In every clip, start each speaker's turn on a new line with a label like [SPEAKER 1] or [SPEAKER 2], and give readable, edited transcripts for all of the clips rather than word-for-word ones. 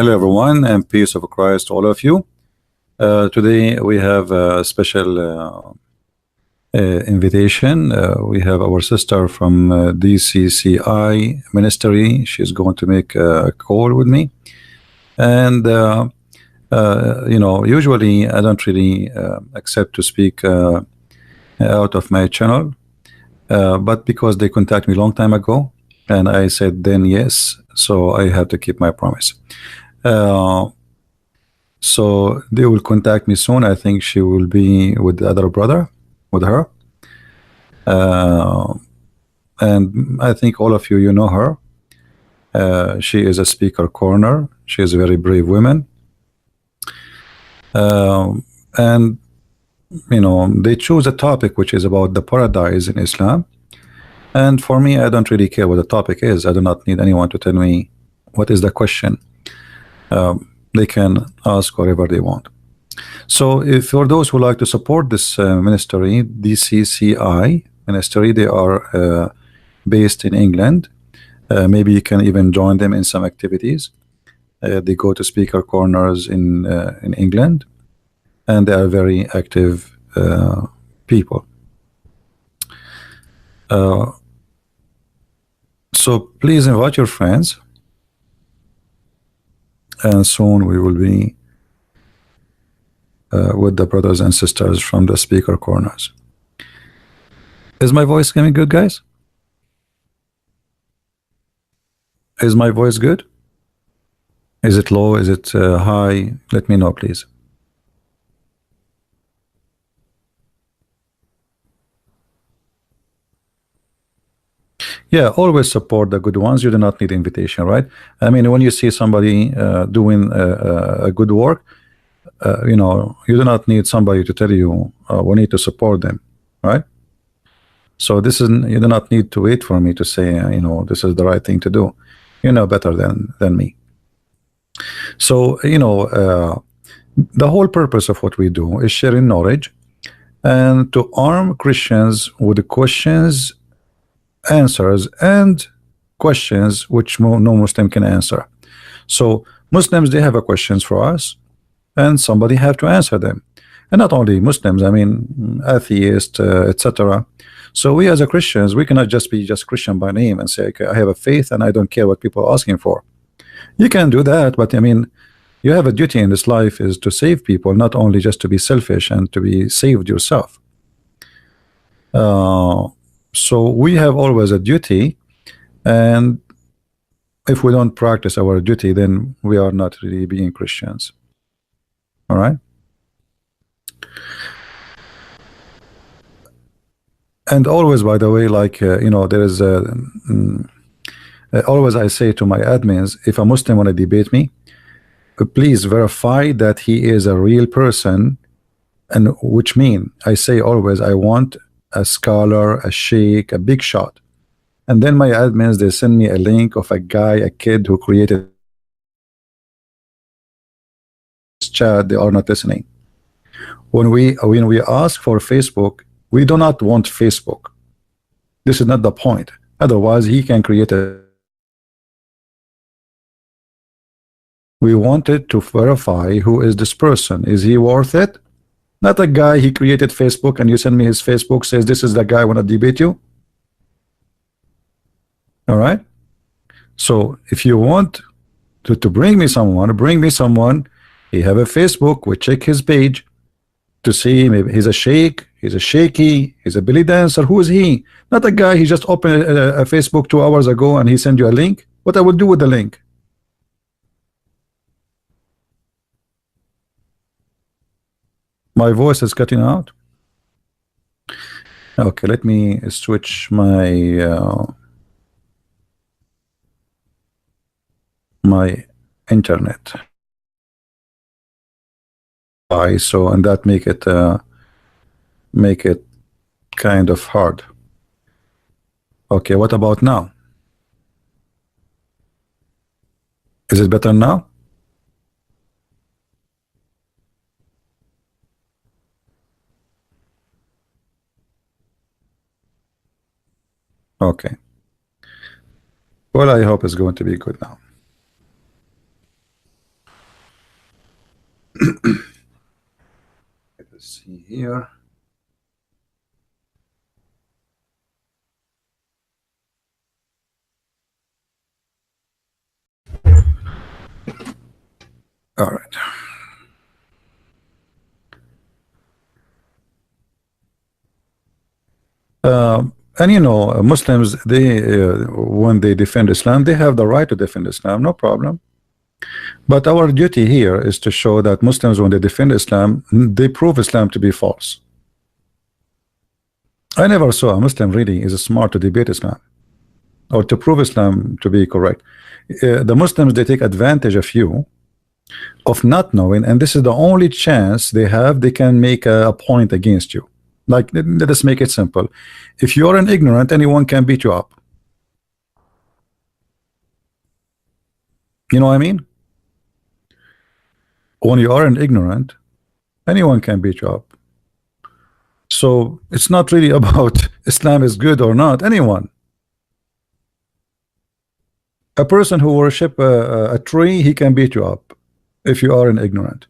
[SPEAKER 1] Hello everyone, and peace of Christ to all of you. Today we have a special invitation. We have our sister from DCCI Ministry. She's going to make a call with me. And usually I don't really accept to speak out of my channel, but because they contacted me a long time ago and I said then yes, so I have to keep my promise. So they will contact me soon. I think she will be with the other brother, with her. And I think all of you know her. She is a speaker corner. She is a very brave woman. And they choose a topic which is about the paradise in Islam. And for me, I don't really care what the topic is. I do not need anyone to tell me what is the question. They can ask whatever they want. So if for those who like to support this ministry, DCCI Ministry, they are based in England. Maybe you can even join them in some activities. They go to speaker corners in England, and they are very active people. So please invite your friends, and soon we will be with the brothers and sisters from the speaker corners. Is my voice coming good, guys? Is my voice good? Is it low? Is it high? Let me know, please. Yeah, always support the good ones. You do not need invitation, right? I mean, when you see somebody doing a good work, you do not need somebody to tell you we need to support them, right? So this is, you do not need to wait for me to say this is the right thing to do. You know better than me. So the whole purpose of what we do is sharing knowledge and to arm Christians with the questions, answers, and questions which no Muslim can answer. So Muslims, they have a questions for us, and somebody have to answer them. And not only Muslims, I mean atheists, etc. So we as a Christians, we cannot just be Christian by name and say, okay, I have a faith and I don't care what people are asking for. You can do that, but I mean, you have a duty in this life is to save people, not only just to be selfish and to be saved yourself. So we have always a duty, and if we don't practice our duty, then we are not really being Christians. All right. And always, by the way, like there is always I say to my admins, if a Muslim want to debate me, please verify that he is a real person, and which mean I say always I want a scholar, a sheikh, a big shot. And then my admins, they send me a link of a guy, a kid who created this chat. They are not listening. When we ask for Facebook, we do not want Facebook. This is not the point. Otherwise, he can create a. We wanted to verify who is this person. Is he worth it? Not a guy, he created Facebook and you send me his Facebook, says this is the guy I want to debate you. All right. So if you want to bring me someone, he have a Facebook, we check his page to see maybe he's a sheikh, he's a shaky, he's a belly dancer. Who is he? Not a guy, he just opened a Facebook 2 hours ago and he sent you a link. What I will do with the link? My voice is cutting out. Okay, let me switch my my internet. So and that make it kind of hard. Okay, what about now? Is it better now? Okay. Well, I hope it's going to be good now. Let's see here. All right. And you know, Muslims, they when they defend Islam, they have the right to defend Islam, no problem. But our duty here is to show that Muslims, when they defend Islam, they prove Islam to be false. I never saw a Muslim really is smart to debate Islam or to prove Islam to be correct. The Muslims, they take advantage of you, of not knowing, and this is the only chance they have. They can make a point against you. Like, let us make it simple. If you're an ignorant, anyone can beat you up. You know what I mean? When you are an ignorant, anyone can beat you up. So it's not really about Islam is good or not. Anyone. A person who worship a tree, he can beat you up if you are an ignorant.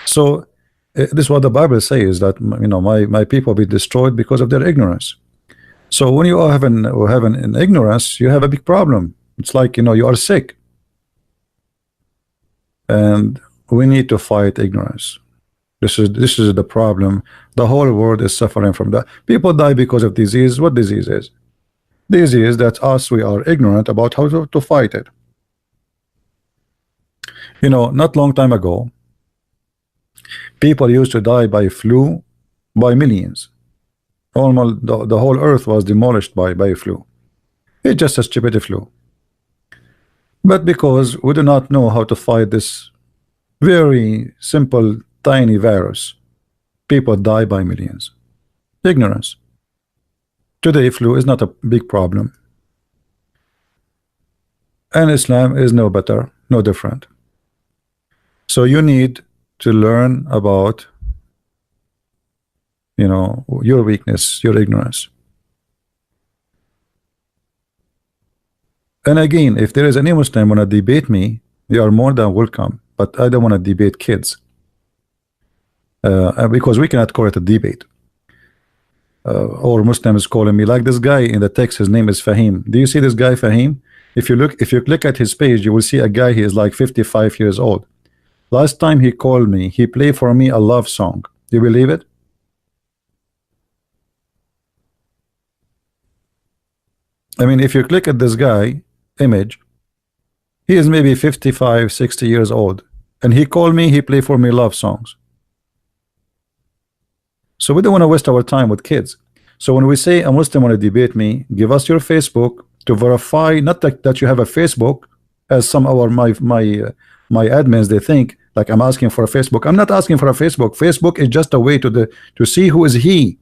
[SPEAKER 1] So this is what the Bible says, that you know, my people be destroyed because of their ignorance. So when you have an ignorance, you have a big problem. It's like, you know, you are sick, and we need to fight ignorance. This is the problem. The whole world is suffering from that. People die because of disease. What disease is? Disease that us, we are ignorant about how to fight it. You know, not long time ago, people used to die by flu by millions. Almost the whole earth was demolished by flu. It's just a stupid flu. But because we do not know how to fight this very simple, tiny virus, people die by millions. Ignorance. Today, flu is not a big problem. And Islam is no better, no different. So you need to learn about, you know, your weakness, your ignorance. And again, if there is any Muslim want to debate me, you are more than welcome. But I don't want to debate kids, because we cannot call it a debate. Or Muslims calling me like this guy in the text. His name is Fahim. Do you see this guy Fahim? If you click at his page, you will see a guy. He is like 55 years old. Last time he called me, he played for me a love song. Do you believe it? I mean, if you click at this guy image, he is maybe 55, 60 years old, and he called me, he played for me love songs. So we don't want to waste our time with kids. So when we say a Muslim want to debate me, give us your Facebook to verify, not that you have a Facebook, as some of my admins, they think like I'm asking for a Facebook. I'm not asking for a Facebook. Facebook is just a way to see who is he,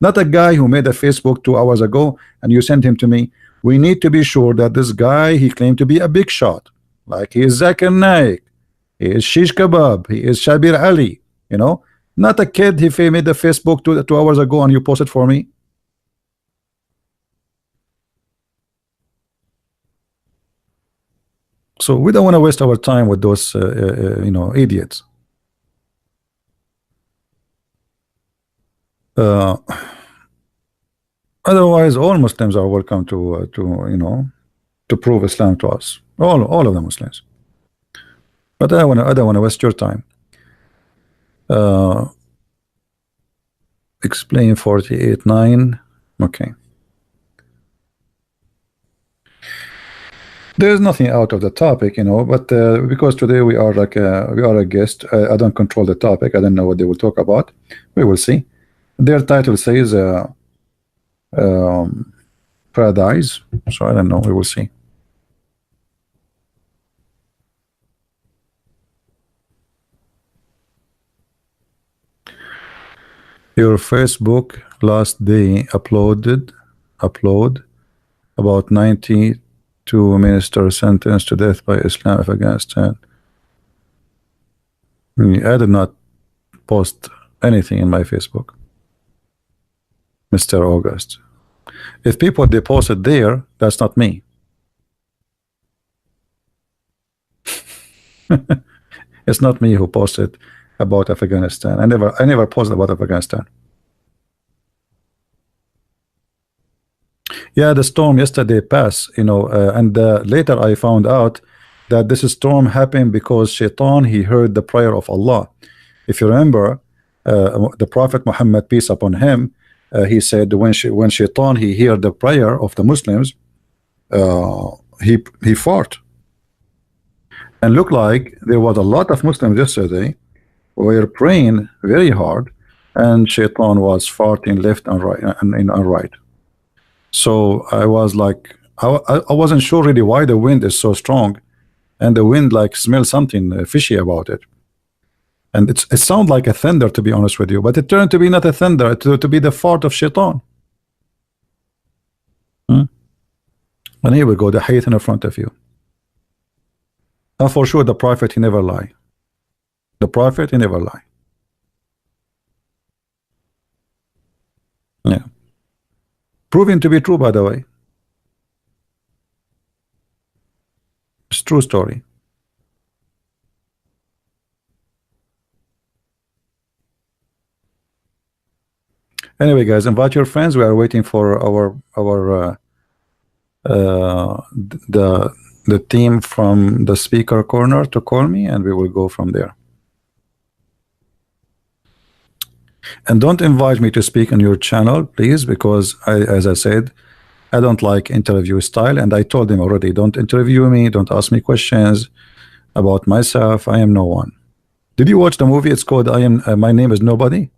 [SPEAKER 1] not a guy who made a Facebook 2 hours ago and you sent him to me. We need to be sure that this guy, he claimed to be a big shot, like he is Zakir Naik, he is Shish Kebab, he is Shabir Ali, you know, not a kid. He made the Facebook 2 hours ago and you posted for me. So we don't want to waste our time with those you know, idiots. Otherwise, all Muslims are welcome to you know, to prove Islam to us. All of the Muslims. But I don't want to waste your time. Explain 48:9. Okay. There's nothing out of the topic, you know, but because today we are like we are a guest, I don't control the topic. I don't know what they will talk about. We will see. Their title says paradise, so I don't know. We will see. Your Facebook last day upload about 92 ministers sentenced to death by Islam of Afghanistan. I did not post anything in my Facebook, Mr. August. If people deposit there, that's not me. It's not me who posted. about Afghanistan. I never posted about Afghanistan. Yeah, the storm yesterday passed, you know, and later I found out that this storm happened because Shaitan, he heard the prayer of Allah. If you remember, the Prophet Muhammad, peace upon him, he said when Shaitan, he heard the prayer of the Muslims, he fought. And looked like there was a lot of Muslims yesterday who were praying very hard, and Shaitan was farting left and right. So I was like, I wasn't sure really why the wind is so strong, and the wind like smells something fishy about it. And it sounds like a thunder, to be honest with you, but it turned to be not a thunder, to be the fart of Shaitan. And here we go, the hayat in front of you. And for sure, the Prophet, he never lie. The Prophet, he never lie. Yeah. Proven to be true, by the way. It's true story. Anyway, guys, invite your friends. We are waiting for the team from the speaker corner to call me, and we will go from there. And don't invite me to speak on your channel, please, because as I said, I don't like interview style, and I told him already, don't interview me, don't ask me questions about myself. I am no one. Did you watch the movie? It's called My Name is Nobody.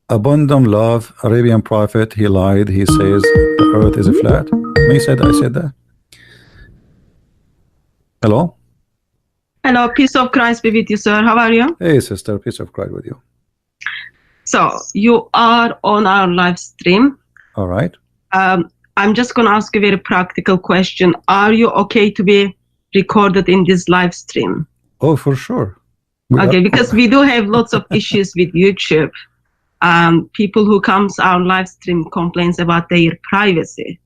[SPEAKER 1] Abundant love, Arabian Prophet, he lied. He says the earth is flat. Me said, I said that. Hello?
[SPEAKER 2] Hello, peace of Christ be with you, sir. How are you?
[SPEAKER 1] Hey, sister, peace of Christ with you.
[SPEAKER 2] So, you are on our live stream.
[SPEAKER 1] All right.
[SPEAKER 2] I'm just going to ask you a very practical question. Are you okay to be recorded in this live stream?
[SPEAKER 1] Oh, for sure.
[SPEAKER 2] Okay, because we do have lots of issues with YouTube. People who comes our live stream complains about their privacy.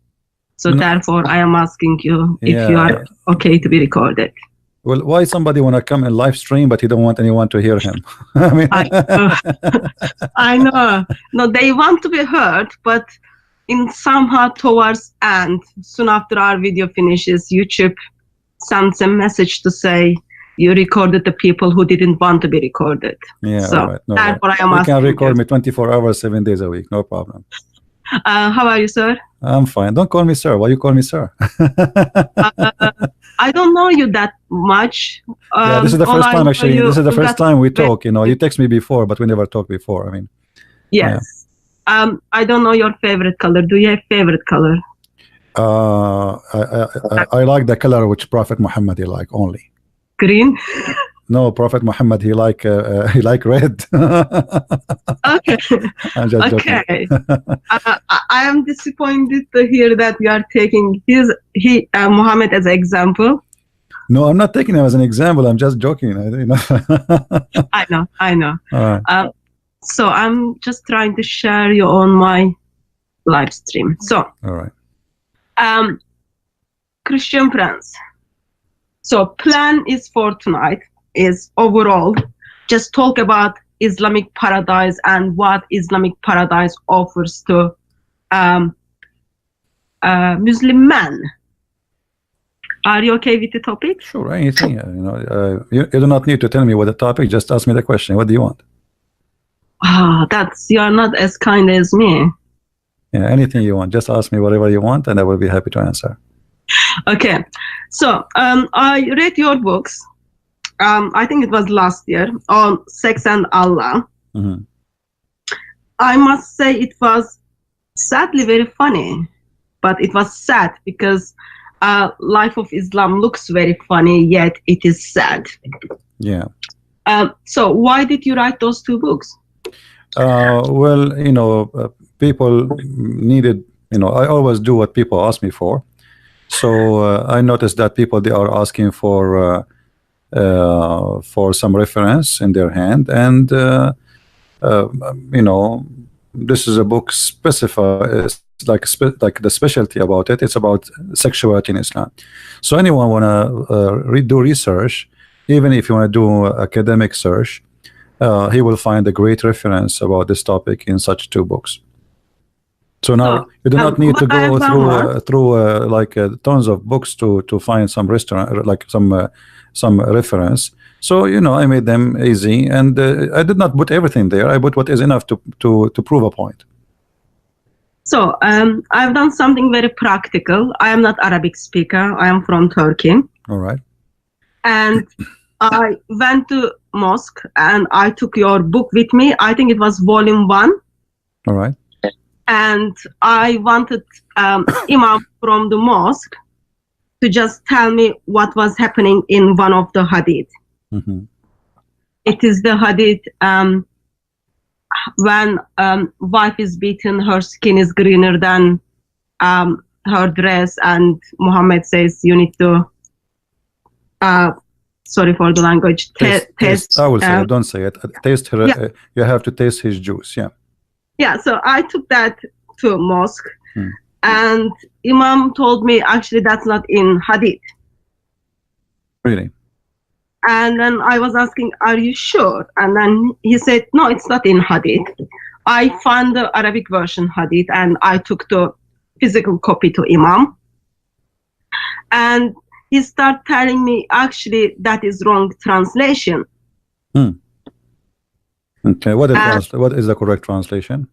[SPEAKER 2] So therefore, I am asking you if you are okay to be recorded.
[SPEAKER 1] Well, why somebody want to come and live stream, but he don't want anyone to hear him? I mean,
[SPEAKER 2] I know. No, they want to be heard, but in somehow towards end, soon after our video finishes, YouTube sends a message to say you recorded the people who didn't want to be recorded.
[SPEAKER 1] Yeah,
[SPEAKER 2] so
[SPEAKER 1] right. No,
[SPEAKER 2] therefore, I am
[SPEAKER 1] you
[SPEAKER 2] asking
[SPEAKER 1] can record
[SPEAKER 2] you.
[SPEAKER 1] me 24 hours, 7 days a week. No problem.
[SPEAKER 2] How are you, sir?
[SPEAKER 1] I'm fine. Don't call me sir. Why you call me sir?
[SPEAKER 2] I don't know you that much.
[SPEAKER 1] Yeah, this is the first time actually. This is the first time we talk. You know, you text me before, but we never talked before. I mean,
[SPEAKER 2] yes. Yeah. I don't know your favorite color. Do you have favorite color?
[SPEAKER 1] I like the color which Prophet Muhammad he like only.
[SPEAKER 2] Green.
[SPEAKER 1] No, Prophet Muhammad he like red.
[SPEAKER 2] Okay.
[SPEAKER 1] I'm just
[SPEAKER 2] okay. I am disappointed to hear that you are taking Muhammad as an example.
[SPEAKER 1] No, I'm not taking him as an example. I'm just joking. You know.
[SPEAKER 2] I know.
[SPEAKER 1] All right.
[SPEAKER 2] So I'm just trying to share you on my live stream. So.
[SPEAKER 1] All right.
[SPEAKER 2] Christian friends. So plan is for tonight is overall just talk about Islamic paradise and what Islamic paradise offers to Muslim men. Are you okay with the topic?
[SPEAKER 1] Sure, anything. You know, you do not need to tell me what the topic. Just ask me the question. What do you want?
[SPEAKER 2] You are not as kind as me.
[SPEAKER 1] Yeah, anything you want. Just ask me whatever you want, and I will be happy to answer.
[SPEAKER 2] Okay, so I read your books. I think it was last year on sex and Allah.
[SPEAKER 1] Mm-hmm.
[SPEAKER 2] I must say it was sadly very funny, but it was sad because life of Islam looks very funny, yet it is sad.
[SPEAKER 1] Yeah.
[SPEAKER 2] So why did you write those two books?
[SPEAKER 1] Well, you know, people needed, you know, I always do what people ask me for. So I noticed that people, they are asking for some reference in their hand, and you know, this is a book specified like like the specialty about it. It's about sexuality in Islam. So anyone wanna do research, even if you want to do academic search, he will find a great reference about this topic in such 2 books. So now you do not need to go through like tons of books to find some restaurant, like some reference. So you know, I made them easy, and I did not put everything there. I put what is enough to prove a point.
[SPEAKER 2] So I've done something very practical. I am not Arabic speaker. I am from Turkey.
[SPEAKER 1] All right.
[SPEAKER 2] And I went to mosque and I took your book with me. I think it was volume 1.
[SPEAKER 1] All right.
[SPEAKER 2] And I wanted imam from the mosque to just tell me what was happening in one of the hadith.
[SPEAKER 1] Mm-hmm.
[SPEAKER 2] It is the hadith when wife is beaten, her skin is greener than her dress, and Muhammad says you need to sorry for the language, taste.
[SPEAKER 1] I will say it, don't say it. Taste her. Yeah. You have to taste his juice. Yeah.
[SPEAKER 2] Yeah, so I took that to mosque, and Imam told me actually that's not in hadith.
[SPEAKER 1] Really?
[SPEAKER 2] And then I was asking, are you sure? And then he said, no, it's not in hadith. I found the Arabic version hadith and I took the physical copy to Imam. And he started telling me, actually, that is wrong translation.
[SPEAKER 1] Okay, what is the correct translation?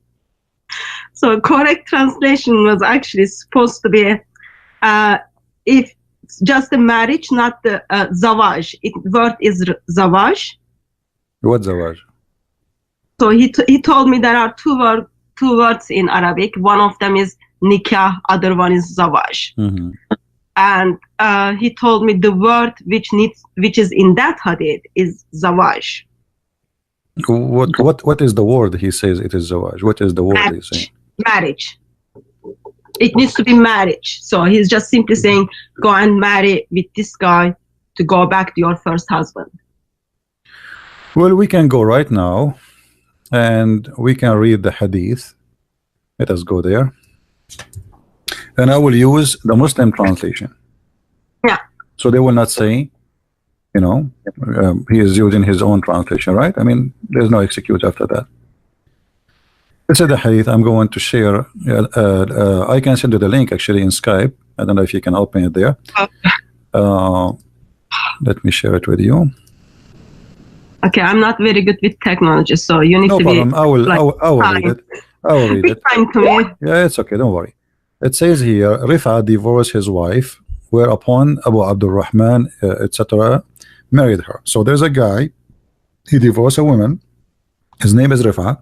[SPEAKER 2] So correct translation was actually supposed to be if just a marriage, not the zawaj. Word is zawaj.
[SPEAKER 1] What zawaj?
[SPEAKER 2] So he told me there are two words in Arabic. One of them is nikah, other one is zawaj.
[SPEAKER 1] Mm-hmm.
[SPEAKER 2] And he told me the word which is in that hadith is zawaj.
[SPEAKER 1] What is the word he says it is zawaj? What is the word he's saying?
[SPEAKER 2] Marriage. It needs to be marriage. So he's just simply saying, go and marry with this guy to go back to your first husband.
[SPEAKER 1] Well, we can go right now and we can read the hadith. Let us go there. And I will use the Muslim translation.
[SPEAKER 2] Yeah.
[SPEAKER 1] So they will not say, you know, he is using his own translation, right? I mean, there's no excuse after that. This is the hadith I'm going to share. I can send you the link actually in Skype. I don't know if you can open it there. Let me share it with you.
[SPEAKER 2] Okay, I'm not very good with technology, so you need
[SPEAKER 1] no
[SPEAKER 2] to
[SPEAKER 1] problem.
[SPEAKER 2] be.
[SPEAKER 1] I will read it. I will read it.
[SPEAKER 2] Kind to me.
[SPEAKER 1] Yeah, it's okay. Don't worry. It says here, Rifa divorced his wife, whereupon Abu Abdurrahman, etc., married her. So there's a guy, he divorced a woman. His name is Rifa.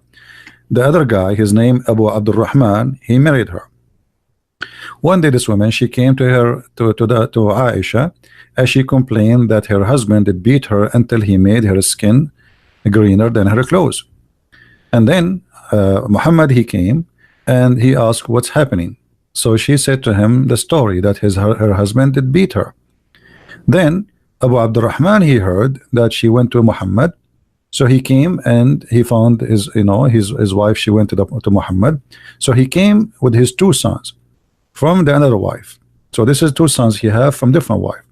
[SPEAKER 1] The other guy, his name Abu Abdurrahman, he married her. One day this woman, she came to Aisha as she complained that her husband had beat her until he made her skin greener than her clothes. And then Muhammad, he came and he asked what's happening. So she said to him the story that her husband did beat her. Then Abu Abdurrahman, he heard that she went to Muhammad. So he came and he found his wife. She went to Muhammad. So he came with his 2 sons from the another wife. So this is 2 sons he have from different wife.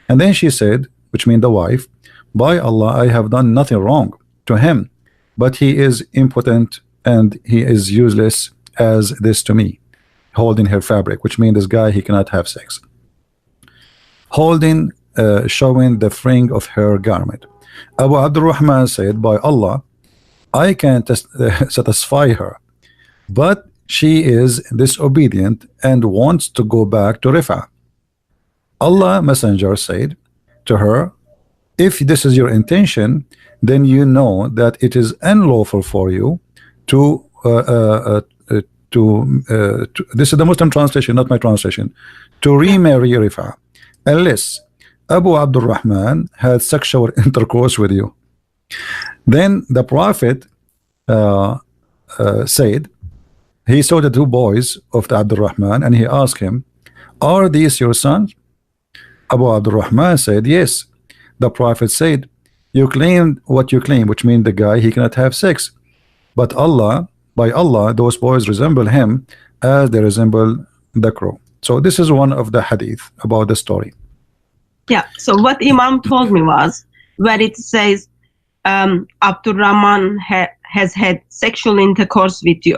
[SPEAKER 1] And then she said, which means the wife, by Allah, I have done nothing wrong to him, but he is impotent and he is useless as this to me, holding her fabric, which means this guy, he cannot have sex. Holding, showing the fringe of her garment. Abu Abdurrahman said, by Allah, I can't satisfy her, but she is disobedient and wants to go back to Rifa. Allah Messenger said to her, if this is your intention, then you know that it is unlawful for you to this is the Muslim translation, not my translation, to remarry Rifa, unless Abu Abdurrahman had sexual intercourse with you. Then the Prophet said, he saw the 2 boys of the Abdurrahman and he asked him, are these your sons? Abu Abdurrahman said, yes. The Prophet said, you claim what you claim, which means the guy, he cannot have sex. But Allah, by Allah, those boys resemble him as they resemble the crow. So this is one of the hadith about the story.
[SPEAKER 2] Yeah, so what Imam told me was, where it says Abdul Rahman has had sexual intercourse with you,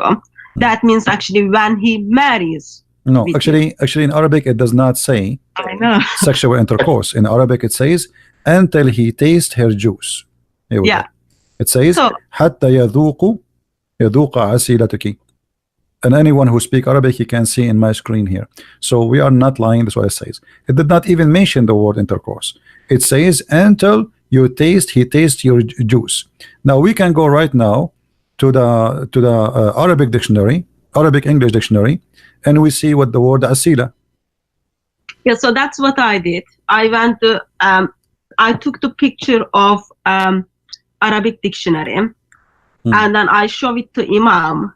[SPEAKER 2] that means actually when he marries.
[SPEAKER 1] No, actually in Arabic it does not say
[SPEAKER 2] I know.
[SPEAKER 1] sexual intercourse. In Arabic it says until he tastes her juice.
[SPEAKER 2] Yeah.
[SPEAKER 1] Go. It says حتى يذوق عسيلتك. And anyone who speaks Arabic, you can see in my screen here. So we are not lying. That's what it says. It did not even mention the word intercourse. It says until you taste, he tastes your juice. Now we can go right now to the Arabic dictionary, Arabic English dictionary, and we see what the word asila.
[SPEAKER 2] Yeah, so that's what I did. I went to I took the picture of Arabic dictionary, and then I showed it to Imam.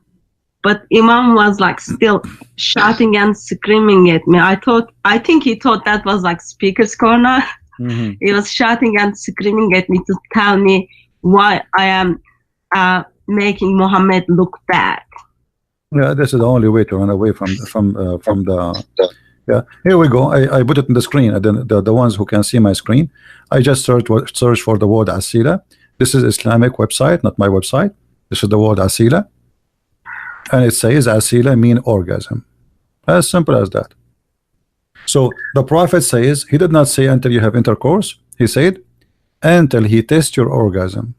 [SPEAKER 2] But Imam was like still shouting and screaming at me. I think he thought that was like speaker's corner. He was shouting and screaming at me to tell me why I am making Muhammad look bad.
[SPEAKER 1] Yeah, this is the only way to run away from the. Yeah, here we go. I put it in the screen. The ones who can see my screen, I just search for the word asila. This is Islamic website, not my website. This is the word asila. And it says asila mean orgasm. As simple as that. So the Prophet says, he did not say until you have intercourse. He said until he tests your orgasm.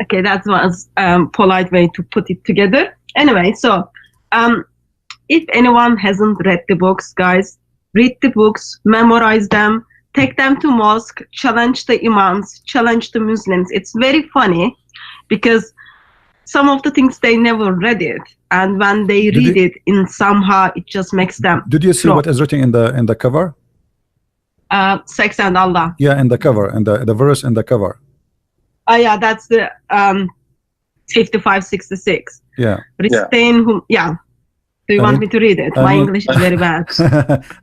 [SPEAKER 2] Okay, that was polite way to put it together. Anyway, so if anyone hasn't read the books, guys, read the books, memorize them, take them to mosque, challenge the imams, challenge the Muslims. It's very funny because some of the things they never read it, and when they read it, in somehow it just makes them.
[SPEAKER 1] Did you see what is written in the cover?
[SPEAKER 2] Sex and Allah.
[SPEAKER 1] Yeah, in the cover, and the verse in the cover.
[SPEAKER 2] Oh yeah, that's the 5566.
[SPEAKER 1] Yeah.
[SPEAKER 2] Restrain whom? Yeah. Do you want me to read it? My English is very bad.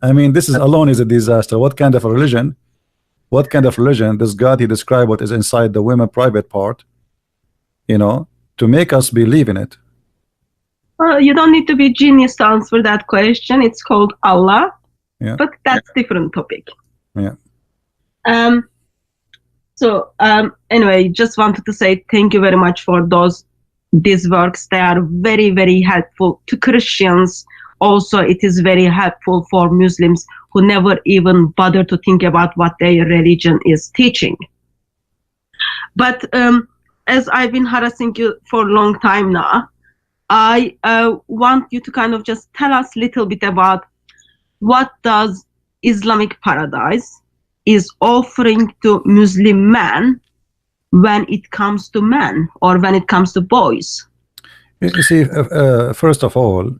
[SPEAKER 1] I mean, this is alone is a disaster. What kind of a religion? What kind of religion? This God, he described what is inside the women private part, you know, to make us believe in it.
[SPEAKER 2] You don't need to be genius to answer that question. It's called Allah.
[SPEAKER 1] Yeah.
[SPEAKER 2] But that's different topic.
[SPEAKER 1] Yeah.
[SPEAKER 2] So anyway, just wanted to say thank you very much for these works. They are very, very helpful to Christians. Also, it is very helpful for Muslims who never even bother to think about what their religion is teaching. But as I've been harassing you for a long time now, I want you to kind of just tell us a little bit about what does Islamic Paradise is offering to Muslim men when it comes to men or when it comes to boys.
[SPEAKER 1] You see, first of all,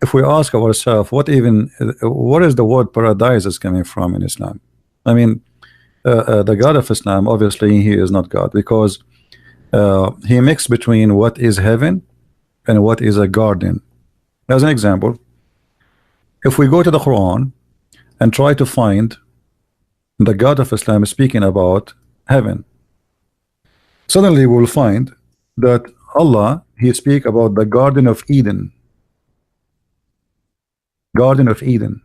[SPEAKER 1] if we ask ourselves what is the word paradise is coming from in Islam? I mean, the God of Islam, obviously he is not God, because he mixed between what is heaven and what is a garden. As an example, if we go to the Quran and try to find the God of Islam is speaking about heaven, suddenly we will find that Allah, he speak about the Garden of Eden. Garden of Eden.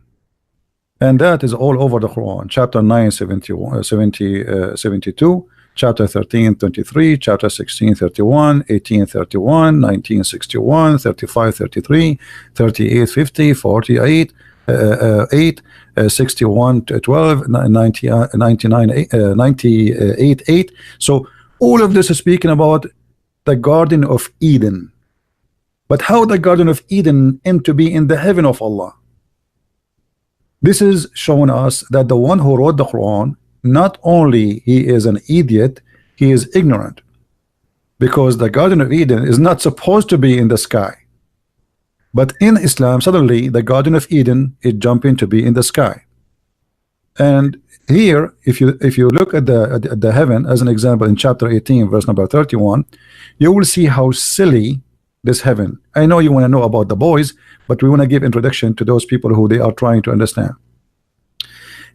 [SPEAKER 1] And that is all over the Quran. Chapter 9, 72, chapter 13, 23, chapter 16, 31, 18, 31, 19, 61, 35, 33, 38, 50, 48, 8, 61, 12, 99, 98, 8. So all of this is speaking about the Garden of Eden. But how the Garden of Eden came to be in the heaven of Allah? This is showing us that the one who wrote the Quran, not only he is an idiot, he is ignorant, because the Garden of Eden is not supposed to be in the sky. But in Islam, suddenly the Garden of Eden is jumping to be in the sky. And here, if you look at the heaven as an example in chapter 18, verse number 31, you will see how silly this heaven. I know you want to know about the boys, but we want to give introduction to those people who they are trying to understand.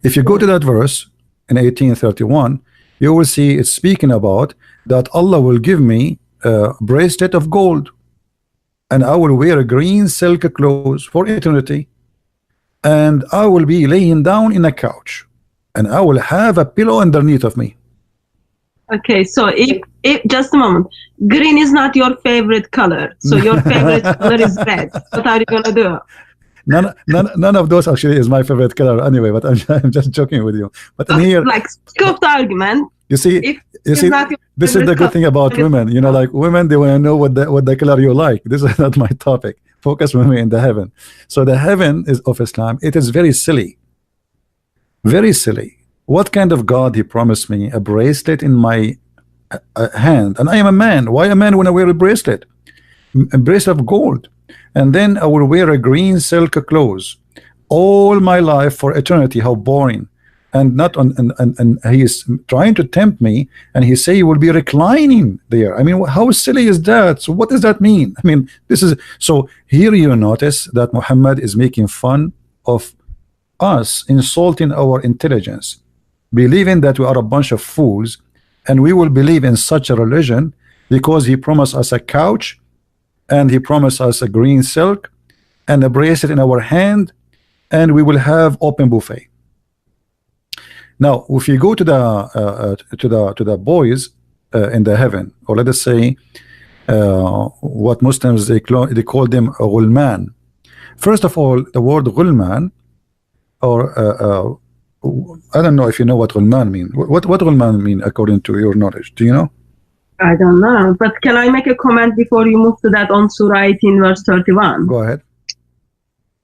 [SPEAKER 1] If you go to that verse in 18:31, you will see it's speaking about that Allah will give me a bracelet of gold. and I will wear a green silk clothes for eternity, and I will be laying down in a couch, and I will have a pillow underneath of me.
[SPEAKER 2] Okay, so if just a moment, green is not your favorite color, so your favorite color is red. What are you gonna do?
[SPEAKER 1] None of those actually is my favorite color anyway, but I'm just joking with you. But in here,
[SPEAKER 2] like, scope the argument.
[SPEAKER 1] You see, this is the good thing about women. You know, like women, they want to know what the color you like. This is not my topic. Focus with me in the heaven. So the heaven is of Islam. It is very silly. Very silly. What kind of God he promised me? A bracelet in my hand, and I am a man. Why a man when I wear a bracelet? A bracelet of gold, and then I will wear a green silk clothes all my life for eternity. How boring! And not on, and he is trying to tempt me, and he say he will be reclining there. I mean, how silly is that? So what does that mean? I mean, this is so. Here you notice that Muhammad is making fun of us, insulting our intelligence, believing that we are a bunch of fools, and we will believe in such a religion because he promised us a couch, and he promised us a green silk and a bracelet in our hand, and we will have open buffet. Now, if you go to the boys in the heaven, or let us say what Muslims they call them ghulman. First of all, the word ghulman, or I don't know if you know what ghulman mean. What ghulman mean according to your knowledge? Do you know?
[SPEAKER 2] I don't know, but can I make a comment before you move to that on Surah 18 verse 31?
[SPEAKER 1] Go ahead.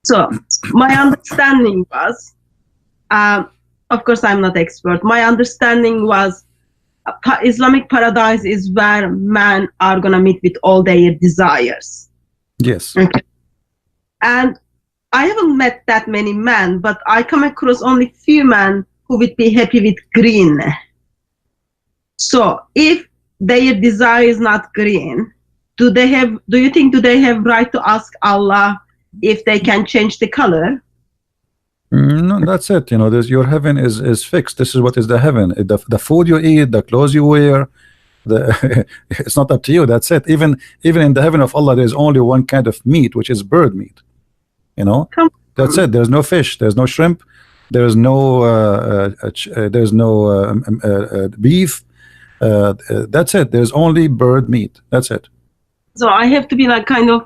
[SPEAKER 2] So my understanding was, of course I'm not expert, my understanding was Islamic paradise is where men are gonna meet with all their desires.
[SPEAKER 1] Yes.
[SPEAKER 2] Okay. And I haven't met that many men, but I come across only few men who would be happy with green. So if their desire is not green, do you think do they have right to ask Allah if they can change the color?
[SPEAKER 1] No, that's it. You know, your heaven is fixed. This is what is the heaven. The food you eat, the clothes you wear, it's not up to you. That's it. Even in the heaven of Allah, there's only one kind of meat, which is bird meat. You know, that's it. There's no fish. There's no shrimp. There's no beef. That's it. There's only bird meat. That's it.
[SPEAKER 2] So I have to be like kind of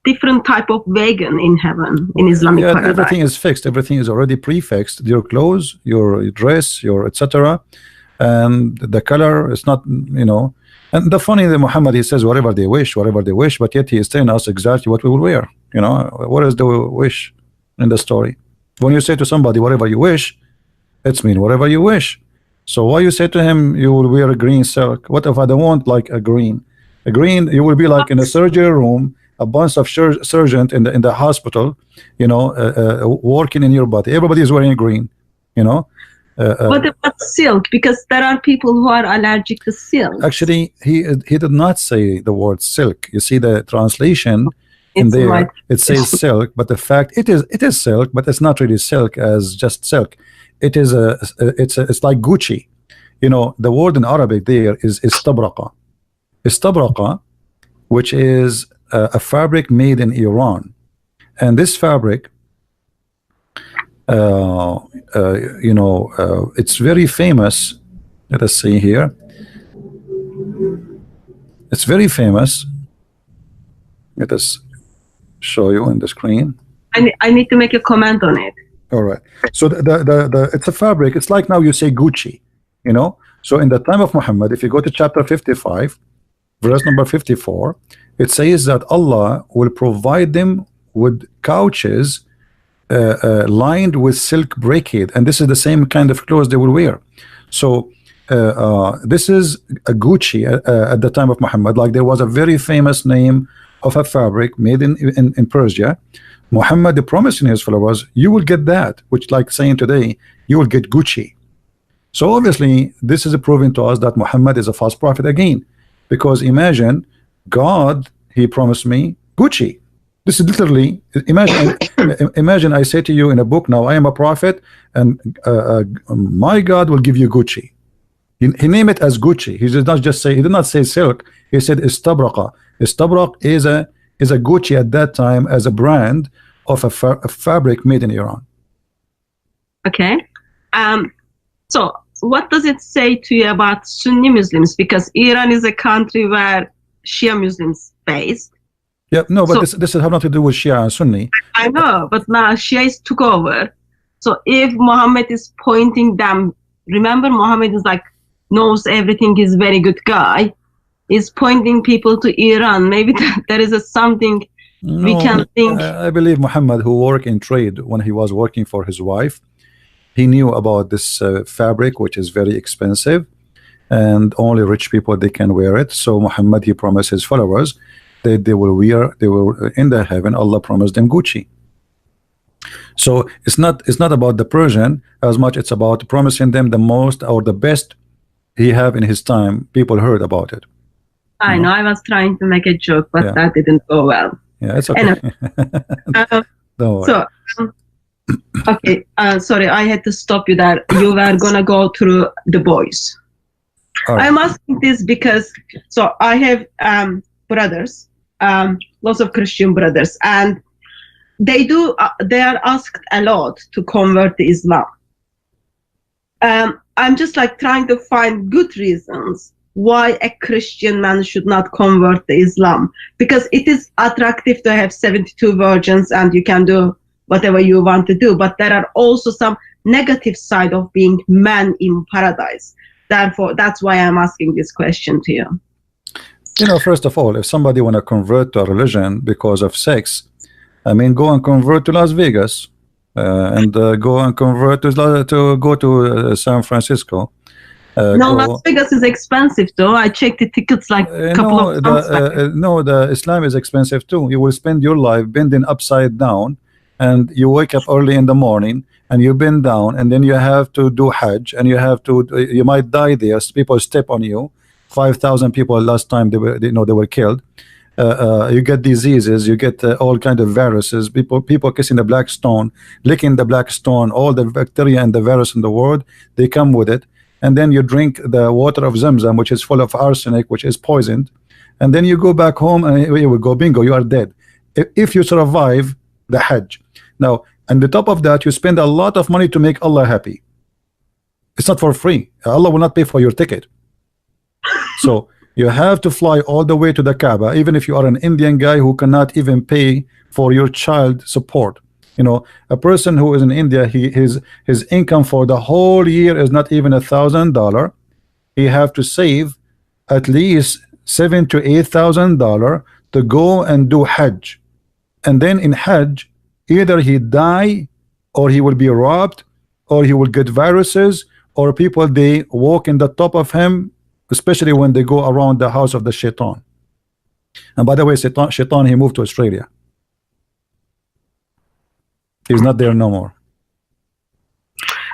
[SPEAKER 2] different type of vegan in heaven, in Islamic paradise.
[SPEAKER 1] Everything is fixed. Everything is already prefixed. Your clothes, your dress, your etc. And the color is not, you know. And the funny that Muhammad, he says whatever they wish, but yet he is telling us exactly what we will wear. You know, what is the wish in the story? When you say to somebody whatever you wish, it's mean whatever you wish. So why you say to him you will wear a green silk? What if I don't want like a green? A green, you will be like in a surgery room, a bunch of surgeons in the hospital, you know, working in your body. Everybody is wearing green, you know.
[SPEAKER 2] What about silk? Because there are people who are allergic to silk.
[SPEAKER 1] Actually, he did not say the word silk. You see the translation in there. It says silk, but the fact it is silk, but it's not really silk as just silk. It is it's like Gucci. You know, the word in Arabic there is istabraqa. Istabraqa, which is a fabric made in Iran, and this fabric, you know, it's very famous. Let us see here. It's very famous. Let us show you on the screen.
[SPEAKER 2] I need to make a comment on it.
[SPEAKER 1] All right. So it's a fabric. It's like now you say Gucci, you know. So in the time of Muhammad, if you go to chapter 55, verse number 54, it says that Allah will provide them with couches lined with silk brocade, and this is the same kind of clothes they will wear. So this is a Gucci at the time of Muhammad. Like there was a very famous name of a fabric made in Persia. Muhammad promising his followers, you will get that, which like saying today, you will get Gucci. So obviously this is proving to us that Muhammad is a false prophet again, because imagine God, he promised me Gucci. This is literally, imagine I say to you in a book now, I am a prophet, and my God will give you Gucci. He named it as Gucci. He did not just say, he did not say silk. He said istabraqa. Istabraq is a Gucci at that time as a brand of a fabric made in Iran.
[SPEAKER 2] Okay. So what does it say to you about Sunni Muslims? Because Iran is a country where Shia Muslims based.
[SPEAKER 1] Yeah, no, but this has nothing to do with Shia and Sunni.
[SPEAKER 2] I know, but now Shias took over. So if Muhammad is pointing them, remember Muhammad is like, knows everything, he's a very good guy, is pointing people to Iran. Maybe there is something we can think.
[SPEAKER 1] I believe Muhammad, who worked in trade when he was working for his wife, he knew about this fabric, which is very expensive, and only rich people they can wear it. So Muhammad, he promised his followers that they will in the heaven, Allah promised them Gucci. So it's not about the Persian as much, it's about promising them the most or the best he have in his time. People heard about it.
[SPEAKER 2] I know, I was trying to make a joke, but that didn't go well.
[SPEAKER 1] Yeah, it's okay.
[SPEAKER 2] Anyway,
[SPEAKER 1] Don't worry.
[SPEAKER 2] So okay, sorry, I had to stop you there. You were gonna go through the boys.
[SPEAKER 1] Right.
[SPEAKER 2] I'm asking this because so I have brothers, lots of Christian brothers, and they are asked a lot to convert to Islam. I'm just like trying to find good reasons why a Christian man should not convert to Islam, because it is attractive to have 72 virgins and you can do whatever you want to do, but there are also some negative side of being man in paradise. Therefore, that's why I'm asking this question to you.
[SPEAKER 1] You know, first of all, if somebody want to convert to a religion because of sex, I mean, go and convert to Las Vegas, and go and convert to go to San Francisco.
[SPEAKER 2] No, Las Vegas is expensive though. I checked the tickets like a couple of months back.
[SPEAKER 1] No, the Islam is expensive too. You will spend your life bending upside down, and you wake up early in the morning and you bend down, and then you have to do Hajj, and you might die there. People step on you. 5,000 people last time they were killed. You get diseases, you get all kind of viruses, people kissing the black stone, licking the black stone, all the bacteria and the virus in the world, they come with it. And then you drink the water of Zamzam, which is full of arsenic, which is poisoned, and then you go back home and you will go bingo, you are dead if you survive the Hajj. Now, on the top of that, you spend a lot of money to make Allah happy. It's not for free. Allah will not pay for your ticket. So you have to fly all the way to the Kaaba, even if you are an Indian guy who cannot even pay for your child support. You know, a person who is in India, his income for the whole year is not even $1,000. He have to save at least $7,000 to $8,000 to go and do Hajj. And then in Hajj, either he die, or he will be robbed, or he will get viruses, or people they walk in the top of him, especially when they go around the house of the shaitan. And by the way, shaitan he moved to Australia. He's not there no more.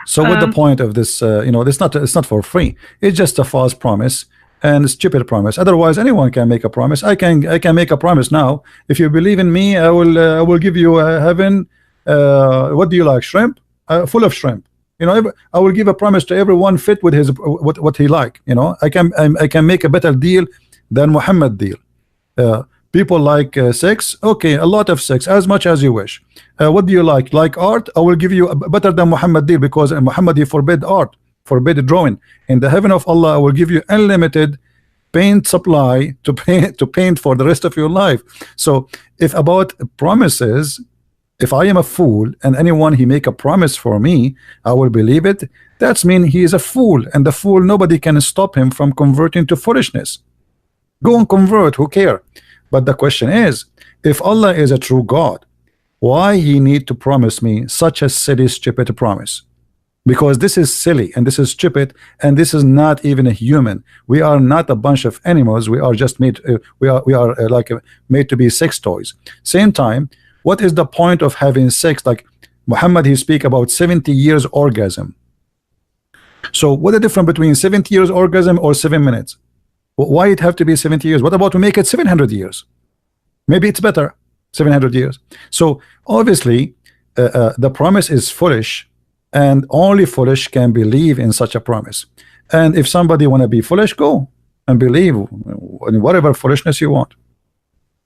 [SPEAKER 1] So what the point of this? You know, it's not for free. It's just a false promise and a stupid promise. Otherwise, anyone can make a promise. I can make a promise now. If you believe in me, I will give you heaven. What do you like? Shrimp? Full of shrimp. You know, I will give a promise to everyone fit with his what he like. You know, I can make a better deal than Muhammad deal. People like sex, okay, a lot of sex, as much as you wish. What do you like? Like art? I will give you a better than Muhammad deal, because Muhammad he forbid art, forbid drawing. In the heaven of Allah, I will give you unlimited paint supply to paint for the rest of your life. So if about promises, if I am a fool and anyone he make a promise for me, I will believe it. That's mean he is a fool, and the fool, nobody can stop him from converting to foolishness. Go and convert, who care? But the question is, if Allah is a true God, why he need to promise me such a silly, stupid promise? Because this is silly and this is stupid, and this is not even a human. We are not a bunch of animals. We are just made. We are made to be sex toys. Same time, what is the point of having sex? Like Muhammad, he speak about 70 years orgasm. So what the difference between 70 years orgasm or 7 minutes? Why it have to be 70 years? What about to make it 700 years? Maybe it's better 700 years. So obviously the promise is foolish, and only foolish can believe in such a promise. And if somebody want to be foolish, go and believe in whatever foolishness you want.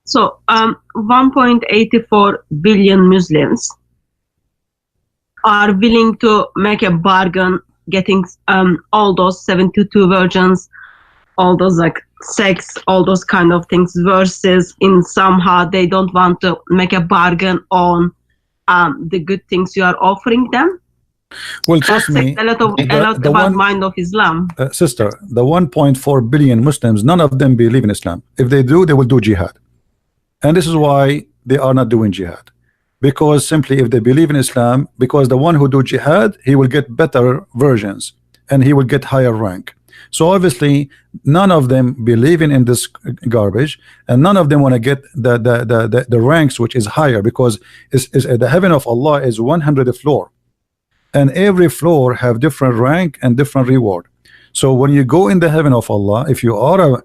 [SPEAKER 2] So 1.84 billion Muslims are willing to make a bargain, getting all those 72 virgins, all those like sex, all those kind of things, versus in somehow they don't want to make a bargain on the good things you are offering them.
[SPEAKER 1] Well, trust me,
[SPEAKER 2] a lot about mind of Islam.
[SPEAKER 1] Sister, the 1.4 billion Muslims, none of them believe in Islam. If they do, they will do jihad. And this is why they are not doing jihad. Because simply if they believe in Islam, because the one who do jihad, he will get better versions and he will get higher rank. So obviously none of them believe in this garbage, and none of them want to get the ranks which is higher, because the heaven of Allah is 100 floor, and every floor have different rank and different reward. So when you go in the heaven of Allah, if you are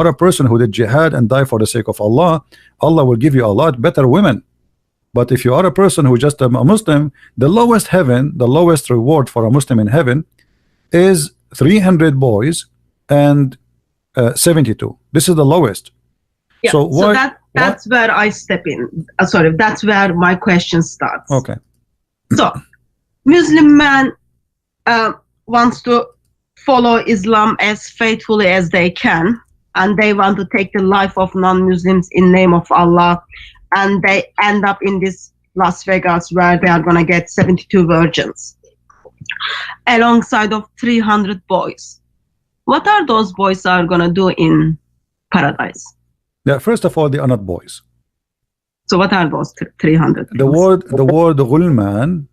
[SPEAKER 1] a person who did jihad and die for the sake of Allah, Allah will give you a lot better women. But if you are a person who just a Muslim, the lowest heaven, the lowest reward for a Muslim in heaven is 300 boys and 72. This is the lowest.
[SPEAKER 2] Yeah, so that's where I step in. Sorry, that's where my question starts.
[SPEAKER 1] Okay.
[SPEAKER 2] So Muslim man wants to follow Islam as faithfully as they can, and they want to take the life of non-Muslims in name of Allah, and they end up in this Las Vegas where they are going to get 72 virgins alongside of 300 boys. What are those boys are going to do in paradise?
[SPEAKER 1] Yeah, first of all, they are not boys.
[SPEAKER 2] So what are those 300?
[SPEAKER 1] The word ghulman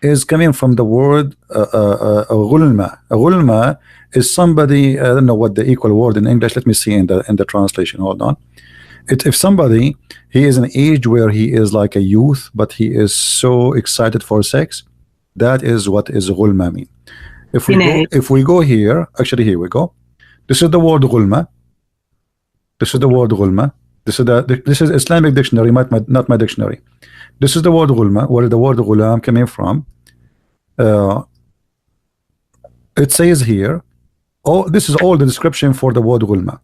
[SPEAKER 1] is coming from the word ghulma. A ghulma is somebody, I don't know what the equal word in English, let me see in the translation, hold on. If somebody, he is an age where he is like a youth, but he is so excited for sex, that is what is ghulma mean. If we go here, actually here we go. This is the word ghulma. This is the word ghulma. This is Islamic dictionary, not my dictionary. This is the word ghulma, where the word ghulam coming from. It says here, this is all the description for the word ghulma.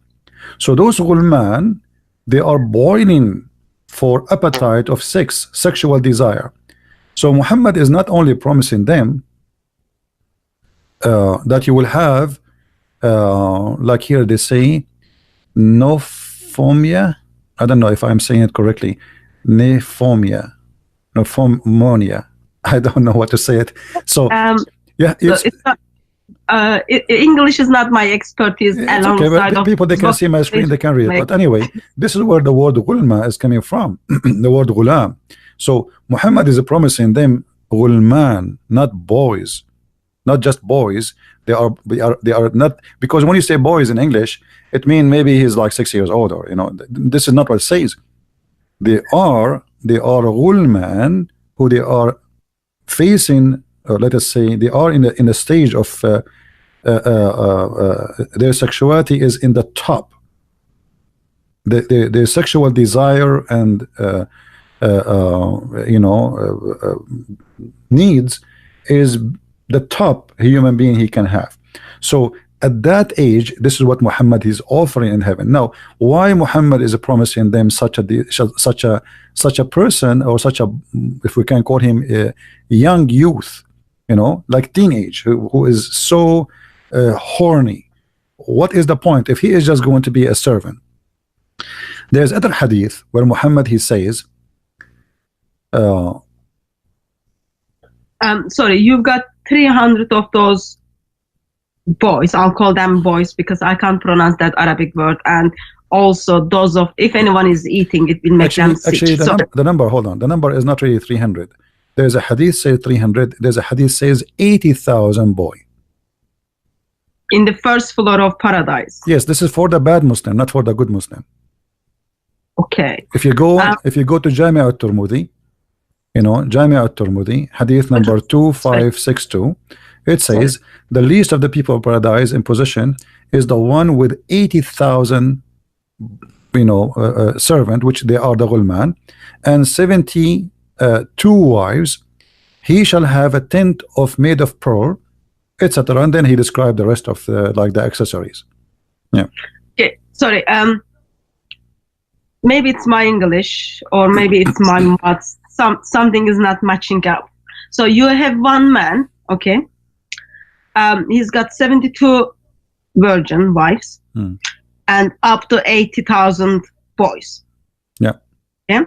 [SPEAKER 1] So those ghulman, they are boiling for appetite of sex, sexual desire. So Muhammad is not only promising them that you will have, like here they say, nophomia. I don't know if I'm saying it correctly. Nephonia. I don't know what to say it. So yeah, it's
[SPEAKER 2] not, English is not my expertise.
[SPEAKER 1] It's okay, but people, they can see my screen, they can read it. But anyway, this is where the word ghulma is coming from. The word ghulam. So Muhammad is promising them ghulman, not boys, not just boys. They are not, because when you say boys in English, it means maybe he's like 6 years older. You know, this is not what it says. They are ghulman who they are facing, let us say, they are in the stage of their sexuality is in the top. Their sexual desire and needs is the top human being he can have. So at that age, this is what Muhammad is offering in heaven. Now, why Muhammad is promising them such a person, or such a, if we can call him a young youth, you know, like teenage, who is so horny? What is the point if he is just going to be a servant? There's other hadith where Muhammad, he says,
[SPEAKER 2] sorry, you've got 300 of those boys. I'll call them boys because I can't pronounce that Arabic word. And also those of, if anyone is eating, it will make them sick.
[SPEAKER 1] Actually, the number, hold on, the number is not really 300. There's a hadith says 300. There's a hadith says 80,000 boy.
[SPEAKER 2] In the first floor of paradise.
[SPEAKER 1] Yes, this is for the bad Muslim, not for the good Muslim.
[SPEAKER 2] Okay.
[SPEAKER 1] If you go to Jami' al-Tirmidhi, you know, Jami' al-Tirmidhi, hadith number 2562, it says the least of the people of paradise in position is the one with 80,000, you know, servant, which they are the ghulman, and 72 wives. He shall have a tent of made of pearl, etc. And then he described the rest of the, like the accessories. Yeah.
[SPEAKER 2] Okay. Sorry. maybe it's my English or maybe it's my maths. Something is not matching up. So you have one man, okay? He's got 72 virgin wives and up to 80,000 boys.
[SPEAKER 1] Yeah.
[SPEAKER 2] Yeah.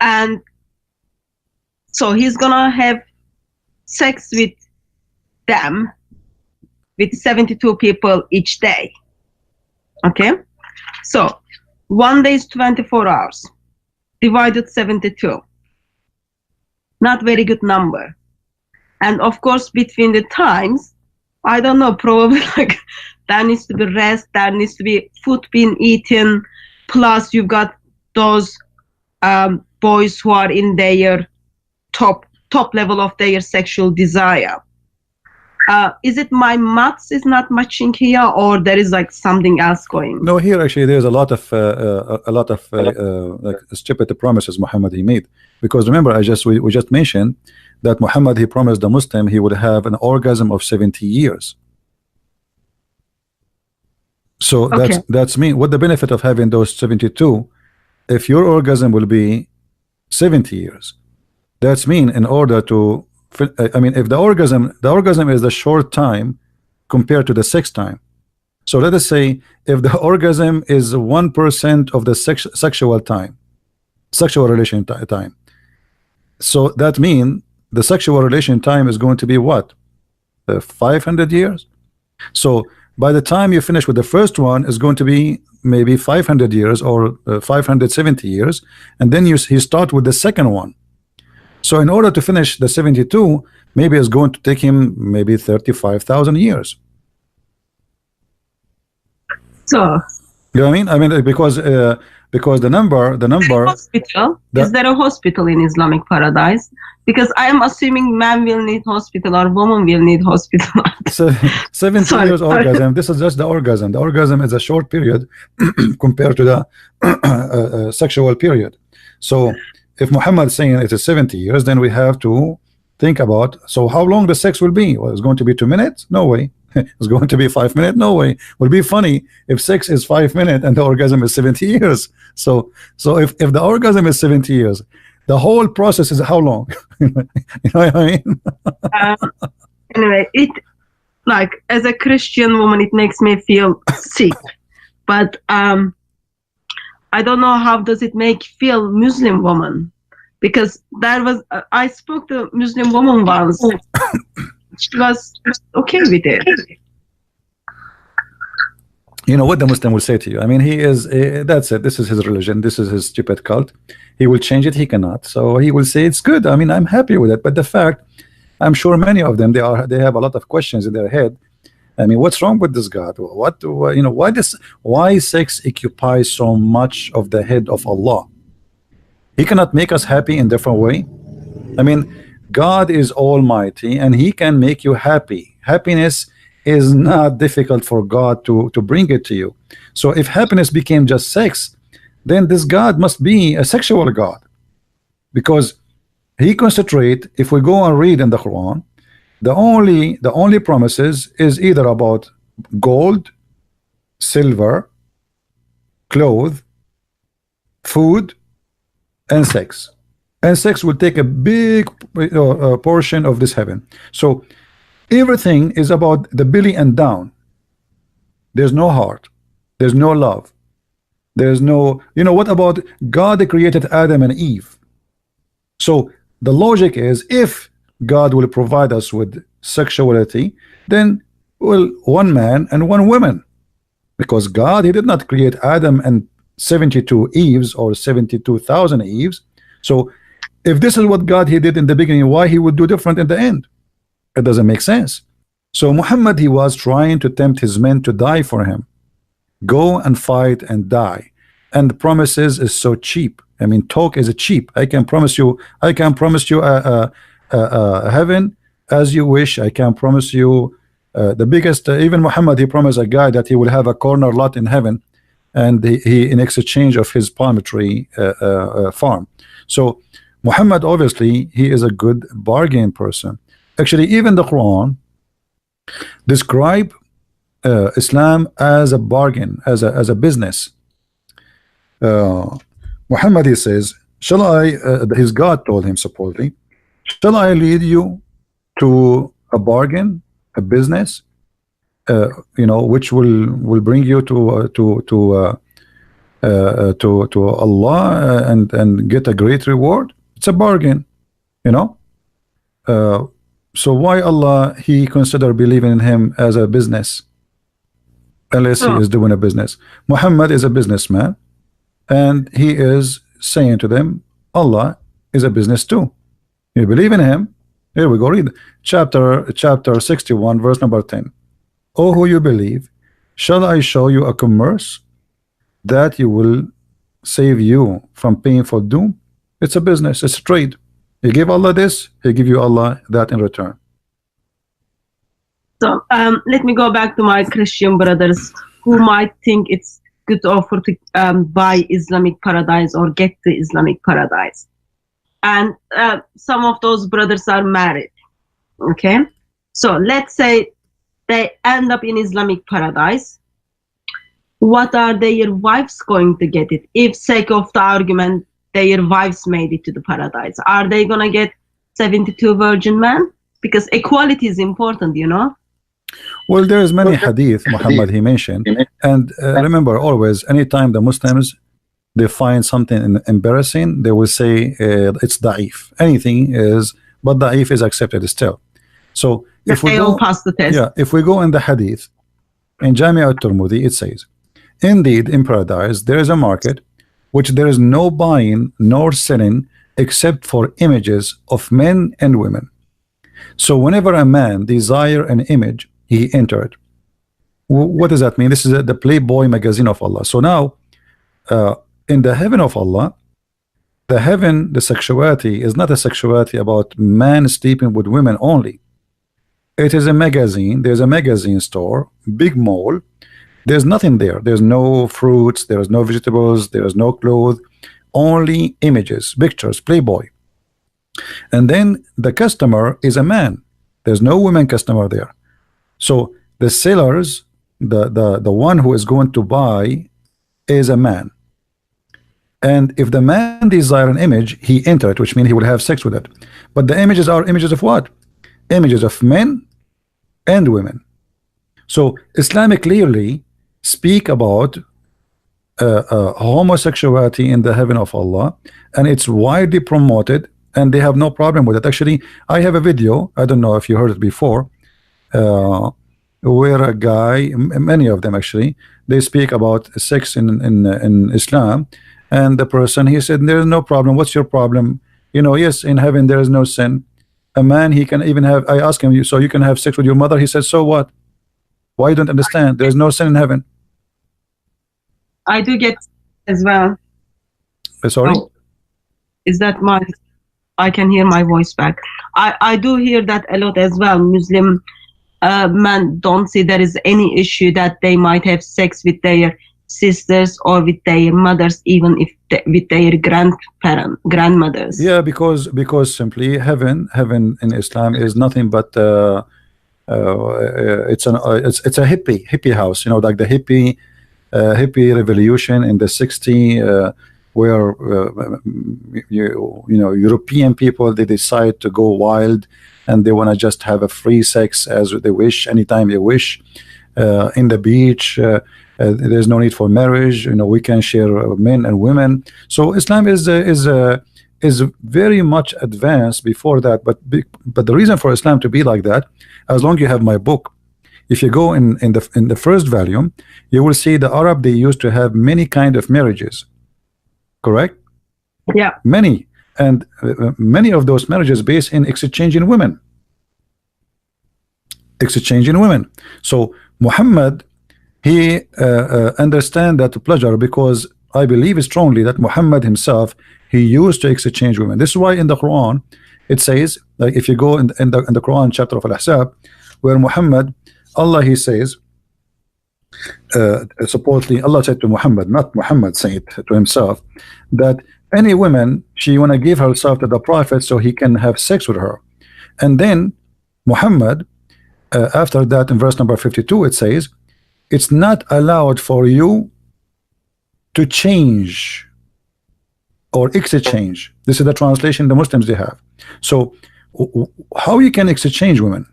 [SPEAKER 2] And so he's gonna have sex with them, with 72 people each day. Okay. So one day is 24 hours divided 72. Not very good number. And of course, between the times, I don't know, probably like there needs to be rest, there needs to be food being eaten, plus you've got those boys who are in their top level of their sexual desire. Is it my maths is not matching here, or there is like something else going?
[SPEAKER 1] No, here actually there's a lot of like stupid promises Muhammad he made, because remember we just mentioned that Muhammad he promised the Muslim he would have an orgasm of 70 years. So that's mean what the benefit of having those 72 if your orgasm will be 70 years. That's mean in order to I mean if the orgasm is the short time compared to the sex time. So let us say if the orgasm is 1% of the sexual relation time, so that means the sexual relation time is going to be what, 500 years. So by the time you finish with the first one is going to be maybe 500 years or 570 years, and then you start with the second one. So in order to finish the 72, maybe it's going to take him maybe 35,000 years.
[SPEAKER 2] So
[SPEAKER 1] you know what I mean? I mean because the number
[SPEAKER 2] is there a hospital in Islamic paradise? Because I am assuming man will need hospital or woman will need hospital.
[SPEAKER 1] So 70 years orgasm. This is just the orgasm. The orgasm is a short period compared to the sexual period. So if Muhammad is saying it is 70 years, then we have to think about, so how long the sex will be? Well, it's going to be 2 minutes? No way. It's going to be 5 minutes? No way. It would be funny if sex is 5 minutes and the orgasm is 70 years. So if the orgasm is 70 years, the whole process is how long? You know what I mean?
[SPEAKER 2] Anyway, it like as a Christian woman, it makes me feel sick. But I don't know how does it make feel Muslim woman, because there was I spoke to a Muslim woman once. She was okay with it.
[SPEAKER 1] You know what the Muslim will say to you? I mean, he is that's it. This is his religion. This is his stupid cult. He will change it. He cannot. So he will say it's good. I mean, I'm happy with it. But the fact, I'm sure many of them they have a lot of questions in their head. I mean, what's wrong with this God? What you know? Why sex occupies so much of the head of Allah? He cannot make us happy in different way. I mean, God is almighty and he can make you happy. Happiness is not difficult for God to bring it to you. So if happiness became just sex, then this God must be a sexual God, because he concentrate. If we go and read in the Quran, the only promises is either about gold, silver, clothes, food, and sex. And sex will take a big portion of this heaven. So everything is about the belly and down. There's no heart, there's no love, there's no, you know, what about God created Adam and Eve? So the logic is, if God will provide us with sexuality, then well, one man and one woman, because God, he did not create Adam and 72 Eves or 72,000 Eves. So if this is what God he did in the beginning, why he would do different in the end? It doesn't make sense. So Muhammad, he was trying to tempt his men to die for him. Go and fight and die. And the promises is so cheap. I mean, talk is cheap. I can promise you heaven as you wish. I can promise you the biggest, even Muhammad, he promised a guy that he will have a corner lot in heaven, and he in exchange of his palm tree farm. So Muhammad, obviously, he is a good bargain person. Actually, even the Quran describe Islam as a bargain, as a business. uh, Muhammad, he says, shall I, his God told him supposedly, shall I lead you to a bargain, a business, which will bring you to Allah, and get a great reward? It's a bargain, you know. So why Allah he consider believing in him as a business, unless he is doing a business? Muhammad is a businessman, and he is saying to them, Allah is a business too. You believe in him? Here we go. Read chapter 61, verse number 10. Oh, who you believe, shall I show you a commerce that you will save you from painful doom? It's a business, it's a trade. You give Allah this, he give you Allah that in return.
[SPEAKER 2] So let me go back to my Christian brothers who might think it's good offer to buy Islamic paradise or get the Islamic paradise. And some of those brothers are married. Okay, so let's say they end up in Islamic paradise. What are their wives going to get it? If sake of the argument, their wives made it to the paradise, are they gonna get 72 virgin men? Because equality is important, you know.
[SPEAKER 1] Well, there is many hadith Muhammad he mentioned, and remember always, anytime the Muslims they find something embarrassing, they will say it's da'if. Anything is, but da'if is accepted still. So if we go,
[SPEAKER 2] pass the test.
[SPEAKER 1] Yeah, if we go in the hadith in Jami' al-Tirmidhi, it says, indeed in paradise there is a market which there is no buying nor selling except for images of men and women. So whenever a man desire an image, he enter it. What does that mean? This is the Playboy magazine of Allah. So now in the heaven of Allah, the sexuality is not a sexuality about man sleeping with women only. It is a magazine. There's a magazine store, big mall. There's nothing there. There's no fruits, there's no vegetables, there's no clothes, only images, pictures, Playboy. And then the customer is a man. There's no women customer there. So the sellers, the one who is going to buy is a man. And if the man desire an image, he enter it, which means he will have sex with it. But the images are images of what? Images of men and women. So Islam clearly speak about homosexuality in the heaven of Allah, and it's widely promoted, and they have no problem with it. Actually, I have a video, I don't know if you heard it before, where a guy, many of them actually, they speak about sex in Islam, and the person, he said, there's no problem. What's your problem? You know, yes, in heaven there is no sin. A man, he can even have, I asked him, so you can have sex with your mother? He said, so what? Why you don't understand? There's no sin in heaven.
[SPEAKER 2] I do get as well.
[SPEAKER 1] Sorry?
[SPEAKER 2] Oh, is that my, I can hear my voice back. I do hear that a lot as well. Muslim men don't see there is any issue that they might have sex with their sisters or with their mothers, even if with their grandmothers.
[SPEAKER 1] Yeah, because simply heaven in Islam is nothing but it's a hippie house, you know, like the hippie revolution in the 60s, where you know, European people, they decide to go wild and they want to just have a free sex as they wish, anytime they wish, in the beach. There's no need for marriage, you know, we can share men and women. So Islam is very much advanced before that, but the reason for Islam to be like that, as long as you have my book, if you go in the first volume, you will see the Arab, they used to have many kind of marriages, correct?
[SPEAKER 2] Yeah,
[SPEAKER 1] many, and many of those marriages based in exchanging women. So Muhammad, he understand that pleasure, because I believe strongly that Muhammad himself, he used to exchange women. This is why in the Quran it says, like if you go in the Quran chapter of Al-Ahzab, where Muhammad, Allah, he says, supposedly Allah said to Muhammad, not Muhammad saying it to himself, that any woman, she want to give herself to the Prophet so he can have sex with her. And then Muhammad, after that in verse number 52, it says, it's not allowed for you to change or exchange. This is the translation the Muslims they have. So how you can exchange women?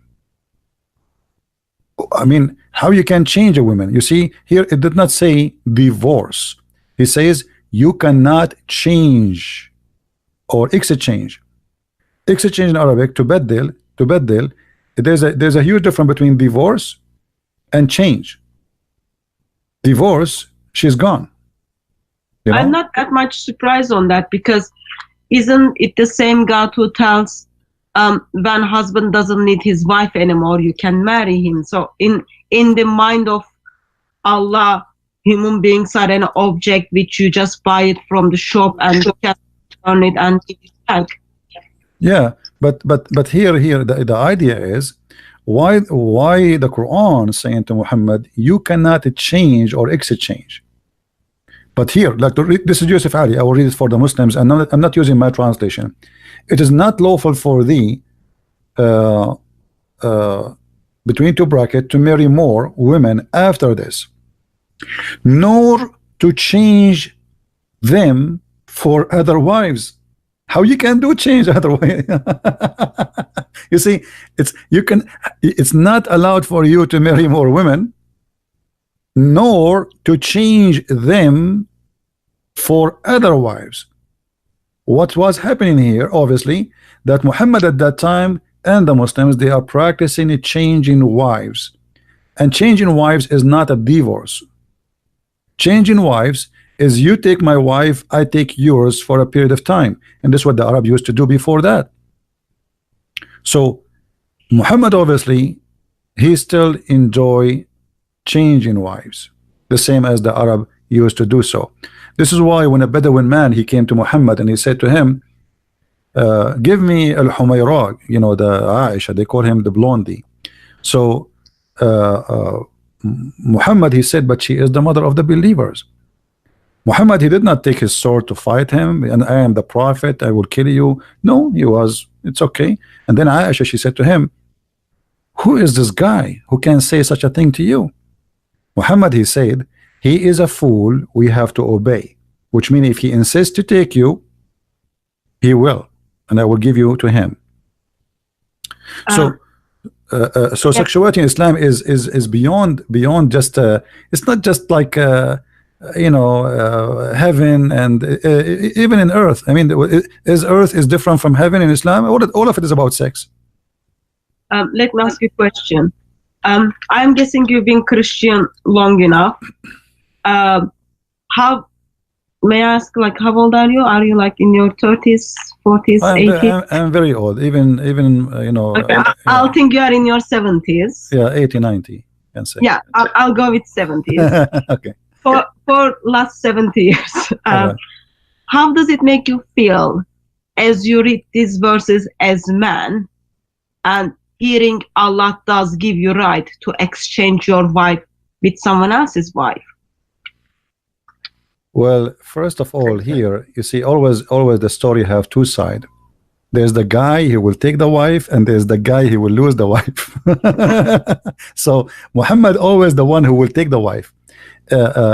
[SPEAKER 1] I mean, how you can change a woman? You see here, it did not say divorce. It says you cannot change or exchange. Exchange in Arabic, to beddel. There's a huge difference between divorce and change. Divorce, she's gone. You know?
[SPEAKER 2] I'm not that much surprised on that, because isn't it the same God who tells when husband doesn't need his wife anymore, you can marry him? So in the mind of Allah, human beings are an object which you just buy it from the shop and you can turn it and give it back.
[SPEAKER 1] Yeah, but here the idea is why the Quran is saying to Muhammad, you cannot change or exchange. But here, like this is Yusuf Ali, I will read it for the Muslims, and I'm not using my translation. It is not lawful for thee, between two brackets, to marry more women after this, nor to change them for other wives. How you can do change other way? You see, it's not allowed for you to marry more women, nor to change them for other wives. What was happening here, obviously, that Muhammad at that time and the Muslims, they are practicing a changing wives, and changing wives is not a divorce. Changing wives is you take my wife, I take yours for a period of time, and this is what the Arab used to do before that. So Muhammad, obviously, he still enjoy changing wives, the same as the Arab used to do so. This is why when a Bedouin man, he came to Muhammad and he said to him, give me al-Humayra, you know, the Aisha, they call him the blondie. So Muhammad, he said, but she is the mother of the believers. Muhammad, he did not take his sword to fight him, and I am the prophet, I will kill you. No, he was, it's okay. And then Aisha, she said to him, who is this guy who can say such a thing to you? Muhammad, he said, he is a fool we have to obey, which means if he insists to take you, he will, and I will give you to him. So sexuality in Islam is beyond just it's not just like you know, heaven and even in earth. I mean, is earth is different from heaven in Islam? All of it is about sex.
[SPEAKER 2] Let me ask you a question. I'm guessing you've been Christian long enough. How, may I ask, like, how old are you? Are you like in your 30s, 40s, 80s?
[SPEAKER 1] I'm very old, even you know.
[SPEAKER 2] Okay, I'll think you are in your 70s.
[SPEAKER 1] Yeah, 80, 90, can say.
[SPEAKER 2] Yeah, I'll go with 70s.
[SPEAKER 1] Okay.
[SPEAKER 2] For last 70 years,
[SPEAKER 1] Right.
[SPEAKER 2] how does it make you feel as you read these verses as man, and hearing Allah does give you right to exchange your wife with someone else's wife?
[SPEAKER 1] Well, first of all, here you see always the story have two sides. There's the guy who will take the wife, and there's the guy who will lose the wife. So Muhammad always the one who will take the wife.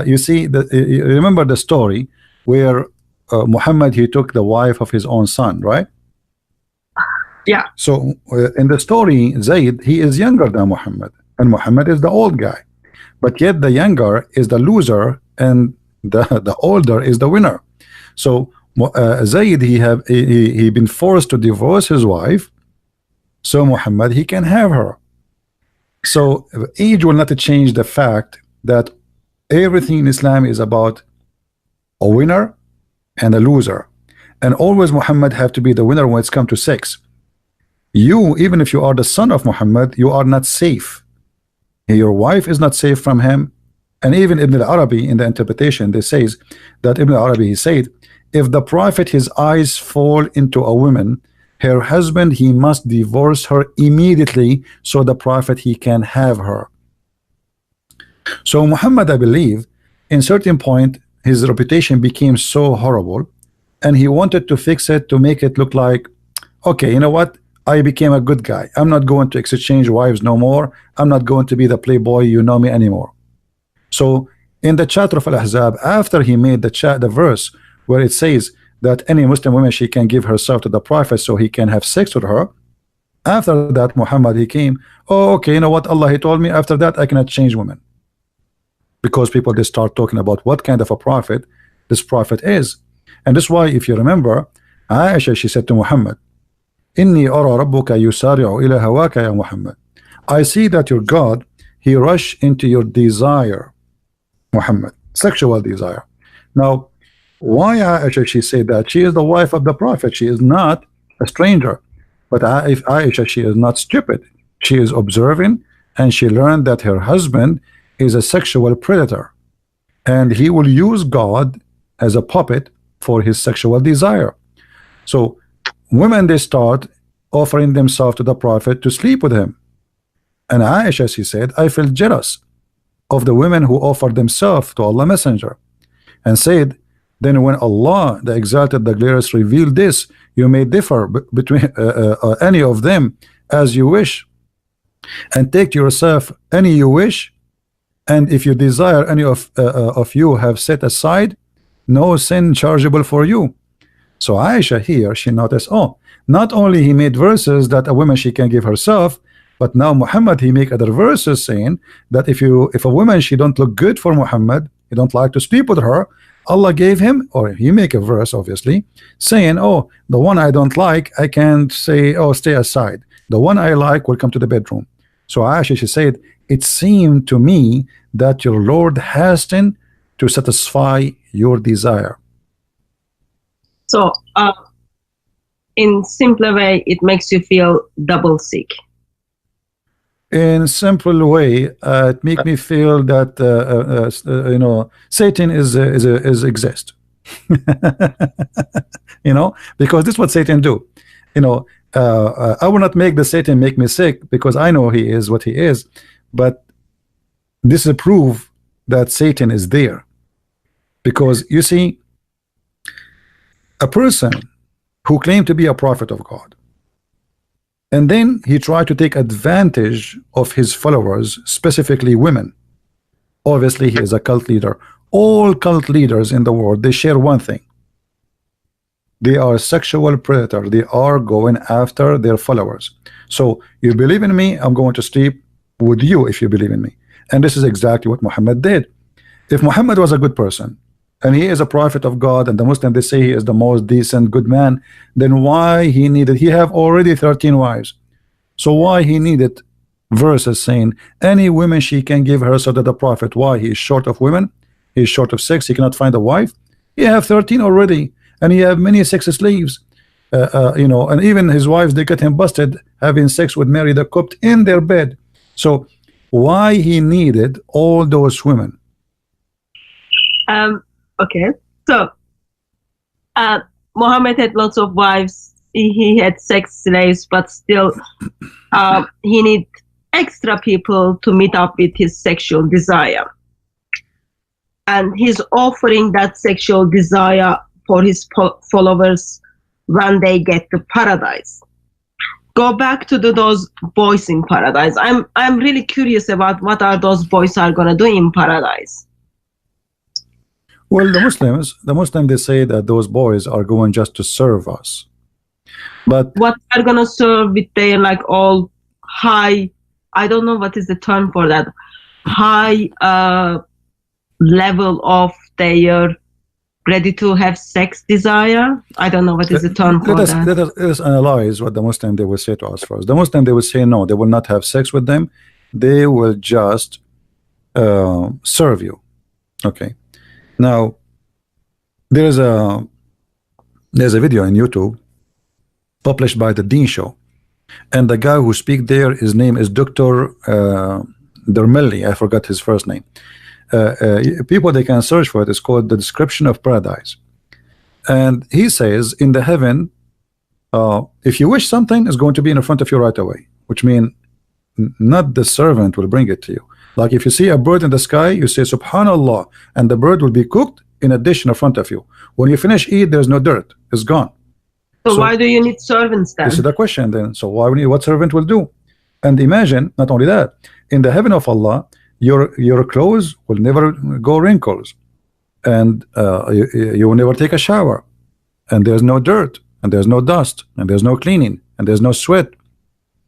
[SPEAKER 1] You see, you remember the story where Muhammad, he took the wife of his own son, right?
[SPEAKER 2] Yeah.
[SPEAKER 1] So in the story, Zayd, he is younger than Muhammad, and Muhammad is the old guy, but yet the younger is the loser and the older is the winner. So Zayd, he been forced to divorce his wife, so Muhammad, he can have her. So age will not change the fact that everything in Islam is about a winner and a loser, and always Muhammad have to be the winner when it's come to sex. You, even if you are the son of Muhammad, you are not safe. Your wife is not safe from him. And even Ibn al-Arabi, in the interpretation, they says that Ibn al-Arabi, he said, if the prophet, his eyes fall into a woman, her husband, he must divorce her immediately, so the prophet, he can have her. So Muhammad, I believe, in certain point, his reputation became so horrible, and he wanted to fix it to make it look like, okay, you know what, I became a good guy, I'm not going to exchange wives no more, I'm not going to be the playboy, you know me, anymore. So in the chapter of Al-Ahzab, after he made the verse where it says that any Muslim woman, she can give herself to the Prophet so he can have sex with her. After that, Muhammad, he came, oh, okay, you know what, Allah, he told me, after that I cannot change women, because people, they start talking about what kind of a prophet this prophet is. And that's why, if you remember, Aisha, she said to Muhammad, Inni ara rabbuka yusari'u ila hawaka ya Muhammad. I see that your God, he rush into your desire, Muhammad, sexual desire. Now, why Aisha, she said that? She is the wife of the Prophet. She is not a stranger. But if Aisha, she is not stupid. She is observing, and she learned that her husband is a sexual predator, and he will use God as a puppet for his sexual desire. So women, they start offering themselves to the Prophet to sleep with him. And Aisha, she said, I feel jealous of the women who offered themselves to Allah Messenger, and said, then when Allah, the Exalted, the Glorious, revealed this, you may differ between any of them as you wish, and take to yourself any you wish, and if you desire any of you have set aside, no sin chargeable for you. So Aisha here, she noticed, oh, not only he made verses that a woman, she can give herself, but now Muhammad, he make other verses saying that if a woman, she don't look good for Muhammad, he don't like to sleep with her, Allah gave him, or he make a verse obviously saying, oh, the one I don't like, I can't say, oh, stay aside, the one I like will come to the bedroom. So Aisha, she said, it seemed to me that your Lord hastened to satisfy your desire.
[SPEAKER 2] So in simpler way, it makes you feel double sick.
[SPEAKER 1] In simple way, it make me feel that you know, Satan is exist. You know, because this is what Satan do. You know, I will not make the Satan make me sick, because I know he is what he is, but this is a proof that Satan is there. Because you see, a person who claimed to be a prophet of God, and then he tried to take advantage of his followers, specifically women. Obviously, he is a cult leader. All cult leaders in the world, they share one thing. They are sexual predators. They are going after their followers. So, you believe in me, I'm going to sleep with you if you believe in me. And this is exactly what Muhammad did. If Muhammad was a good person, and he is a prophet of God, and the Muslim, they say he is the most decent, good man, then why he needed, he have already 13 wives, so why he needed verses saying any woman, she can give herself to the Prophet? Why? He is short of women, he is short of sex, he cannot find a wife. He have 13 already, and he have many sex slaves, you know, and even his wives, they get him busted having sex with Mary the Copt in their bed. So why he needed all those women?
[SPEAKER 2] Okay, so Muhammad had lots of wives. He had sex slaves, but still he need extra people to meet up with his sexual desire, and he's offering that sexual desire for his followers when they get to paradise. Go back to those boys in paradise. I'm really curious about what are those boys are gonna do in paradise.
[SPEAKER 1] Well, the Muslims, they say that those boys are going just to serve us. But
[SPEAKER 2] what are gonna serve with their like all high, I don't know what is the term for that, high level of their ready to have sex desire? I don't know what is the term for that.
[SPEAKER 1] Let us analyze what the Muslim, they will say to us first. The Muslim, they will say no, they will not have sex with them. They will just serve you. Okay. Now, there's a video on YouTube published by the Dean Show, and the guy who speaks there, his name is Dr. Dermelli. I forgot his first name. People, they can search for it. It's called The Description of Paradise, and he says in the heaven, if you wish something, is going to be in front of you right away, which means not the servant will bring it to you. Like if you see a bird in the sky, you say Subhanallah, and the bird will be cooked in a dish in front of you. When you finish eat, there's no dirt, it's gone.
[SPEAKER 2] So why do you need servants then?
[SPEAKER 1] This is the question then. So why we need, what servant will do? And imagine, not only that, in the heaven of Allah, your clothes will never go wrinkles, and you will never take a shower, and there's no dirt, and there's no dust, and there's no cleaning, and there's no sweat,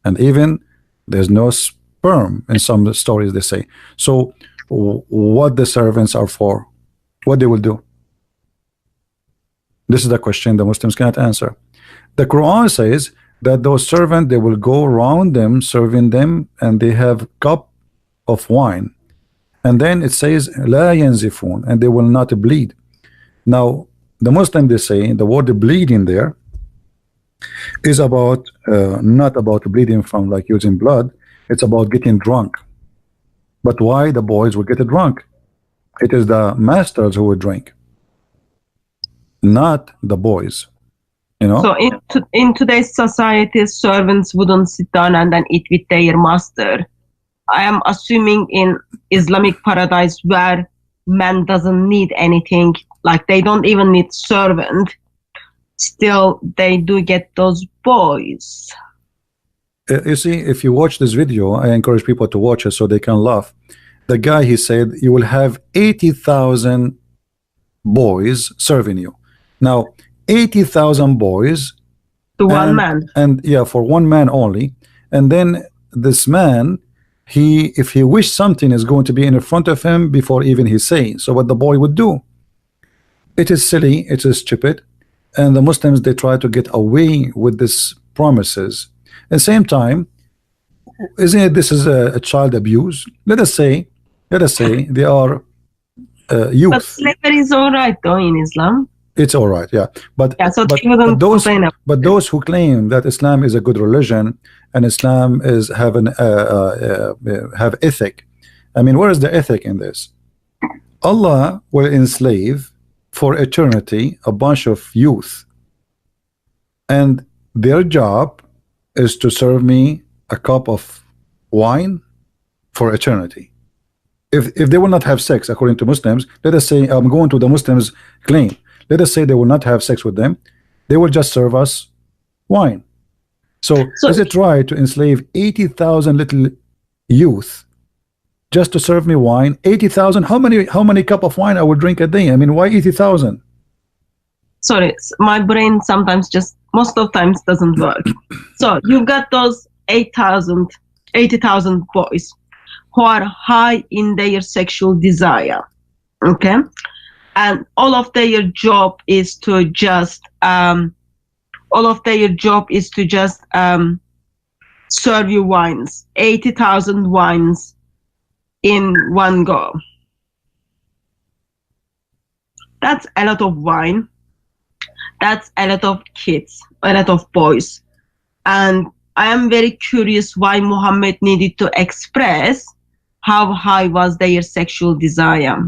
[SPEAKER 1] and even there's no sperm in some stories they say. So what the servants are for, what they will do? This is the question the Muslims cannot answer. The Quran says that those servants, they will go around them serving them, and they have cup of wine, and then it says la yanzifun, and they will not bleed. Now the Muslim, they say the word bleeding there is about not about bleeding from like using blood, it's about getting drunk. But why the boys will get drunk? It is the masters who will drink, not the boys, you know.
[SPEAKER 2] So in today's society, servants wouldn't sit down and then eat with their master. I am assuming in Islamic paradise where man doesn't need anything, like they don't even need servant, still they do get those boys.
[SPEAKER 1] You see, if you watch this video, I encourage people to watch it so they can laugh. The guy, he said you will have 80,000 boys serving you. Now 80,000 boys
[SPEAKER 2] To one man.
[SPEAKER 1] and yeah, for one man only. And then this man, if he wished something is going to be in front of him before even he say. So what the boy would do, it is silly, it is stupid, and the Muslims, they try to get away with this promises. At the same time, isn't it, this is a child abuse? Let us say they are youth.
[SPEAKER 2] But slavery is all right though in Islam.
[SPEAKER 1] It's all right, yeah. But
[SPEAKER 2] Yeah, so
[SPEAKER 1] but,
[SPEAKER 2] they wouldn't
[SPEAKER 1] those
[SPEAKER 2] complain about
[SPEAKER 1] but those who claim that Islam is a good religion and Islam is have ethic, I mean, where is the ethic in this? Allah will enslave for eternity a bunch of youth, and their job is to serve me a cup of wine for eternity. If they will not have sex, according to Muslims, let us say, I'm going to the Muslims' claim, let us say they will not have sex with them, they will just serve us wine. So is it right to enslave 80,000 little youth just to serve me wine? 80,000, how many cup of wine I would drink a day? I mean, why 80,000?
[SPEAKER 2] Sorry, my brain sometimes just most of times doesn't work. So you've got those 80,000 boys who are high in their sexual desire, okay, and all of their job is to just serve you wines, 80,000 wines in one go. That's a lot of wine. That's a lot of kids, a lot of boys. And I am very curious why Muhammad needed to express how high was their sexual desire.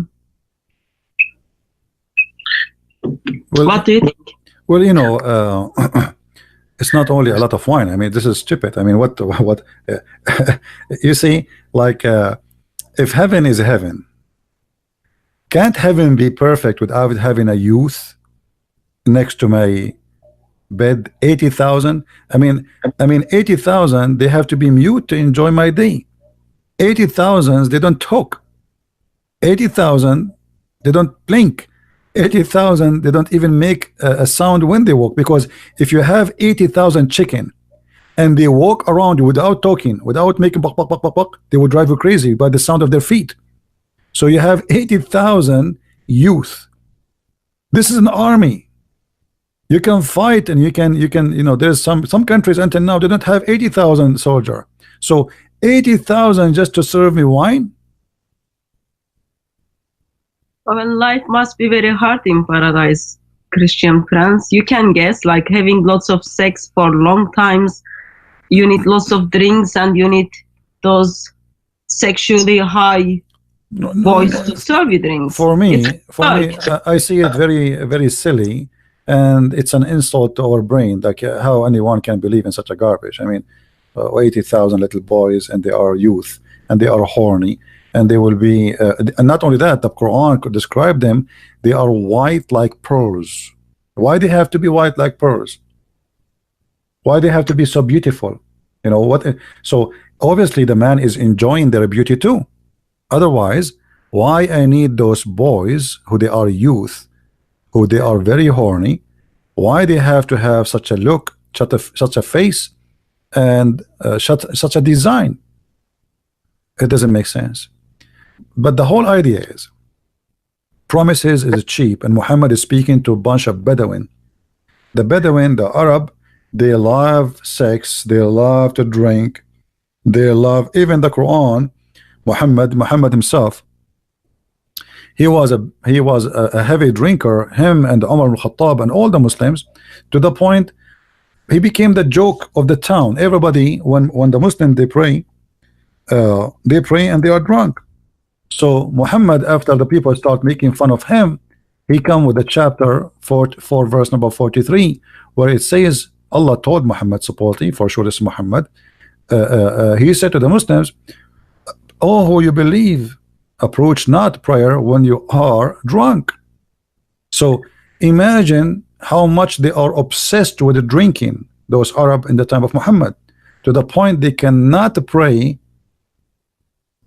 [SPEAKER 1] Well,
[SPEAKER 2] what do you think?
[SPEAKER 1] Well, you know, it's not only a lot of wine. I mean, this is stupid. I mean, what you see, like, if heaven is heaven, can't heaven be perfect without having a youth next to my bed? 80,000. I mean 80,000, they have to be mute to enjoy my day. 80,000, they don't talk. 80,000, they don't blink. 80,000, they don't even make a sound when they walk, because if you have 80,000 chicken and they walk around without talking, without making buck, buck, buck, buck, buck, they will drive you crazy by the sound of their feet. So you have 80,000 youth. This is an army. You can fight, and you can, you know, there's some countries until now they don't have 80,000 soldier. So 80,000 just to serve me wine?
[SPEAKER 2] Well, life must be very hard in paradise, Christian friends. You can guess, like having lots of sex for long times, you need lots of drinks, and you need those sexually high boys to serve you drinks.
[SPEAKER 1] For me, I see it very, very silly, and it's an insult to our brain, like how anyone can believe in such a garbage. I mean, 80,000 little boys, and they are youth, and they are horny, and they will be, and not only that, the Quran could describe them, they are white like pearls. Why they have to be white like pearls? Why they have to be so beautiful? You know what? So obviously the man is enjoying their beauty too. Otherwise, why I need those boys who they are youth, who they are very horny? Why they have to have such a look, such a face, and such a design? It doesn't make sense. But the whole idea is promises is cheap, and Muhammad is speaking to a bunch of Bedouin. The Bedouin, the Arab, they love sex, they love to drink, they love even the Quran. Muhammad himself, he was a heavy drinker, him and Umar al-Khattab and all the Muslims, to the point he became the joke of the town. Everybody, when the Muslims they pray and they are drunk. So Muhammad, after the people start making fun of him, he come with a chapter 4 verse number 43, where it says Allah told Muhammad, supposedly, for sure this is Muhammad, he said to the Muslims, "Oh, who you believe, approach not prayer when you are drunk." So imagine how much they are obsessed with drinking, those Arab in the time of Muhammad, to the point they cannot pray.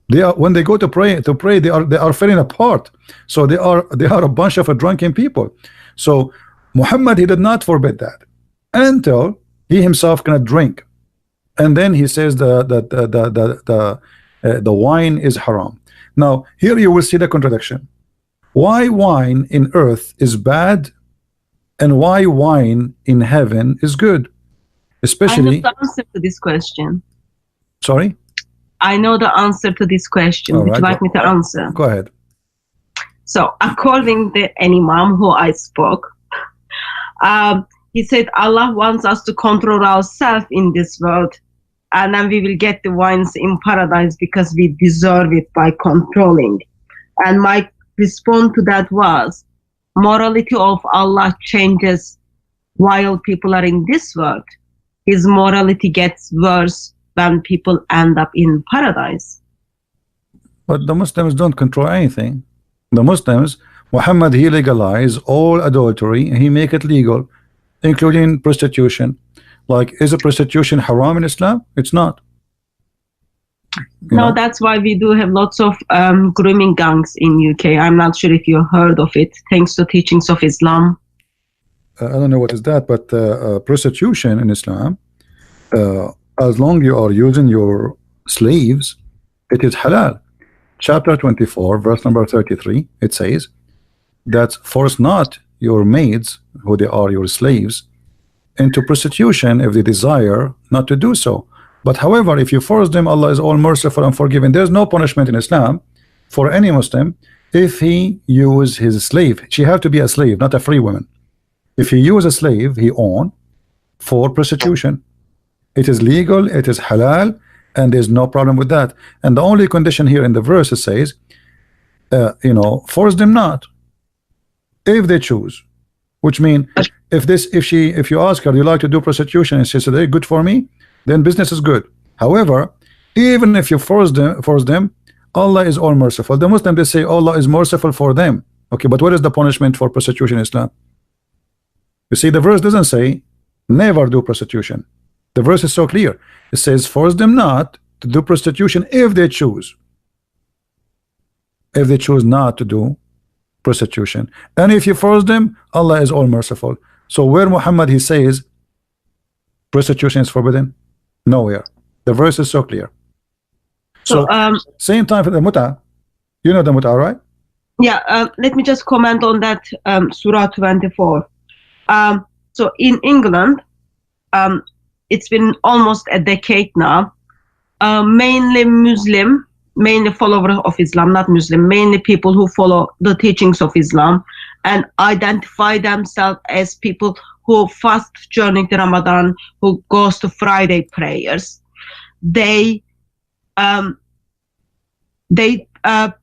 [SPEAKER 1] They are, when they go to pray, they are falling apart. So they are a bunch of drunken people. So Muhammad, he did not forbid that until he himself cannot drink, and then he says the wine is haram. Now here you will see the contradiction. Why wine in earth is bad, and why wine in heaven is good? Especially,
[SPEAKER 2] I know the answer to this question.
[SPEAKER 1] Sorry?
[SPEAKER 2] I know the answer to this question.
[SPEAKER 1] All
[SPEAKER 2] Would you
[SPEAKER 1] right,
[SPEAKER 2] like me to answer?
[SPEAKER 1] Go ahead.
[SPEAKER 2] So according to an imam who I spoke, he said Allah wants us to control ourselves in this world, and then we will get the wines in paradise because we deserve it by controlling. And my response to that was, morality of Allah changes while people are in this world. His morality gets worse when people end up in paradise.
[SPEAKER 1] But the Muslims don't control anything. The Muslims, Muhammad, he legalized all adultery, and he make it legal, including prostitution. Like, is a prostitution haram in Islam? It's not. You know?
[SPEAKER 2] That's why we do have lots of grooming gangs in UK. I'm not sure if you heard of it, thanks to teachings of Islam.
[SPEAKER 1] I don't know what is that, but prostitution in Islam, as long you are using your slaves, it is halal. Chapter 24, verse number 33, it says that force not your maids, who they are your slaves, into prostitution if they desire not to do so. But however, if you force them, Allah is all merciful and forgiving. There's no punishment in Islam for any Muslim if he use his slave. She have to be a slave, not a free woman. If he use a slave he own for prostitution, it is legal, it is halal, and there's no problem with that. And the only condition here in the verse, it says, force them not if they choose. Which means if you ask her, you like to do prostitution, and she says, "Hey, good for me," then business is good. However, even if you force them, Allah is all merciful. The Muslims, they say Allah is merciful for them. Okay, but what is the punishment for prostitution in Islam? You see, the verse doesn't say never do prostitution. The verse is so clear. It says force them not to do prostitution if they choose. If they choose not to do prostitution, and if you force them, Allah is all merciful. So where Muhammad he says prostitution is forbidden? Nowhere. The verse is so clear. So same time for the muta. You know the muta, right?
[SPEAKER 2] Yeah. Let me just comment on that. Surah 24. So in England, it's been almost a decade now. Mainly Muslim, mainly followers of Islam, not Muslim, mainly people who follow the teachings of Islam and identify themselves as people who fast during the Ramadan, who goes to Friday prayers. They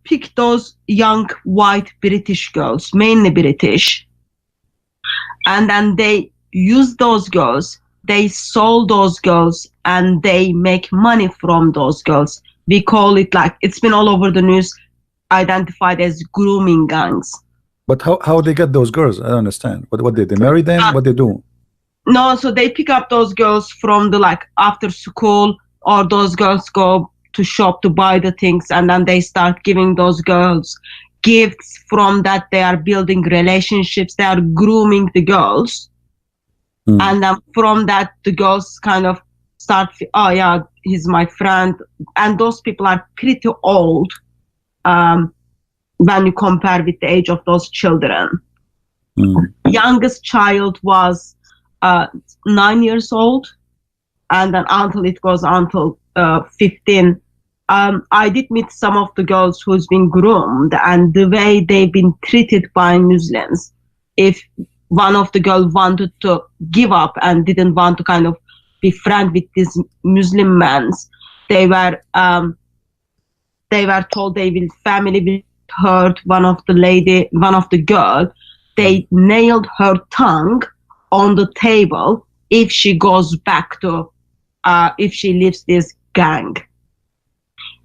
[SPEAKER 2] pick those young white British girls, mainly British, and then they use those girls, they sold those girls, and they make money from those girls. We call it, like, it's been all over the news, identified as grooming gangs.
[SPEAKER 1] But how they get those girls? I don't understand. What they marry them? What they do? No,
[SPEAKER 2] so they pick up those girls from the, like, after school, or those girls go to shop to buy the things, and then they start giving those girls gifts. From that, they are building relationships, they are grooming the girls. And then from that, the girls kind of start, oh yeah, he's my friend. And those people are pretty old when you compare with the age of those children. Youngest child was 9 years old, and then until it goes until 15. I did meet some of the girls who's been groomed, and the way they've been treated by Muslims. If one of the girls wanted to give up and didn't want to kind of be friend with these Muslim men, they were told they will family will hurt one of the girl. They nailed her tongue on the table if she goes back to if she leaves this gang.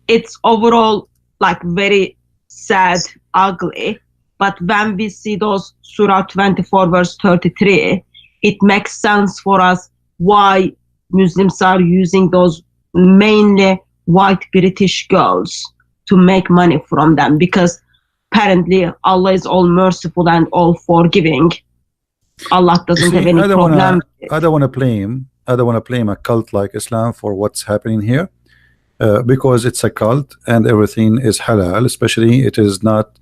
[SPEAKER 2] It's overall like very sad, ugly. But when we see those Surah 24 verse 33, it makes sense for us why Muslims are using those mainly white British girls to make money from them, because apparently Allah is all merciful and all forgiving. Allah doesn't have any problem.
[SPEAKER 1] I don't want to blame a cult like Islam for what's happening here, because it's a cult and everything is halal. Especially it is not,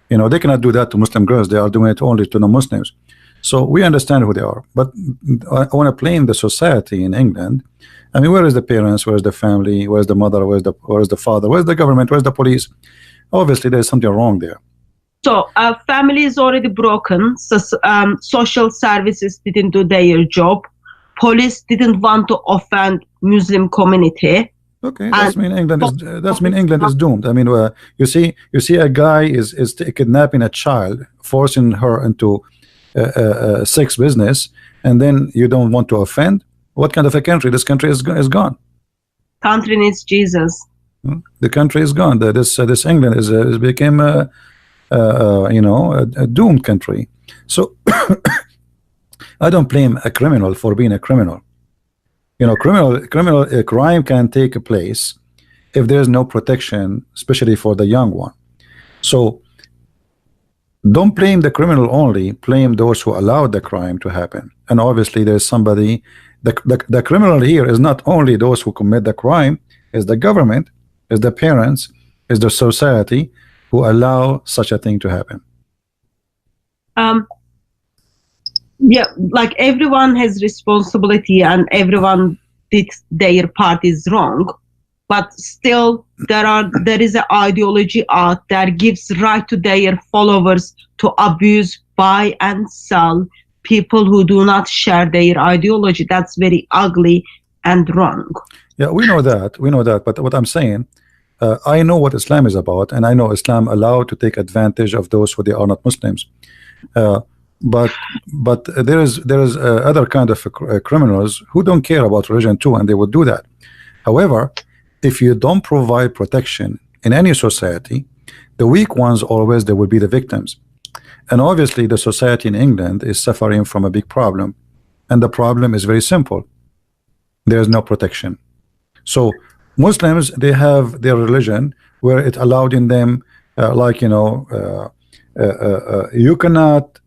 [SPEAKER 1] you know, they cannot do that to Muslim girls. They are doing it only to non-Muslims. So we understand who they are. But I want to blame the society in England. I mean, where is the parents? Where is the family? Where is the mother? Where is the father? Where is the government? Where is the police? Obviously, there's something wrong there.
[SPEAKER 2] So family is already broken. So, social services didn't do their job. Police didn't want to offend Muslim community.
[SPEAKER 1] Okay, that's mean England is doomed. I mean, you see a guy is kidnapping a child, forcing her into sex business, and then you don't want to offend. What kind of a country? This country is gone.
[SPEAKER 2] Country needs Jesus.
[SPEAKER 1] The country is gone. This England is became a doomed country. So I don't blame a criminal for being a criminal. You know, crime can take place if there's no protection, especially for the young one. So don't blame the criminal only, blame those who allowed the crime to happen. And obviously there's somebody, the criminal here is not only those who commit the crime, is the government, is the parents, is the society who allow such a thing to happen.
[SPEAKER 2] Yeah, like everyone has responsibility and everyone did their part is wrong, but still there is an ideology out there gives right to their followers to abuse, buy and sell people who do not share their ideology. That's very ugly and wrong.
[SPEAKER 1] Yeah, we know that, but what I'm saying, I know what Islam is about, and I know Islam allowed to take advantage of those who they are not Muslims. But there is other kind of criminals who don't care about religion too, and they would do that. However, if you don't provide protection in any society, the weak ones always, they will be the victims. And obviously the society in England is suffering from a big problem, and the problem is very simple. There is no protection. So Muslims, they have their religion where it allowed in them, you cannot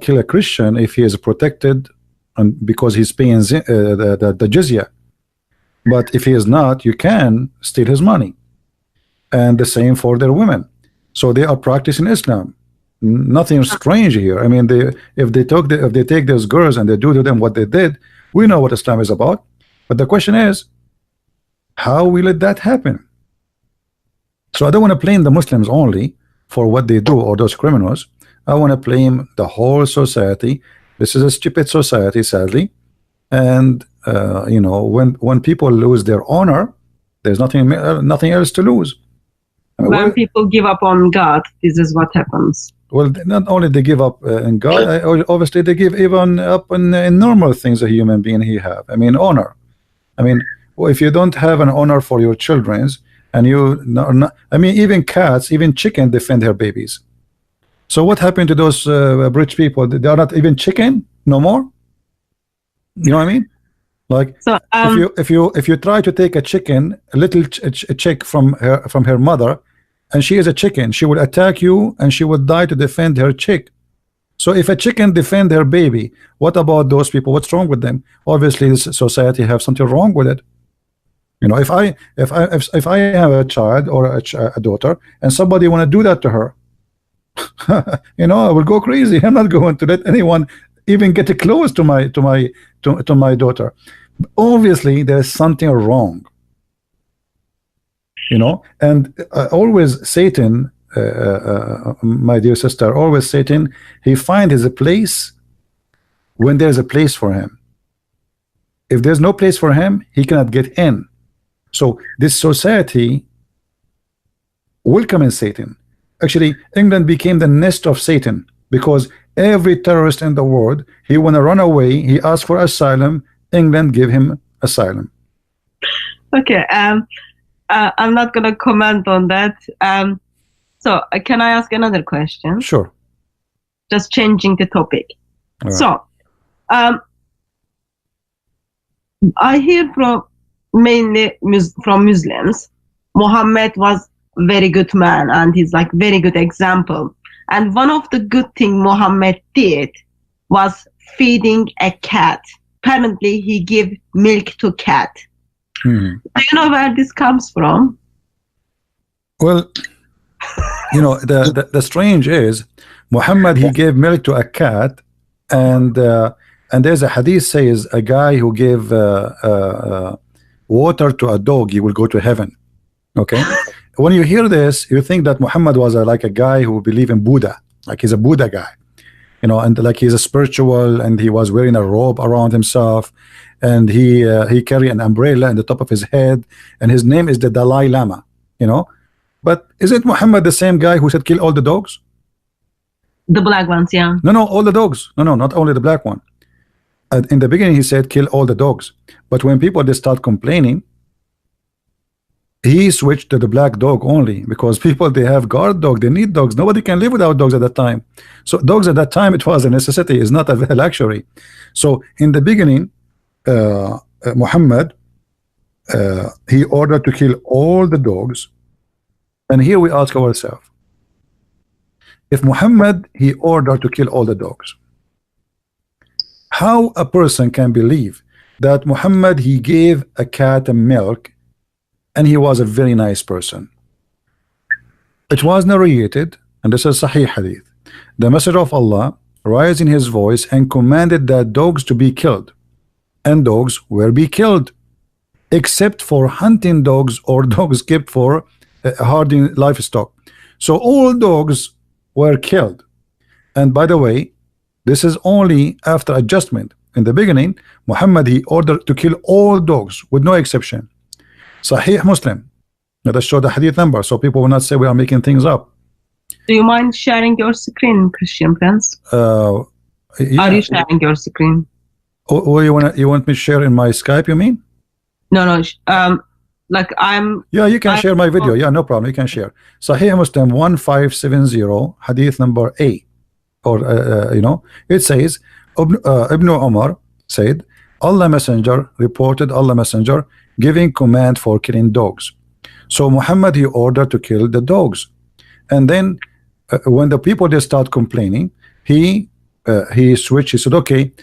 [SPEAKER 1] kill a Christian if he is protected and because he's paying the jizya. But if he is not, you can steal his money. And the same for their women. So they are practicing Islam. Nothing strange here. I mean, if they take those girls and they do to them what they did, we know what Islam is about. But the question is, how will let that happen? So I don't want to blame the Muslims only for what they do or those criminals. I want to blame the whole society. This is a stupid society, sadly. And when people lose their honor, there's nothing else to lose. I mean,
[SPEAKER 2] when people give up on God, this is what happens.
[SPEAKER 1] Well, not only they give up in God, obviously they give even up in normal things a human being he have. I mean, honor. I mean, if you don't have an honor for your children's, and I mean, even cats, even chicken defend their babies. So what happened to those rich people? They are not even chicken no more. You know what I mean? Like
[SPEAKER 2] So
[SPEAKER 1] if you try to take a chicken, a little chick from her mother, and she is a chicken, she will attack you and she will die to defend her chick. So if a chicken defend her baby, what about those people? What's wrong with them? Obviously, this society have something wrong with it. You know, if I have a child or a daughter, and somebody want to do that to her, you know, I will go crazy. I'm not going to let anyone even get close to my daughter. Obviously, there is something wrong. You know, and always Satan, my dear sister, always Satan, he finds his place when there's a place for him. If there's no place for him, he cannot get in. So this society welcoming Satan. Actually, England became the nest of Satan, because every terrorist in the world, he want to run away, he asks for asylum, England give him asylum.
[SPEAKER 2] Okay, I'm not gonna comment on that. So can I ask another question?
[SPEAKER 1] Sure.
[SPEAKER 2] Just changing the topic.
[SPEAKER 1] All right.
[SPEAKER 2] So I hear from mainly from Muslims, Muhammad was very good man and he's like very good example. And one of the good thing Muhammad did was feeding a cat. Apparently he gave milk to cat. Do you know where this comes from?
[SPEAKER 1] Well, you know, the strange is Muhammad, he gave milk to a cat, and there's a hadith says a guy who gave water to a dog, he will go to heaven. Okay. When you hear this, you think that Muhammad was like a guy who believe in Buddha, like he's a Buddha guy, you know, and like he's a spiritual, and he was wearing a robe around himself, and he carry an umbrella in the top of his head, and his name is the Dalai Lama, you know. But isn't Muhammad the same guy who said kill all the dogs?
[SPEAKER 2] The black ones, yeah.
[SPEAKER 1] No, all the dogs. No, not only the black one. In the beginning he said kill all the dogs, but when people they start complaining, he switched to the black dog only, because people they have guard dog, they need dogs. Nobody can live without dogs at that time. So dogs at that time, it was a necessity, it's not a luxury. So in the beginning, Muhammad, he ordered to kill all the dogs. And here we ask ourselves, if Muhammad, he ordered to kill all the dogs, how a person can believe that Muhammad, he gave a cat a milk and he was a very nice person? It was narrated, and this is Sahih Hadith, the Messenger of Allah raising his voice and commanded that dogs to be killed, and dogs were be killed, except for hunting dogs or dogs kept for herding livestock. So all dogs were killed. And by the way, this is only after adjustment. In the beginning, Muhammad, he ordered to kill all dogs with no exception. Sahih Muslim. Let us show the hadith number so people will not say we are making things up.
[SPEAKER 2] Do you mind sharing your screen, Christian Prince?
[SPEAKER 1] Yeah.
[SPEAKER 2] Are you sharing your screen?
[SPEAKER 1] Oh, you want me to share in my Skype, you mean?
[SPEAKER 2] No, like I'm.
[SPEAKER 1] Yeah, you can share my video. Yeah, no problem. You can share. Sahih Muslim 1570, hadith number A, or you know, it says Ibn Umar said, Allah Messenger reported, Allah Messenger giving command for killing dogs. So Muhammad, he ordered to kill the dogs, and then when the people they start complaining, he switched. He said, okay,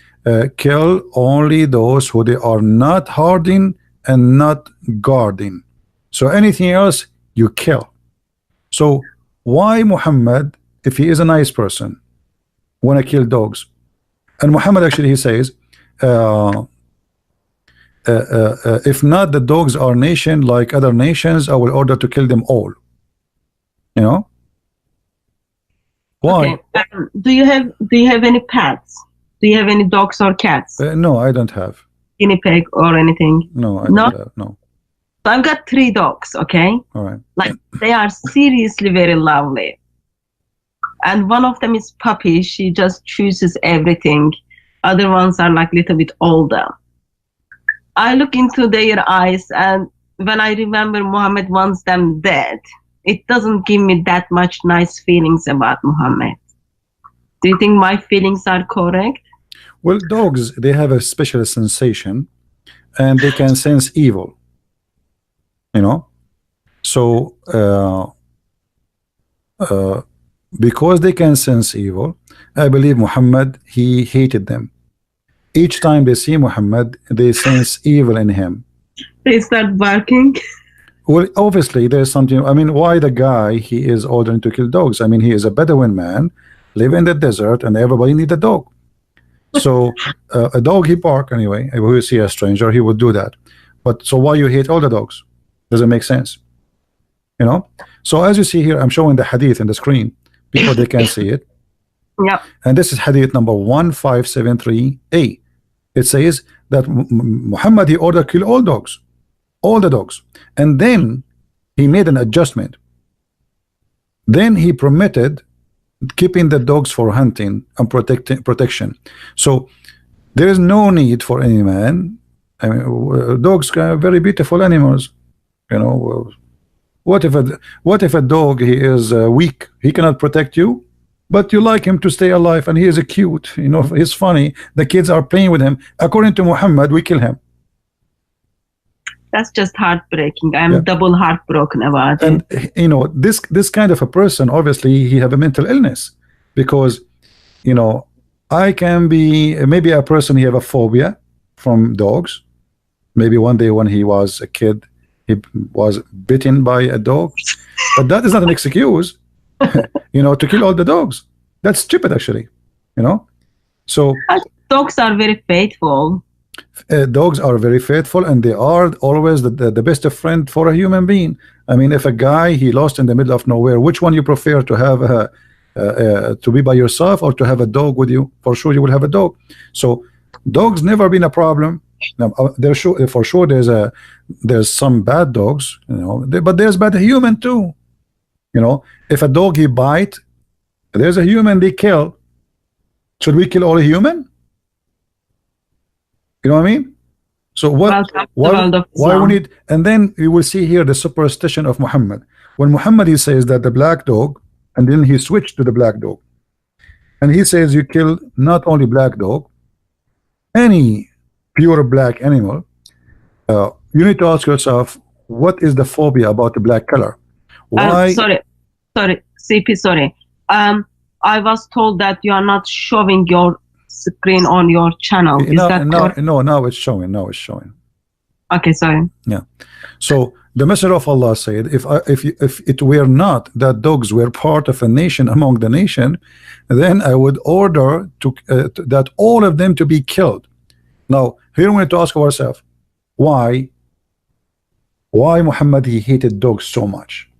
[SPEAKER 1] kill only those who they are not herding and not guarding. So anything else you kill. So why Muhammad, if he is a nice person, want to kill dogs? And Muhammad actually he says, if not the dogs are nation like other nations, I will order to kill them all. You know why?
[SPEAKER 2] Okay. Do you have any pets? Do you have any dogs or cats?
[SPEAKER 1] No, I don't have.
[SPEAKER 2] Guinea pig or anything?
[SPEAKER 1] No, I don't have. No.
[SPEAKER 2] So I've got 3 dogs. Okay.
[SPEAKER 1] All right.
[SPEAKER 2] Like they are seriously very lovely, and one of them is puppy. She just chooses everything. Other ones are like little bit older. I look into their eyes, and when I remember Muhammad wants them dead, it doesn't give me that much nice feelings about Muhammad. Do you think my feelings are correct?
[SPEAKER 1] Well, dogs, they have a special sensation, and they can sense evil, you know. So because they can sense evil, I believe Muhammad, he hated them. Each time they see Muhammad, they sense evil in him.
[SPEAKER 2] They start barking.
[SPEAKER 1] Well, obviously there's something. I mean, why the guy, he is ordering to kill dogs? I mean, he is a Bedouin man, live in the desert, and everybody need a dog. So a dog, he bark anyway. If we see a stranger, he would do that. But so why you hate all the dogs? Doesn't make sense, you know. So as you see here, I'm showing the hadith in the screen. People, they can see it.
[SPEAKER 2] Yeah.
[SPEAKER 1] And this is hadith number 1573a. It says that Muhammad, he ordered kill all dogs, all the dogs, and then he made an adjustment. Then he permitted keeping the dogs for hunting and protection. So there is no need for any man. I mean, dogs are very beautiful animals, you know. What if a dog, he is weak, he cannot protect you, but you like him to stay alive, and he is cute, you know, he's funny, the kids are playing with him. According to Muhammad, we kill him.
[SPEAKER 2] That's just heartbreaking. I'm double heartbroken about it.
[SPEAKER 1] And you know, this kind of a person, obviously he have a mental illness, because you know, I can be maybe a person, he have a phobia from dogs. Maybe one day when he was a kid, he was bitten by a dog, but that is not an excuse, you know, to kill all the dogs. That's stupid, actually, you know. So
[SPEAKER 2] dogs are very faithful.
[SPEAKER 1] Dogs are very faithful, and they are always the best friend for a human being. I mean, if a guy, he lost in the middle of nowhere, which one you prefer, to have to be by yourself or to have a dog with you? For sure you will have a dog. So dogs never been a problem. Now, for sure there's some bad dogs, you know, but there's bad human too, you know. If a dog, he bite, there's a human they kill. Should we kill all human? You know what I mean? So why we need? And then you will see here the superstition of Muhammad. When Muhammad, he says that the black dog, and then he switched to the black dog, and he says you kill not only black dog, any pure black animal. You need to ask yourself, what is the phobia about the black color? Why?
[SPEAKER 2] Sorry, CP, sorry. I was told that you are not showing your screen on your channel. Is that correct?
[SPEAKER 1] No, now it's showing. Now it's showing.
[SPEAKER 2] Okay, sorry.
[SPEAKER 1] Yeah. So the Messenger of Allah said, if it were not that dogs were part of a nation among the nation, then I would order that all of them to be killed. Now here we need to ask ourselves, why Muhammad, he hated dogs so much,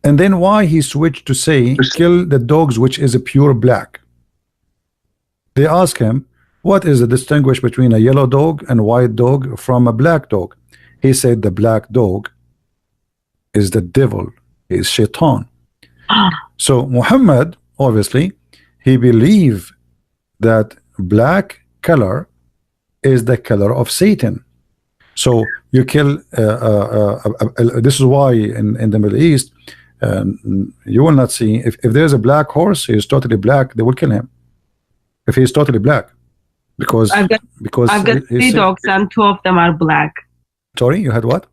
[SPEAKER 1] and then why he switched to say kill the dogs which is a pure black. They ask him, what is the distinguish between a yellow dog and white dog from a black dog? He said the black dog is the devil, is shaitan. So Muhammad, obviously, he believed that black color is the color of Satan. So you kill this is why in the Middle East, you will not see, if there's a black horse, he is totally black, they will kill him if he is totally black, because
[SPEAKER 2] I've got 3 dogs and 2 of them are black.
[SPEAKER 1] Sorry, you had what?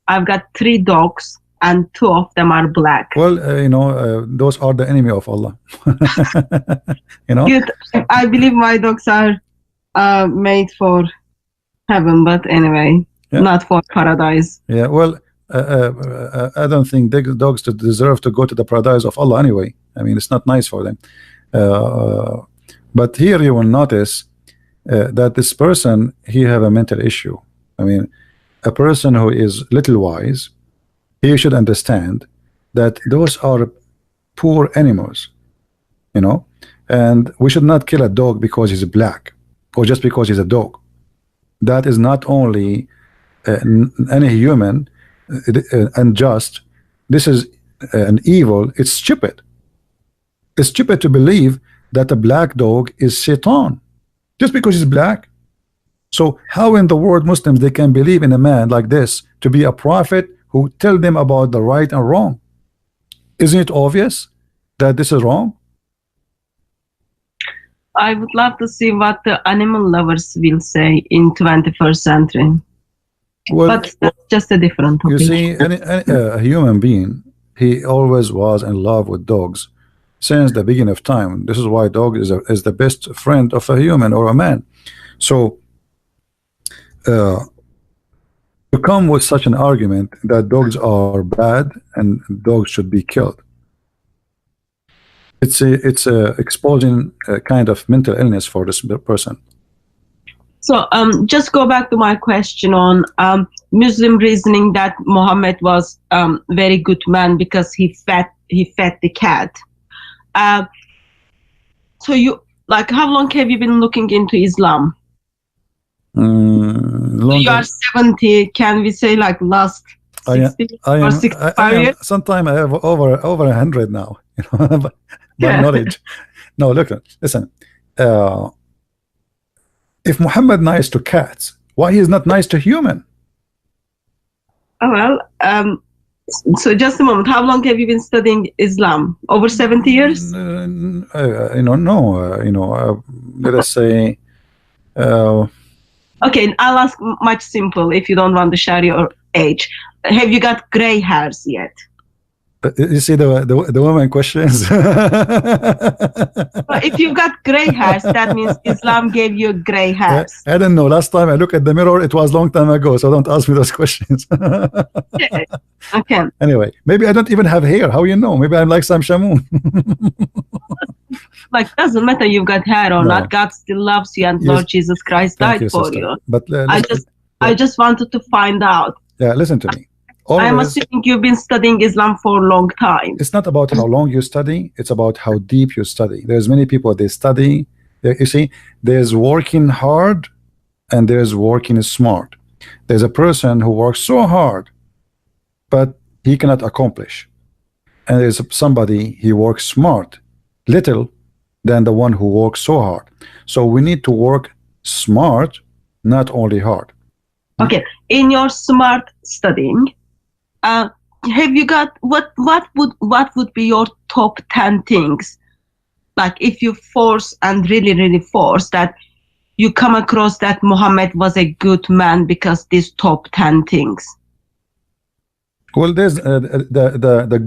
[SPEAKER 2] I've got 3 dogs and 2 of them are black.
[SPEAKER 1] Well, you know, those are the enemy of Allah. You know,
[SPEAKER 2] I believe my dogs are made for heaven, but anyway, not for paradise.
[SPEAKER 1] Yeah, well, I don't think dogs deserve to go to the paradise of Allah anyway. I mean, it's not nice for them. But here you will notice that this person, he have a mental issue. I mean, a person who is little wise, he should understand that those are poor animals, you know, and we should not kill a dog because he's black or just because he's a dog. That is not only any human unjust. This is an evil. It's stupid. It's stupid to believe that a black dog is Satan just because he's black. So how in the world Muslims, they can believe in a man like this to be a prophet who tell them about the right and wrong? Isn't it obvious that this is wrong?
[SPEAKER 2] I would love to see what the animal lovers will say in 21st century.
[SPEAKER 1] Well,
[SPEAKER 2] but that's just a different topic.
[SPEAKER 1] you see, a human being, he always was in love with dogs since the beginning of time. This is why dog is the best friend of a human or a man. So to come with such an argument that dogs are bad and dogs should be killed, it's exposing a kind of mental illness for this person.
[SPEAKER 2] So just go back to my question on Muslim reasoning that Muhammad was very good man because he fed the cat. So you, like, how long have you been looking into Islam? You are 70. Can we say like last 60 or 65 years?
[SPEAKER 1] Sometime I have over 100 now. You know, by knowledge. No, look, listen. If Muhammad nice to cats, why he is not nice to human?
[SPEAKER 2] Oh, well, so just a moment. How long have you been studying Islam? Over 70 years?
[SPEAKER 1] Let us say.
[SPEAKER 2] Okay, I'll ask much simple if you don't want to share your age. Have you got gray hairs yet?
[SPEAKER 1] You see the woman questions.
[SPEAKER 2] If you've got gray hairs, that means Islam gave you gray hairs.
[SPEAKER 1] I don't know. Last time I looked at the mirror, it was a long time ago. So don't ask me those questions.
[SPEAKER 2] Okay.
[SPEAKER 1] Anyway, maybe I don't even have hair. How you know? Maybe I'm like Sam Shamoon.
[SPEAKER 2] Like, doesn't matter you've got hair or not. God still loves you, and Lord Jesus Christ died for you.
[SPEAKER 1] But
[SPEAKER 2] I just wanted to find out.
[SPEAKER 1] Yeah, listen to me.
[SPEAKER 2] I'm assuming you've been studying Islam for a long time.
[SPEAKER 1] It's not about how long you study, it's about how deep you study. There's many people, they study, you see, there's working hard and there's working smart. There's a person who works so hard, but he cannot accomplish. And there's somebody, he works smart, little, than the one who works so hard. So we need to work smart, not only hard.
[SPEAKER 2] Okay, in your smart studying, have you got what would be your top 10 things, like if you force and really force that you come across that Muhammad was a good man because these top 10 things?
[SPEAKER 1] Well, there's the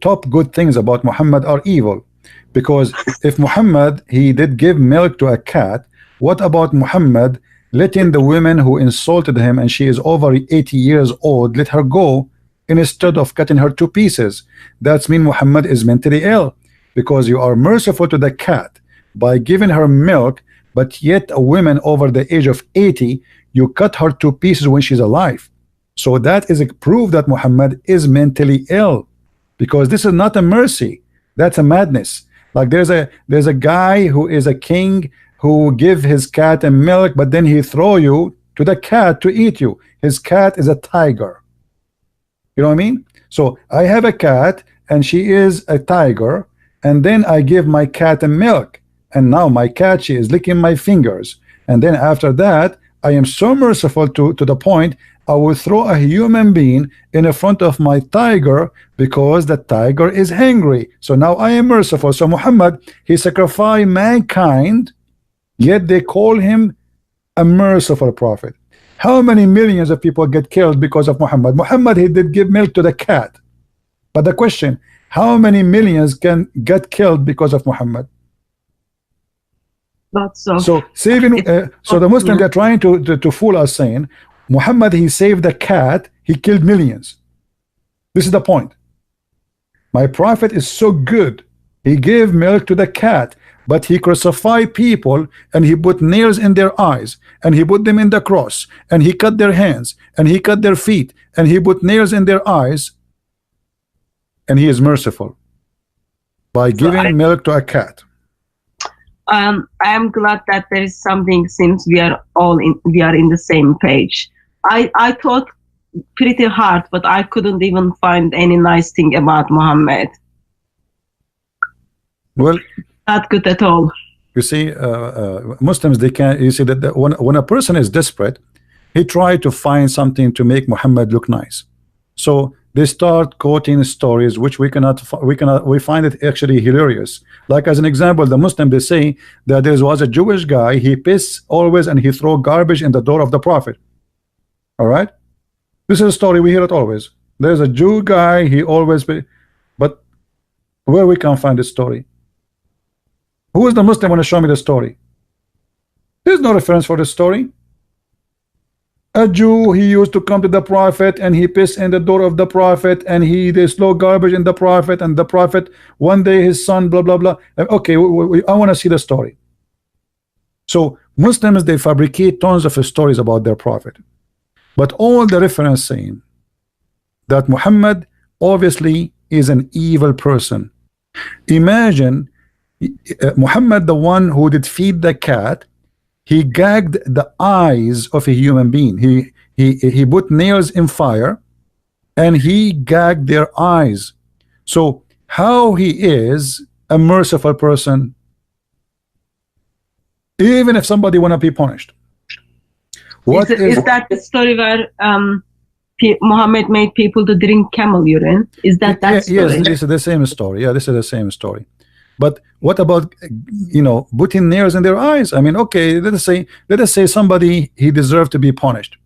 [SPEAKER 1] top good things about Muhammad are evil, because if Muhammad, he did give milk to a cat, what about Muhammad letting the woman who insulted him and she is over 80 years old, let her go instead of cutting her to pieces? That's mean Muhammad is mentally ill, because you are merciful to the cat by giving her milk, but yet a woman over the age of 80, you cut her to pieces when she's alive. So that is a proof that Muhammad is mentally ill, because this is not a mercy, that's a madness. Like there's a guy who is a king who give his cat a milk, but then he throw you to the cat to eat you. His cat is a tiger. You know what I mean? So I have a cat and she is a tiger, and then I give my cat a milk, and now my cat, she is licking my fingers, and then after that I am so merciful to the point I will throw a human being in front of my tiger because the tiger is hungry. So now I am merciful. So Muhammad, he sacrificed mankind, yet they call him a merciful prophet. How many millions of people get killed because of Muhammad? Muhammad, he did give milk to the cat. But the question, how many millions can get killed because of Muhammad? So saving, so the Muslims are trying to fool us, saying Muhammad, he saved the cat, he killed millions. This is the point. My prophet is so good, he gave milk to the cat, but he crucified people, and he put nails in their eyes, and he put them in the cross, and he cut their hands, and he cut their feet, and he put nails in their eyes, and he is merciful by giving milk to a cat.
[SPEAKER 2] I am glad that there is something, since we are in the same page. I thought pretty hard, but I couldn't even find any nice thing about Muhammad.
[SPEAKER 1] Well,
[SPEAKER 2] not good at all.
[SPEAKER 1] You see, Muslims, they can, you see that when a person is desperate, he try to find something to make Muhammad look nice. So they start quoting stories which we find it actually hilarious. Like as an example, the Muslim, they say that there was a Jewish guy, he piss always and he throw garbage in the door of the Prophet. All right, this is a story we hear it always. There's a Jew guy, he always but where we can find this story? Who is the Muslim want to show me the story? There's no reference for this story. A Jew, he used to come to the Prophet and he pissed in the door of the Prophet and they throw garbage in the Prophet, and the Prophet one day his son blah blah blah. Okay, I want to see the story. So Muslims, they fabricate tons of stories about their Prophet, but all the reference saying that Muhammad obviously is an evil person. Imagine Muhammad, the one who did feed the cat, he gagged the eyes of a human being. He put nails in fire and he gagged their eyes. So how he is a merciful person, even if somebody want to be punished? What
[SPEAKER 2] is that the story where Muhammad made people to drink camel urine? Is that story?
[SPEAKER 1] Yes, this is the same story. Yeah, this is the same story. But what about, you know, putting nails in their eyes? I mean, okay, let us say somebody, he deserved to be punished.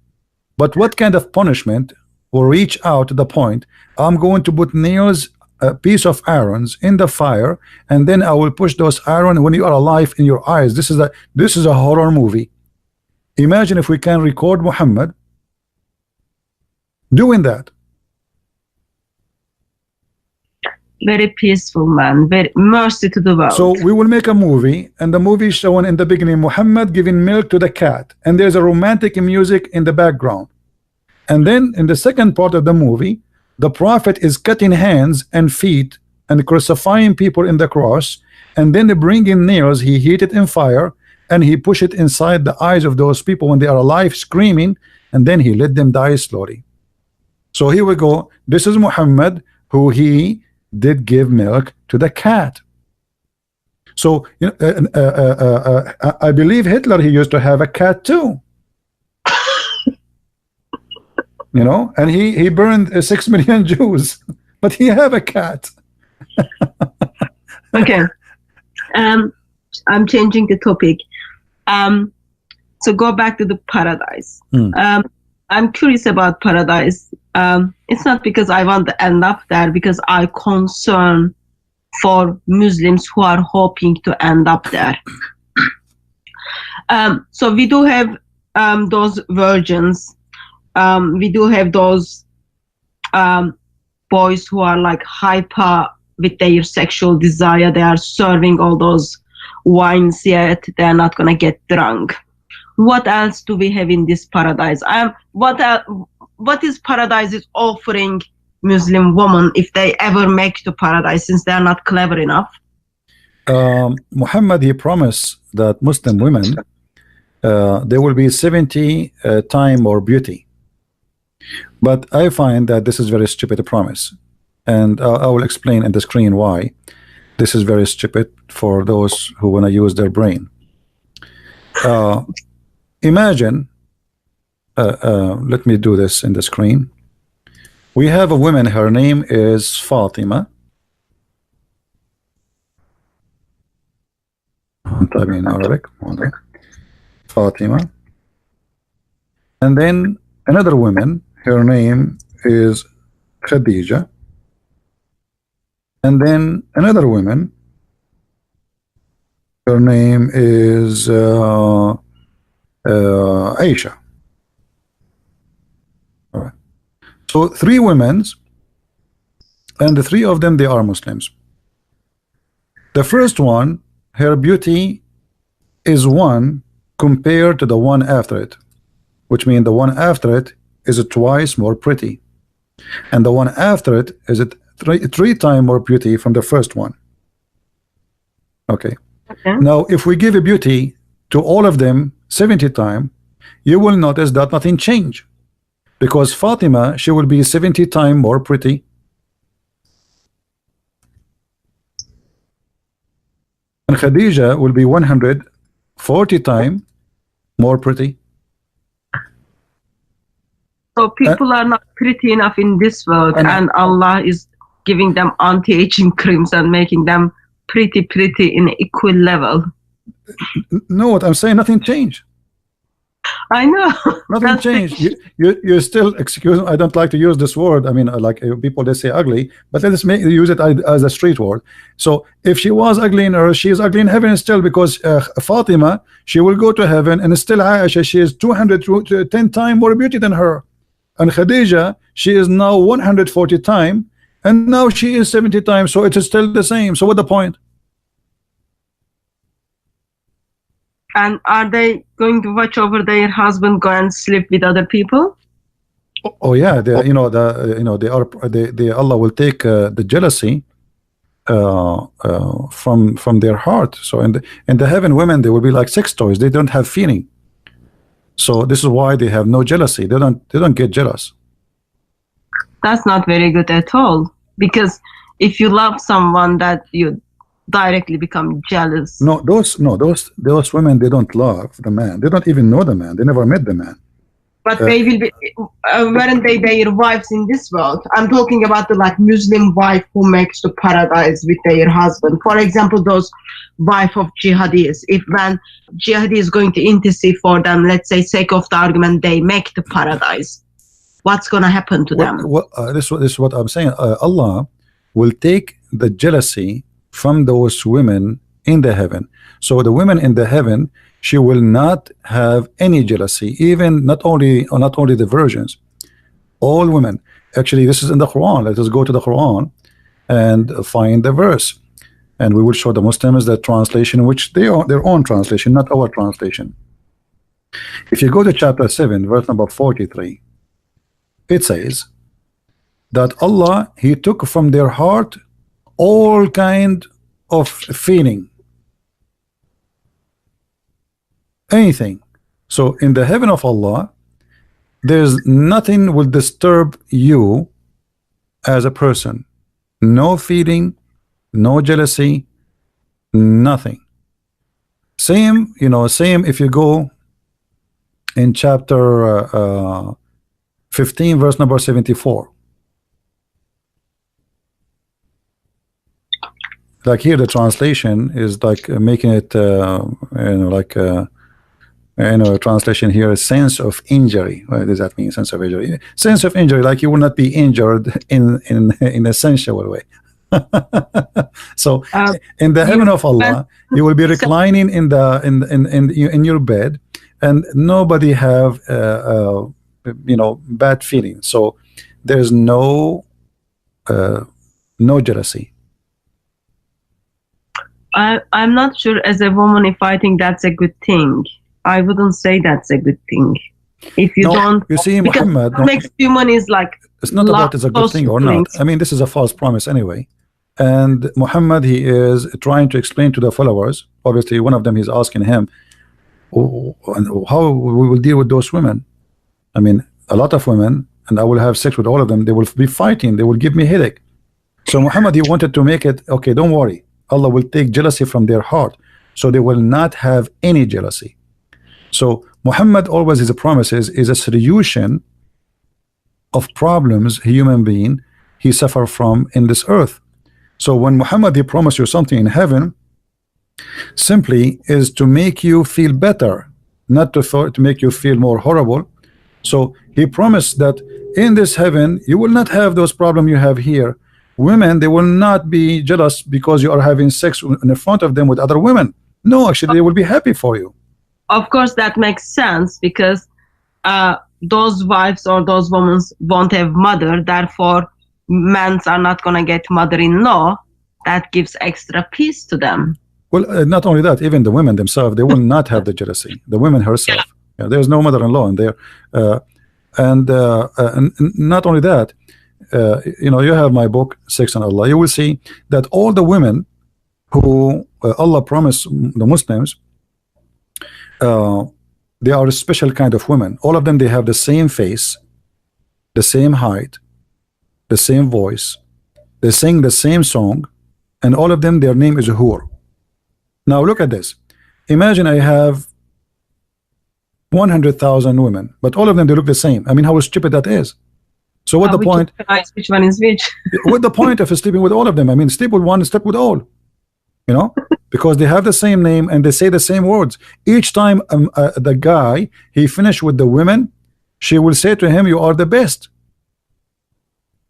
[SPEAKER 1] But what kind of punishment will reach out to the point, I'm going to put nails, a piece of irons in the fire, and then I will push those irons when you are alive in your eyes. This is a horror movie. Imagine if we can record Muhammad doing that.
[SPEAKER 2] Very peaceful man, very mercy to the world.
[SPEAKER 1] So we will make a movie, and the movie showing in the beginning Muhammad giving milk to the cat, and there's a romantic music in the background. And then in the second part of the movie, the Prophet is cutting hands and feet and crucifying people in the cross, and then they bring in nails, he heat it in fire, and he push it inside the eyes of those people when they are alive screaming, and then he let them die slowly. So here we go. This is Muhammad, who he did give milk to the cat. So you know, I believe Hitler, he used to have a cat too. You know, and he burned 6 million Jews, but he have a cat.
[SPEAKER 2] Okay, I'm changing the topic. So go back to the paradise. I'm curious about paradise. It's not because I want to end up there, because I concern for Muslims who are hoping to end up there. So we do have those virgins. We do have those boys who are like hyper with their sexual desire. They are serving all those wines, yet they're not gonna get drunk. What else do we have in this paradise? What is paradise is offering Muslim women if they ever make to paradise, since they are not clever enough?
[SPEAKER 1] Muhammad, he promised that Muslim women, there will be 70 time more beauty. But I find that this is very stupid promise, and I will explain in the screen why this is very stupid for those who want to use their brain. Imagine, let me do this in the screen. We have a woman, her name is Fatima. I'm typing in Arabic. Fatima. And then another woman, her name is Khadija. And then another woman, her name is Aisha. All right. So 3 women, and the 3 of them, they are Muslims. The first one, her beauty is 1 compared to the one after it, which means the one after it is twice more pretty, and the one after it is three times more beauty from the first one. Okay. Now if we give a beauty to all of them 70 times, you will notice that nothing changed, because Fatima, she will be 70 times more pretty, and Khadija will be 140 times more pretty.
[SPEAKER 2] So people are not pretty enough in this world, and Allah is giving them anti-aging creams and making them pretty in equal level.
[SPEAKER 1] No, what I'm saying, nothing changed.
[SPEAKER 2] I know.
[SPEAKER 1] Nothing changed. You're still, excuse me, I don't like to use this word. I mean, like people, they say ugly, but let's use it as a street word. So if she was ugly in earth, she is ugly in heaven still, because Fatima, she will go to heaven, and still Aisha, she is 210 times more beauty than her. And Khadija, she is now 140 times, and now she is 70 times, so it is still the same. So what the point?
[SPEAKER 2] And are they going to watch over their husband go and sleep with other people?
[SPEAKER 1] Oh yeah, Allah will take the jealousy from their heart. So in the heaven, women, they will be like sex toys. They don't have feeling. So this is why they have no jealousy. They don't get jealous.
[SPEAKER 2] That's not very good at all, because if you love someone, that you directly become jealous.
[SPEAKER 1] No, those women, they don't love the man. They don't even know the man. They never met the man.
[SPEAKER 2] But they will be, weren't they their wives in this world? I'm talking about the like Muslim wife who makes the paradise with their husband. For example, those wife of jihadis. If when jihadi is going to intercede for them, let's say, sake of the argument, they make the paradise, what's going to happen to them?
[SPEAKER 1] This is what I'm saying. Allah will take the jealousy from those women in the heaven. So the women in the heaven, she will not have any jealousy, even not only the virgins, all women. Actually, this is in the Quran. Let us go to the Quran and find the verse, and we will show the Muslims the translation, which they are their own translation, not our translation. If you go to chapter 7, verse number 43, it says that Allah, He took from their heart all kind of feeling, anything. So in the heaven of Allah, there's nothing will disturb you as a person. No feeling, no jealousy, nothing. Same, same if you go in chapter 15, verse number 74. Like here, the translation is like making it, like translation here is sense of injury. What does that mean? Sense of injury. Sense of injury, like you will not be injured in a sensual way. So in the heaven of Allah, you will be reclining in your bed, and nobody have bad feelings. So there's no jealousy.
[SPEAKER 2] I'm not sure as a woman if I think that's a good thing. I wouldn't say that's a good thing. If you don't,
[SPEAKER 1] you see, Muhammad,
[SPEAKER 2] next human is like,
[SPEAKER 1] it's not about it's a good thing or not. I mean, this is a false promise anyway. And Muhammad, he is trying to explain to the followers. Obviously, one of them, he's asking him, how we will deal with those women. I mean, a lot of women, and I will have sex with all of them. They will be fighting. They will give me headache. So Muhammad, he wanted to make it okay. Don't worry. Allah will take jealousy from their heart, so they will not have any jealousy. So Muhammad always, his promises is a solution of problems human being he suffer from in this earth. So when Muhammad, he promised you something in heaven, simply is to make you feel better, not to make you feel more horrible. So he promised that in this heaven you will not have those problems you have here. Women, they will not be jealous because you are having sex in front of them with other women. No, actually, they will be happy for you.
[SPEAKER 2] Of course, that makes sense, because those wives or those women won't have mother. Therefore, men are not going to get mother-in-law. That gives extra peace to them.
[SPEAKER 1] Well, not only that, even the women themselves, they will not have the jealousy. The women herself. Yeah, there's no mother-in-law in there. And not only that, you have my book, Sex and Allah. You will see that all the women who Allah promised the Muslims, they are a special kind of women. All of them, they have the same face, the same height, the same voice, they sing the same song, and all of them, their name is Hur. Now look at this. Imagine I have 100,000 women, but all of them, they look the same. I mean, how stupid that is. So what the point?
[SPEAKER 2] Which one is which?
[SPEAKER 1] What the point of sleeping with all of them? I mean, sleep with one, sleep with all. You know, because they have the same name and they say the same words. Each time the guy, he finished with the women, she will say to him, "You are the best,"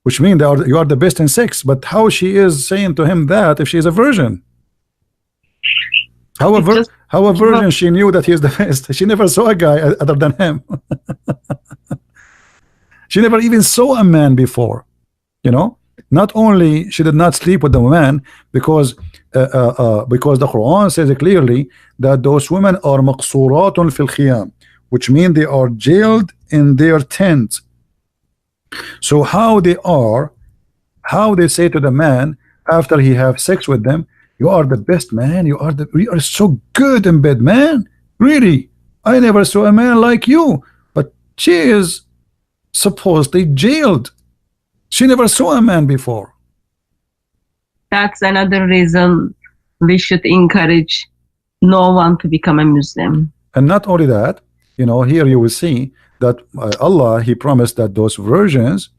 [SPEAKER 1] which means you are the best in sex. But how she is saying to him that if she is a virgin? How a virgin she knew that he is the best? She never saw a guy other than him. She never even saw a man before. You know, not only she did not sleep with the man because the Quran says clearly that those women are maqsuratun fil khiyam, which means they are jailed in their tent. So how they say to the man after he have sex with them, "You are the best man, you are so good in bed, man. Really, I never saw a man like you." But she is supposedly jailed. She never saw a man before.
[SPEAKER 2] That's another reason we should encourage no one to become a Muslim.
[SPEAKER 1] And not only that, you know, here you will see that Allah, he promised that those virgins,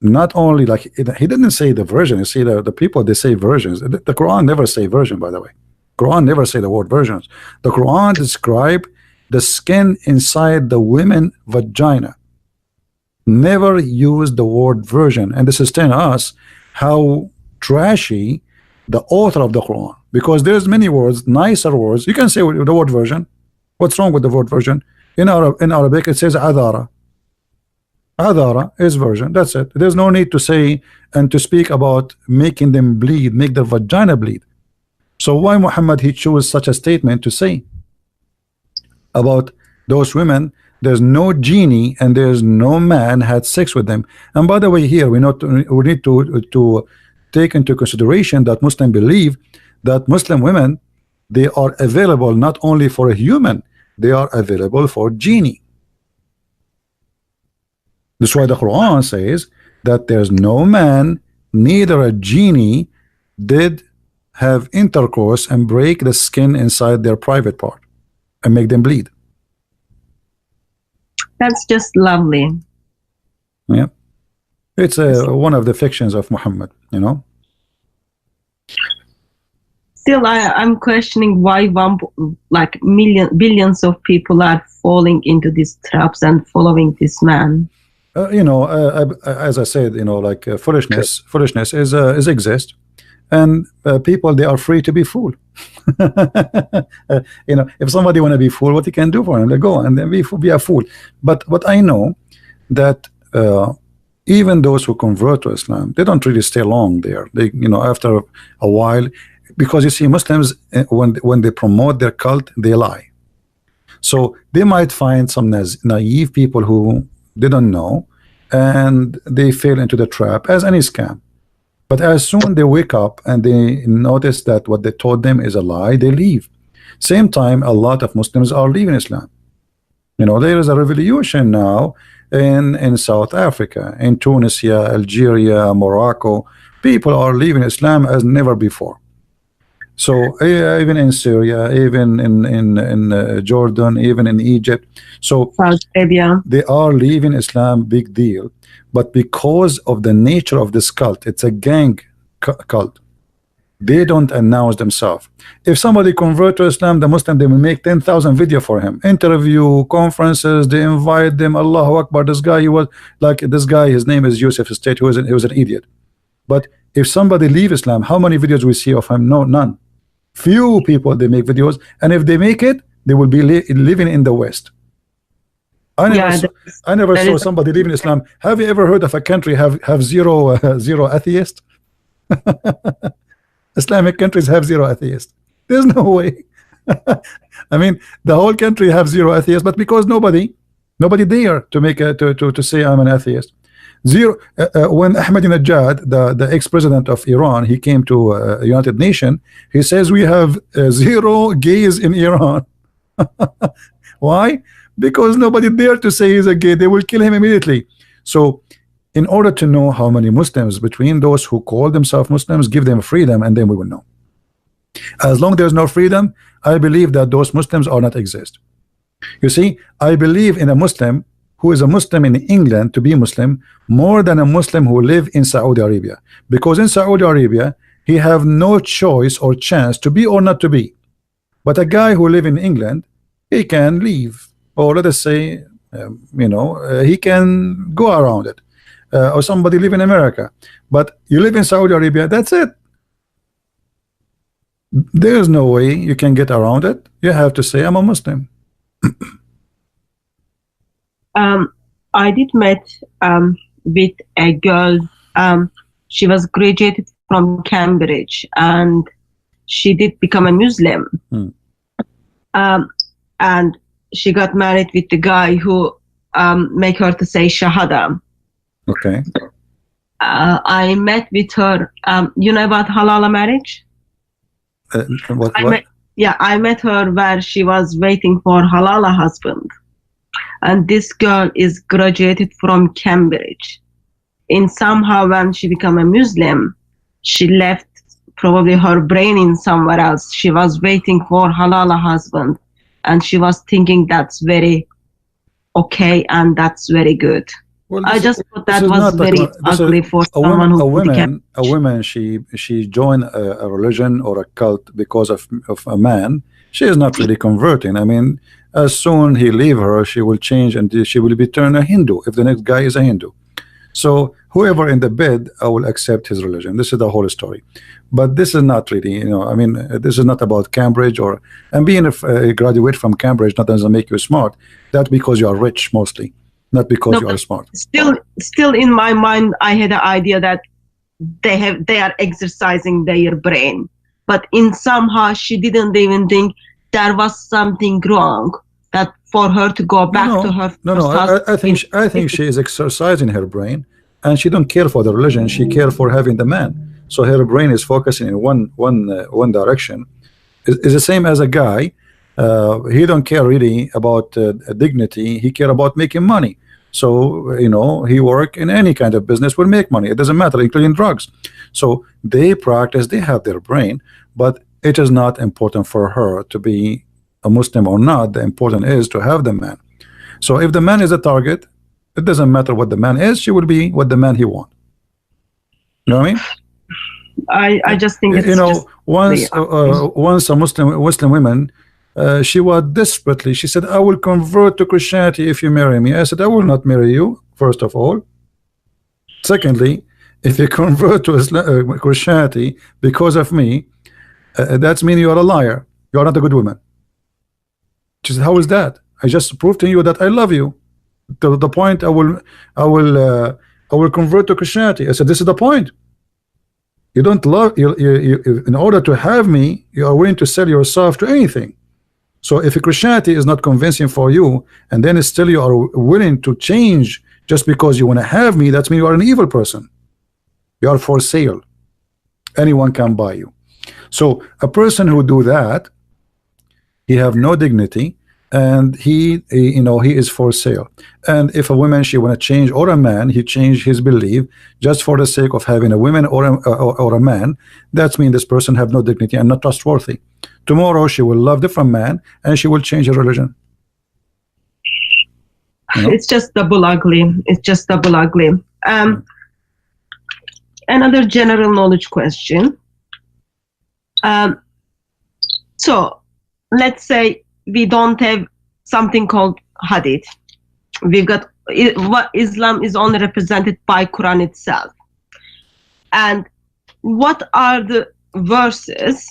[SPEAKER 1] not only like he didn't say the virgin. You see, the people, they say virgins. The Quran never say virgin, by the way. Quran never say the word virgins. The Quran describe the skin inside the women vagina. Never use the word virgin. And this is telling us how trashy the author of the Quran, because there's many words, nicer words. You can say the word virgin. What's wrong with the word virgin? In Arabic it says adara. Adara is virgin. That's it. There's no need to say and to speak about making them bleed, make the vagina bleed. So why Muhammad he chose such a statement to say about those women? There's no genie and there's no man had sex with them. And by the way, here we need to take into consideration that Muslims believe that Muslim women, they are available not only for a human, they are available for genie. That's why the Quran says that there's no man, neither a genie, did have intercourse and break the skin inside their private part and make them bleed.
[SPEAKER 2] That's just lovely.
[SPEAKER 1] Yeah, it's one of the fictions of Muhammad, you know.
[SPEAKER 2] Still, I'm questioning why billions of people are falling into these traps and following this man.
[SPEAKER 1] You know, as I said, you know, like foolishness is exist, and people, they are free to be fooled. You know, if somebody want to be fooled, what you can do for him? They go and then be a fool. But what I know that even those who convert to Islam, they don't really stay long there. They, you know, after a while, because you see, Muslims when they promote their cult, they lie. So they might find some naive people who didn't know, and they fell into the trap as any scam. But as soon they wake up and they notice that what they told them is a lie, they leave. Same time, a lot of Muslims are leaving Islam. You know, there is a revolution now in South Africa, in Tunisia, Algeria, Morocco. People are leaving Islam as never before. So even in Syria, even in Jordan, even in Egypt, so
[SPEAKER 2] Saudi Arabia,
[SPEAKER 1] they are leaving Islam, big deal. But because of the nature of this cult, it's a gang cult. They don't announce themselves. If somebody convert to Islam, the Muslim, they will make 10,000 video for him, interview, conferences. They invite them. Allahu Akbar. This guy, he was like this guy. His name is Yusuf State. He was an idiot. But if somebody leave Islam, how many videos we see of him? No, none. Few people they make videos, and if they make it, they will be living in the West. I never saw somebody leaving Islam. Have you ever heard of a country have zero atheists? Islamic countries have zero atheists. There's no way. I mean, the whole country have zero atheists, but because nobody dare to make to say I'm an atheist. Zero. When Ahmadinejad, the ex-president of Iran, he came to United Nations, he says we have zero gays in Iran. Why? Because nobody dared to say he's a gay. They will kill him immediately. So in order to know how many Muslims between those who call themselves Muslims, give them freedom, and then we will know. As long as there's no freedom, I believe that those Muslims are not exist. You see, I believe in a Muslim who is a Muslim in England to be Muslim more than a Muslim who live in Saudi Arabia, because in Saudi Arabia he have no choice or chance to be or not to be. But a guy who live in England, he can leave, or let us say, he can go around it, or somebody live in America. But you live in Saudi Arabia, that's it. There's no way you can get around it. You have to say, I'm a Muslim.
[SPEAKER 2] I did met with a girl. She was graduated from Cambridge, and she did become a Muslim. And she got married with the guy who make her to say Shahada.
[SPEAKER 1] Okay.
[SPEAKER 2] I met with her. You know about halal marriage?
[SPEAKER 1] What?
[SPEAKER 2] I met her where she was waiting for halal husband. And this girl is graduated from Cambridge. And somehow when she became a Muslim, she left probably her brain in somewhere else. She was waiting for halal husband. And she was thinking that's very okay and that's very good. Well, I just thought that was very ugly for someone who
[SPEAKER 1] a woman, she joined a religion or a cult because of a man. She is not really converting. I mean, as soon he leave her, she will change and she will be turned a Hindu if the next guy is a Hindu. So whoever in the bed, I will accept his religion. This is the whole story. But this is not really, I mean, this is not about Cambridge and being a graduate from Cambridge not doesn't make you smart. That's because you are rich mostly, not because you are smart.
[SPEAKER 2] Still in my mind, I had the idea that they are exercising their brain. But in somehow she didn't even think there was something wrong that for her to go back to her.
[SPEAKER 1] I think she is exercising her brain, and she don't care for the religion. She care for having the man. So her brain is focusing in one direction. It's the same as a guy. He don't care really about dignity. He care about making money. So he work in any kind of business, will make money. It doesn't matter, including drugs. So they practice. They have their brain, but it is not important for her to be a Muslim or not. The important is to have the man. So if the man is a target, it doesn't matter what the man is. She will be what the man he want. You know what I mean?
[SPEAKER 2] I just think it's
[SPEAKER 1] once a Muslim woman, she was desperately, she said, I will convert to Christianity if you marry me. I said, I will not marry you, first of all. Secondly, if you convert to Christianity because of me, that means you are a liar. You are not a good woman. She said, how is that? I just proved to you that I love you. To the point I will convert to Christianity. I said, this is the point. You don't love you in order to have me, you are willing to sell yourself to anything. So if Christianity is not convincing for you, and then still you are willing to change just because you want to have me, that means you are an evil person. You are for sale. Anyone can buy you. So a person who do that, he have no dignity, and he is for sale. And if a woman, she want to change, or a man, he change his belief just for the sake of having a woman or a man, that means this person have no dignity and not trustworthy. Tomorrow she will love different man and she will change her religion.
[SPEAKER 2] It's just double ugly. It's just double ugly. Another general knowledge question. So let's say we don't have something called hadith. We've got what Islam is only represented by Quran itself. And what are the verses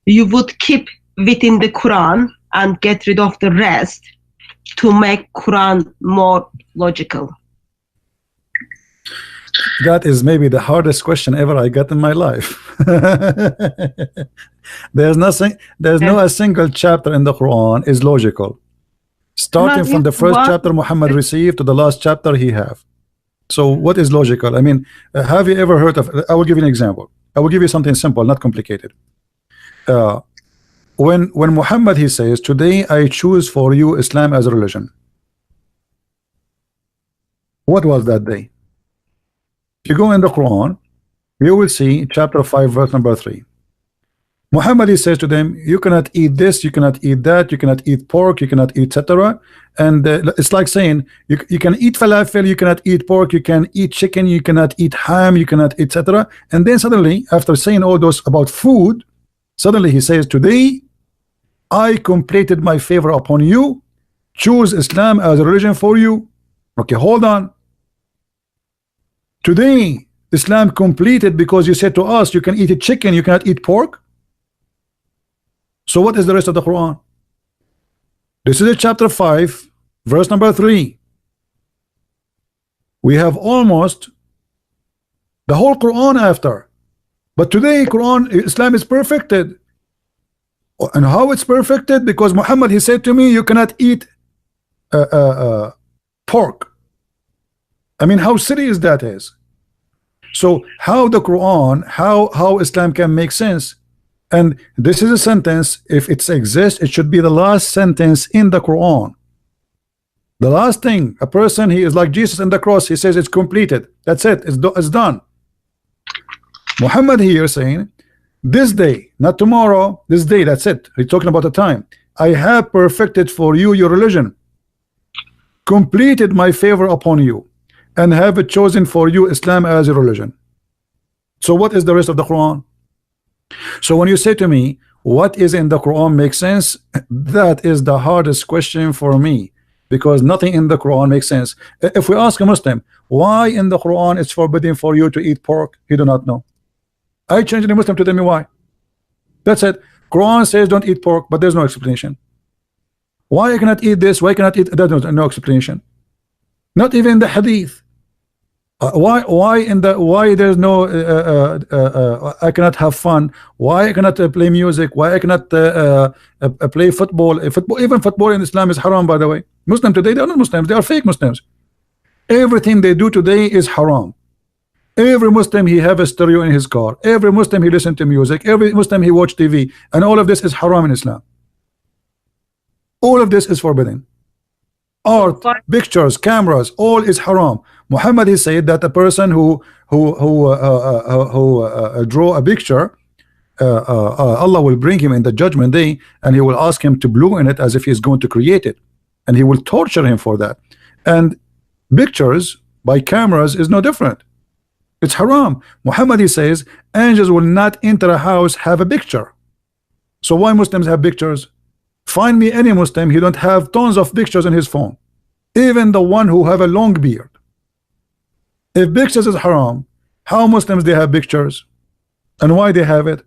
[SPEAKER 2] you would keep within the Quran and get rid of the rest to make Quran more logical?
[SPEAKER 1] That is maybe the hardest question ever I got in my life. There's no a single chapter in the Quran is logical. Starting from the first chapter Muhammad received to the last chapter he have. So what is logical? I mean, have you ever heard of, I will give you an example. I will give you something simple, not complicated. When Muhammad, he says, today I choose for you Islam as a religion. What was that day? If you go in the Quran, you will see chapter 5 verse number 3. Muhammad, he says to them, you cannot eat this, you cannot eat that, you cannot eat pork, you cannot eat etc. And it's like saying you can eat falafel, you cannot eat pork, you can eat chicken, you cannot eat ham, you cannot etc. And then suddenly, after saying all those about food, suddenly he says, today I completed my favor upon you, choose Islam as a religion for you. Okay, hold on. Today Islam completed because you said to us you can eat chicken, you cannot eat pork. So what is the rest of the Quran? This is chapter 5, verse number 3. We have almost the whole Quran after. But today Quran, Islam is perfected. And how it's perfected? Because Muhammad, he said to me, you cannot eat pork. I mean, how serious that is. So how the Quran, how Islam can make sense? And this is a sentence, if it exists, it should be the last sentence in the Quran. The last thing, a person, he is like Jesus in the cross, he says it's completed. That's it, it's done. Muhammad here saying, this day, not tomorrow, this day, that's it. He's talking about the time. I have perfected for you your religion, completed my favor upon you, and have chosen for you Islam as a religion. So what is the rest of the Quran? So when you say to me, what is in the Quran makes sense? That is the hardest question for me, because nothing in the Quran makes sense. If we ask a Muslim, why in the Quran it's forbidden for you to eat pork, he do not know. I challenge the Muslim to tell me why. That's it. Quran says don't eat pork, but there's no explanation. Why I cannot eat this? Why I cannot eat that? No explanation. Not even the Hadith. Why there's no I cannot have fun? Why I cannot play music? Why I cannot play football? Even football in Islam is haram, by the way. Muslim today, they are not Muslims, they are fake Muslims. Everything they do today is haram. Every Muslim, he have a stereo in his car. Every Muslim, he listen to music. Every Muslim, he watch TV, and all of this is haram in Islam. All of this is forbidden. Art, pictures, cameras, all is haram. Muhammad, he said that a person who draw a picture, Allah will bring him in the judgment day, and he will ask him to blow in it as if he is going to create it, and he will torture him for that. And pictures by cameras is no different. It's haram. Muhammad, he says angels will not enter a house have a picture. So why Muslims have pictures? Find me any Muslim, he don't have tons of pictures in his phone, even the one who have a long beard. If pictures is haram, how Muslims they have pictures? And why they have it?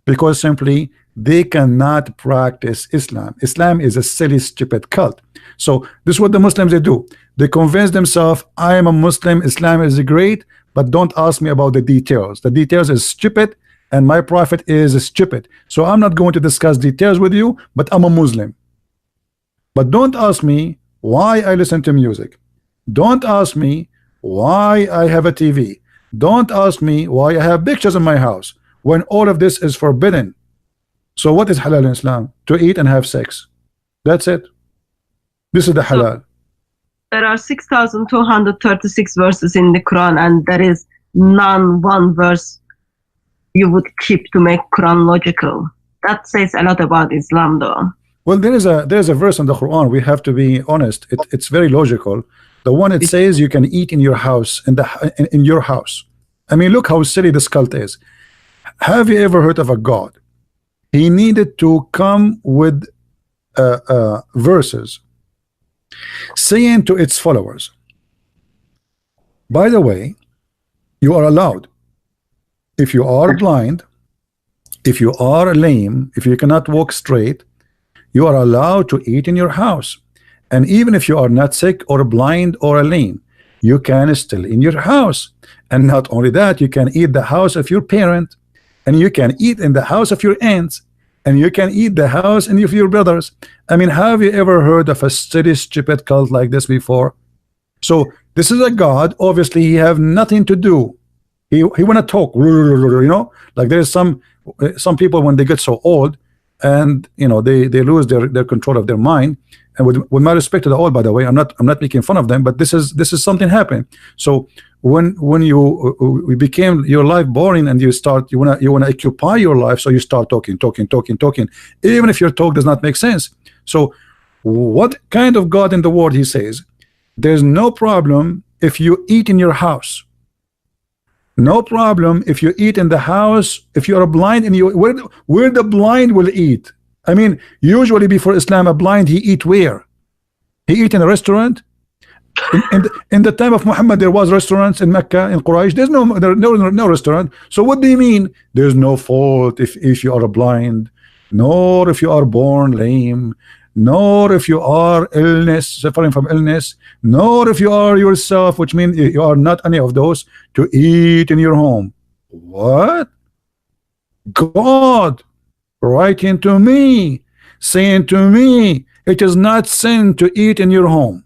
[SPEAKER 1] Because simply they cannot practice Islam. Islam is a silly, stupid cult. So this is what the Muslims they do. They convince themselves, I am a Muslim, Islam is great, but don't ask me about the details. The details is stupid, and my prophet is stupid. So I'm not going to discuss details with you, but I'm a Muslim. But don't ask me why I listen to music. Don't ask me why I have a TV. Don't ask me why I have pictures in my house, when all of this is forbidden. So what is halal in Islam? To eat and have sex. That's it. This is the halal.
[SPEAKER 2] There are 6,236 verses in the Quran, and there is none one verse you would keep to make Quran logical. That says a lot about Islam, though.
[SPEAKER 1] Well, there is a verse in the Quran. We have to be honest. It's very logical. The one it says you can eat in your house, in your house. I mean, look how silly this cult is. Have you ever heard of a God? He needed to come with verses saying to its followers, by the way, you are allowed, if you are blind, if you are lame, if you cannot walk straight, you are allowed to eat in your house. And even if you are not sick or blind or lame, you can still in your house. And not only that, you can eat the house of your parent, and you can eat in the house of your aunts, and you can eat the house of your brothers. I mean, have you ever heard of a silly, stupid cult like this before? So this is a God. Obviously, he have nothing to do. He want to talk, you know, like there's some people when they get so old, and they lose their control of their mind. And with my respect to the all, by the way, I'm not making fun of them, but this is something happening. So when we became your life boring, and you wanna occupy your life, so you start talking, even if your talk does not make sense. So what kind of God in the world? He says there's no problem if you eat in your house. No problem if you eat in the house. If you are blind, and where the blind will eat. I mean, usually before Islam, a blind, he eat where? He eat in a restaurant. In the time of Muhammad, there was restaurants in Mecca, in Quraysh. There's no restaurant. So what do you mean? There's no fault if you are blind, nor if you are born lame, nor if you are suffering from illness, nor if you are yourself, which means you are not any of those, to eat in your home. What? God writing to me, saying to me, it is not sin to eat in your home.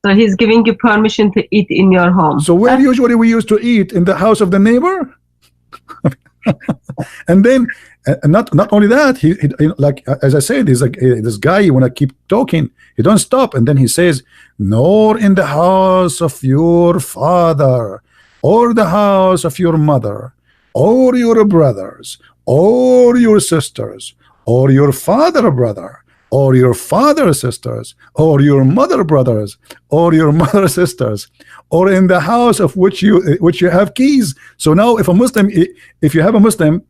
[SPEAKER 2] So he's giving you permission to eat in your home.
[SPEAKER 1] So where usually we used to eat? In the house of the neighbor? And then not only that, he like as I said, he's like this guy, you want to keep talking, he don't stop. And then he says, nor in the house of your father, or the house of your mother, or your brothers, or your sisters, or your father brother, or your father sisters, or your mother brothers, or your mother sisters, or in the house of which you have keys. So now if you have a Muslim,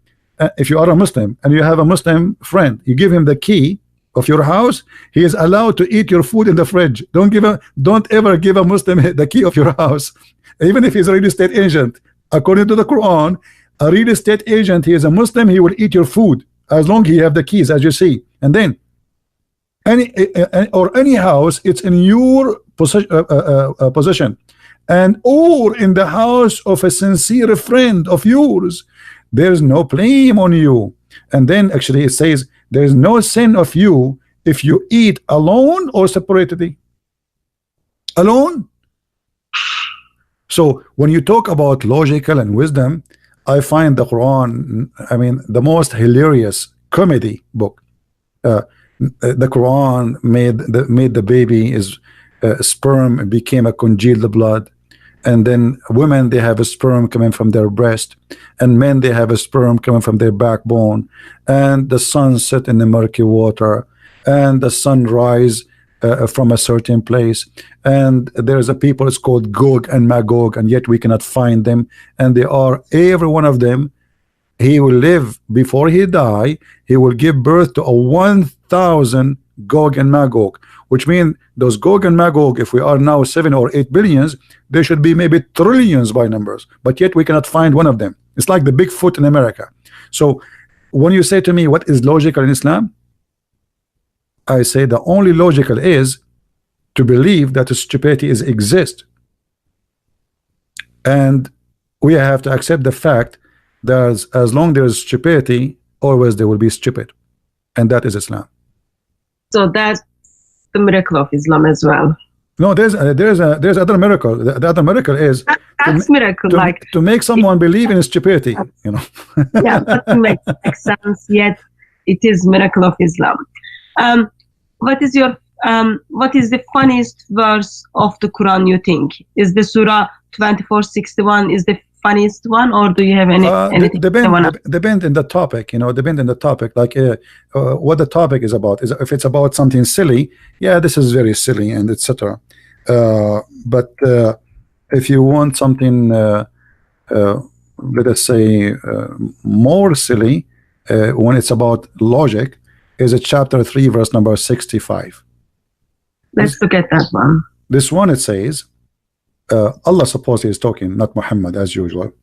[SPEAKER 1] if you are a Muslim and you have a Muslim friend, you give him the key of your house, he is allowed to eat your food in the fridge. Don't ever give a Muslim the key of your house, even if he's a real estate agent. According to the Quran, a real estate agent, he is a Muslim, he will eat your food as long as he have the keys, as you see. And then any house, it's in your possession, and or in the house of a sincere friend of yours, there's no blame on you. And then actually it says there's no sin of you if you eat alone or separately. Alone. So when you talk about logical and wisdom, I find the Quran, I mean, the most hilarious comedy book. The Quran made the baby is sperm became a congealed blood, and then women, they have a sperm coming from their breast, and men, they have a sperm coming from their backbone, and the sun set in the murky water, and the sun rise from a certain place, and there's a people, it's called Gog and Magog, and yet we cannot find them, and they are, every one of them, he will live before he die, he will give birth to a 1,000 Gog and Magog, which means those Gog and Magog, if we are now 7 or 8 billions, there should be maybe trillions by numbers, but yet we cannot find one of them. It's like the Bigfoot in America. So when you say to me, what is logical in Islam? I say the only logical is to believe that stupidity exists, and we have to accept the fact that as long there is stupidity, always there will be stupid, and that is Islam.
[SPEAKER 2] So that's the miracle of Islam as well.
[SPEAKER 1] No, there's other miracle. The other miracle is
[SPEAKER 2] that's miracle, like
[SPEAKER 1] to make someone believe in stupidity. You know.
[SPEAKER 2] Yeah, that makes sense. Yet it is miracle of Islam. What is the funniest verse of the Quran, you think? Is the Surah 2461 is the funniest one, or do you have anything?
[SPEAKER 1] Depend in the topic, depend in the topic, like what the topic is about. If it's about something silly, yeah, this is very silly and etc. But if you want something, let us say, more silly, when it's about logic, is it chapter 3 verse number 65.
[SPEAKER 2] Let's look at that one.
[SPEAKER 1] This one, it says, Allah supposedly is talking, not Muhammad, as usual.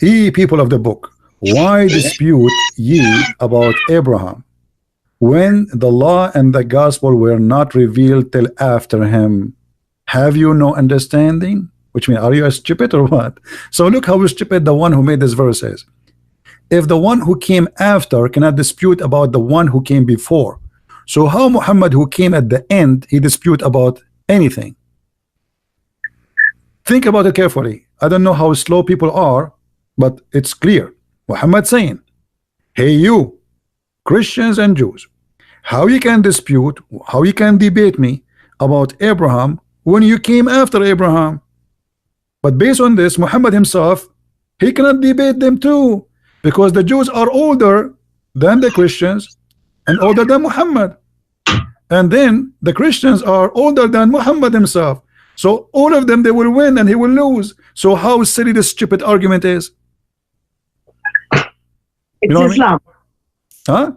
[SPEAKER 1] Ye people of the book, why dispute ye about Abraham, when the law and the gospel were not revealed till after him? Have you no understanding? Which means, are you stupid or what? So look how stupid the one who made this verse is. If the one who came after cannot dispute about the one who came before, so how Muhammad, who came at the end, he dispute about anything? Think about it carefully. I don't know how slow people are, but it's clear. Muhammad saying, hey you Christians and Jews, how you can dispute, how you can debate me about Abraham when you came after Abraham? But based on this, Muhammad himself, he cannot debate them too, because the Jews are older than the Christians and older than Muhammad, and then the Christians are older than Muhammad himself. So all of them, they will win and he will lose. So how silly this stupid argument is.
[SPEAKER 2] It's Islam.
[SPEAKER 1] Huh?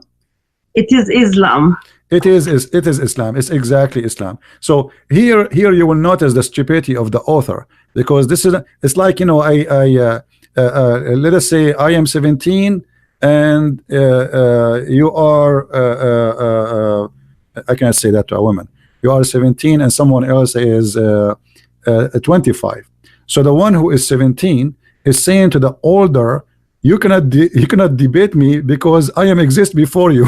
[SPEAKER 2] It is Islam.
[SPEAKER 1] It is Islam. It's exactly Islam. So here you will notice the stupidity of the author, because this is, it's like, you know, let us say I am 17 and you are I cannot say that to a woman. You are 17 and someone else is 25. So the one who is 17 is saying to the older, you cannot debate me because I am exist before you.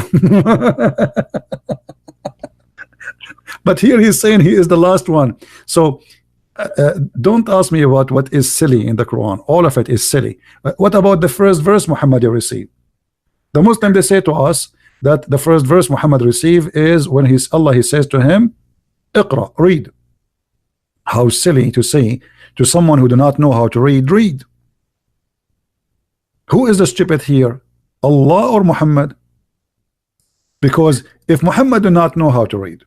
[SPEAKER 1] But here he's saying he is the last one. So don't ask me about what is silly in the Quran. All of it is silly. What about the first verse Muhammad received? The Muslim, they say to us that the first verse Muhammad received is when he says to him, Iqra, read. How silly to say to someone who do not know how to read, read. Who is the stupid here, Allah or Muhammad? Because if Muhammad do not know how to read,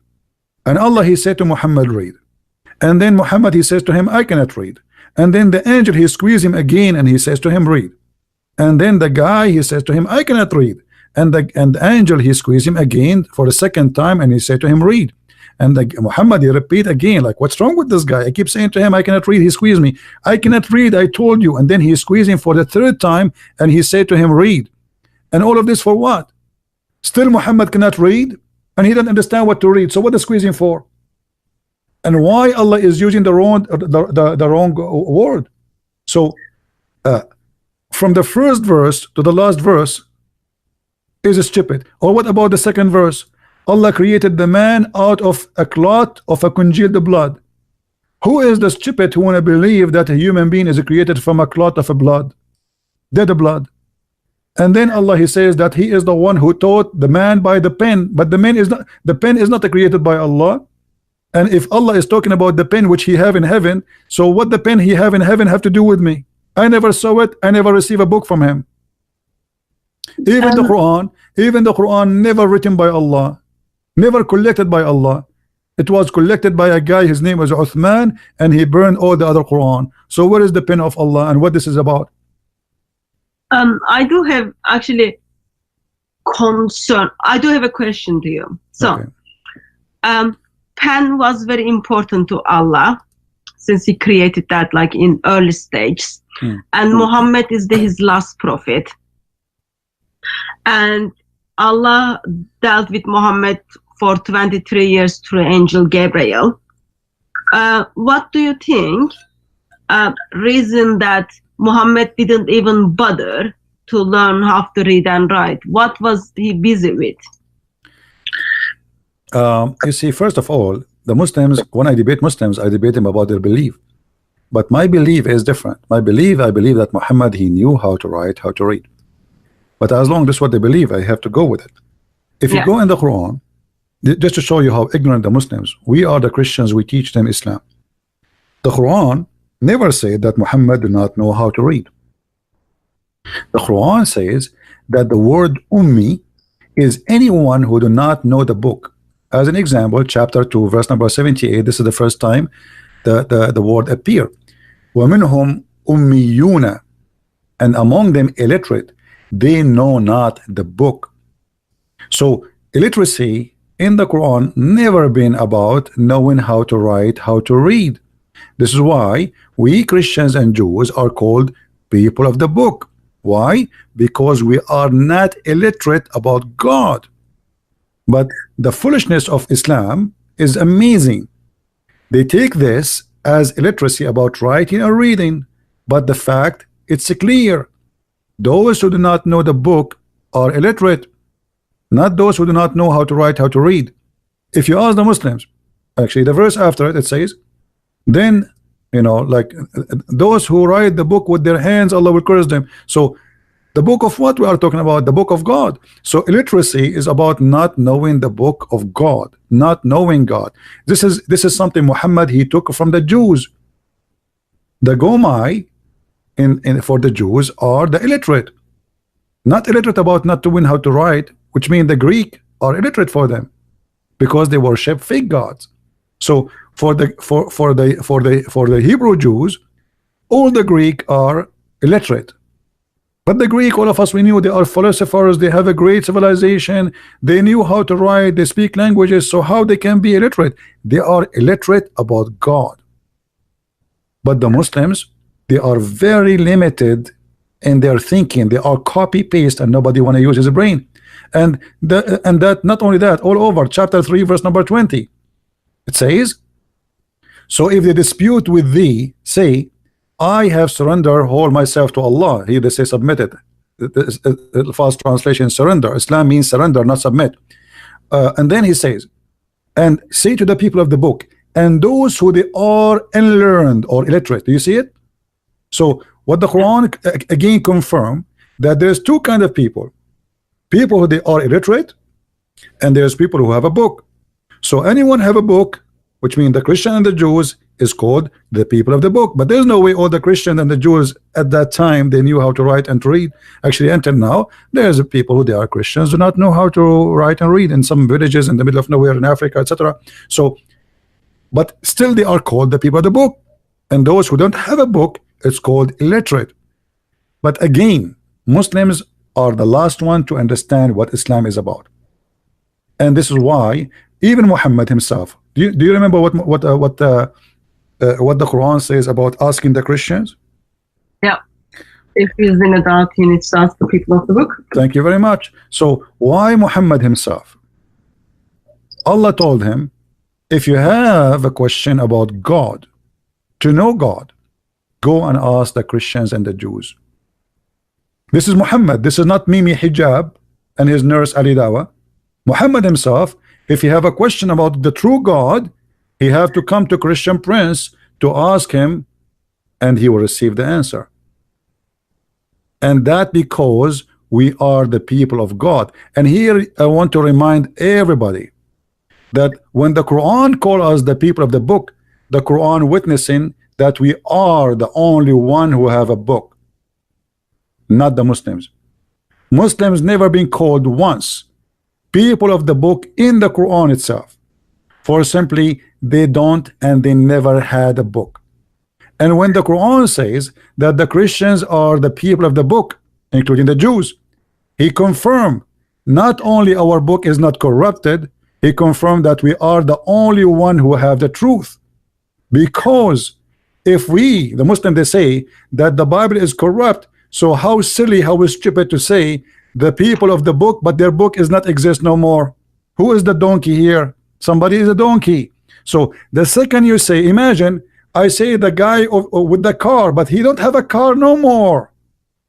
[SPEAKER 1] and Allah he said to Muhammad, read, and then Muhammad he says to him, I cannot read, and then the angel he squeezes him again and he says to him, read, and then the guy he says to him, I cannot read, and the angel he squeezes him again for the second time and he said to him, read, and Muhammad he repeat again, like, what's wrong with this guy? I keep saying to him, I cannot read. He squeezed me. I cannot read, I told you. And then he squeezed him for the third time and he said to him, read. And all of this for what? Still Muhammad cannot read and he doesn't understand what to read. So what is squeezing for? And why Allah is using the wrong word? So from the first verse to the last verse is stupid. Or what about the second verse? Allah created the man out of a clot of a congealed blood. Who is the stupid who want to believe that a human being is created from a clot of a blood, dead blood? And then Allah he says that he is the one who taught the man by the pen, but the pen is not created by Allah. And if Allah is talking about the pen which he have in heaven, so what the pen he have in heaven have to do with me? I never saw it. I never received a book from him. Even the Quran never written by Allah, never collected by Allah. It was collected by a guy, his name was Uthman, and he burned all the other Quran. So where is the pen of Allah and what this is about?
[SPEAKER 2] I do have actually concern. I do have a question to you. So okay. Pen was very important to Allah since he created that like in early stages. And Muhammad is his last prophet. And Allah dealt with Muhammad for 23 years through angel Gabriel. What do you think reason that Muhammad didn't even bother to learn how to read and write? What was he busy with?
[SPEAKER 1] You see, first of all, the Muslims, when I debate Muslims, I debate them about their belief. But my belief is different. I believe that Muhammad, he knew how to write, how to read. But as long as that's what they believe, I have to go with it. If you go in the Quran, just to show you how ignorant the Muslims, we are the Christians, we teach them Islam. The Quran never said that Muhammad did not know how to read. The Quran says that the word ummi is anyone who do not know the book. As an example, chapter 2, verse number 78, this is the first time the word appear. وَمِنْهُمْ أُمِّيُّونَ, and among them illiterate, they know not the book. So illiteracy in the Quran never been about knowing how to write, how to read. This is why we Christians and Jews are called people of the book. Why? Because we are not illiterate about God. But the foolishness of Islam is amazing. They take this as illiteracy about writing or reading, but the fact it's clear. Those who do not know the book are illiterate, not those who do not know how to write, how to read. If you ask the Muslims, actually the verse after it, it says, then, you know, like those who write the book with their hands, Allah will curse them. So The book of what we are talking about? The book of God. So illiteracy is about not knowing the book of God, not knowing God. This is something Muhammad he took from the Jews. The Gomai for the Jews are the illiterate, not illiterate about not knowing how to write, which means the Greek are illiterate for them because they worship fake gods. So for the Hebrew Jews, all the Greek are illiterate. But the Greek, all of us, we knew they are philosophers, they have a great civilization, they knew how to write, they speak languages, so how they can be illiterate? They are illiterate about God. But the Muslims, they are very limited in their thinking. They are copy paste and nobody want to use his brain. And that not only that, all over chapter 3 verse number 20, it says, so if they dispute with thee, say, I have surrendered whole myself to Allah. Here they say submitted. The fast translation surrender. Islam means surrender, not submit. And then he says, and say to the people of the book, and those who they are unlearned or illiterate. Do you see it? So what the Quran again confirm that there's two kind of people who they are illiterate, and there's people who have a book. So anyone have a book, which means the Christian and the Jews is called the people of the book. But there's no way all the Christians and the Jews at that time they knew how to write and to read. Actually, until now, there's people who they are Christians do not know how to write and read in some villages in the middle of nowhere in Africa, etc. So, but still they are called the people of the book. And those who don't have a book, it's called illiterate. But again, Muslims are the last one to understand what Islam is about. And this is why even Muhammad himself, do you remember what the Quran says about asking the Christians?
[SPEAKER 2] Yeah. If he's in a doubt, he needs to ask the people of the book.
[SPEAKER 1] Thank you very much. So why Muhammad himself? Allah told him, if you have a question about God, to know God, go and ask the Christians and the Jews. This is Muhammad. This is not Mimi Hijab and his nurse Ali Dawa. Muhammad himself, if you have a question about the true God, he have to come to Christian Prince to ask him, and he will receive the answer. And that because we are the people of God. And here I want to remind everybody that when the Quran calls us the people of the book, the Quran witnessing that we are the only one who have a book, not the Muslims. Muslims never been called once people of the book in the Quran itself, for simply they don't and they never had a book. And when the Quran says that the Christians are the people of the book, including the Jews, he confirmed not only our book is not corrupted, he confirmed that we are the only one who have the truth. Because if we, the Muslim, they say that the Bible is corrupt, so how silly, how stupid to say the people of the book, but their book is not exist no more. Who is the donkey here? Somebody is a donkey. So the second you say, imagine I say the guy with the car, but he don't have a car no more.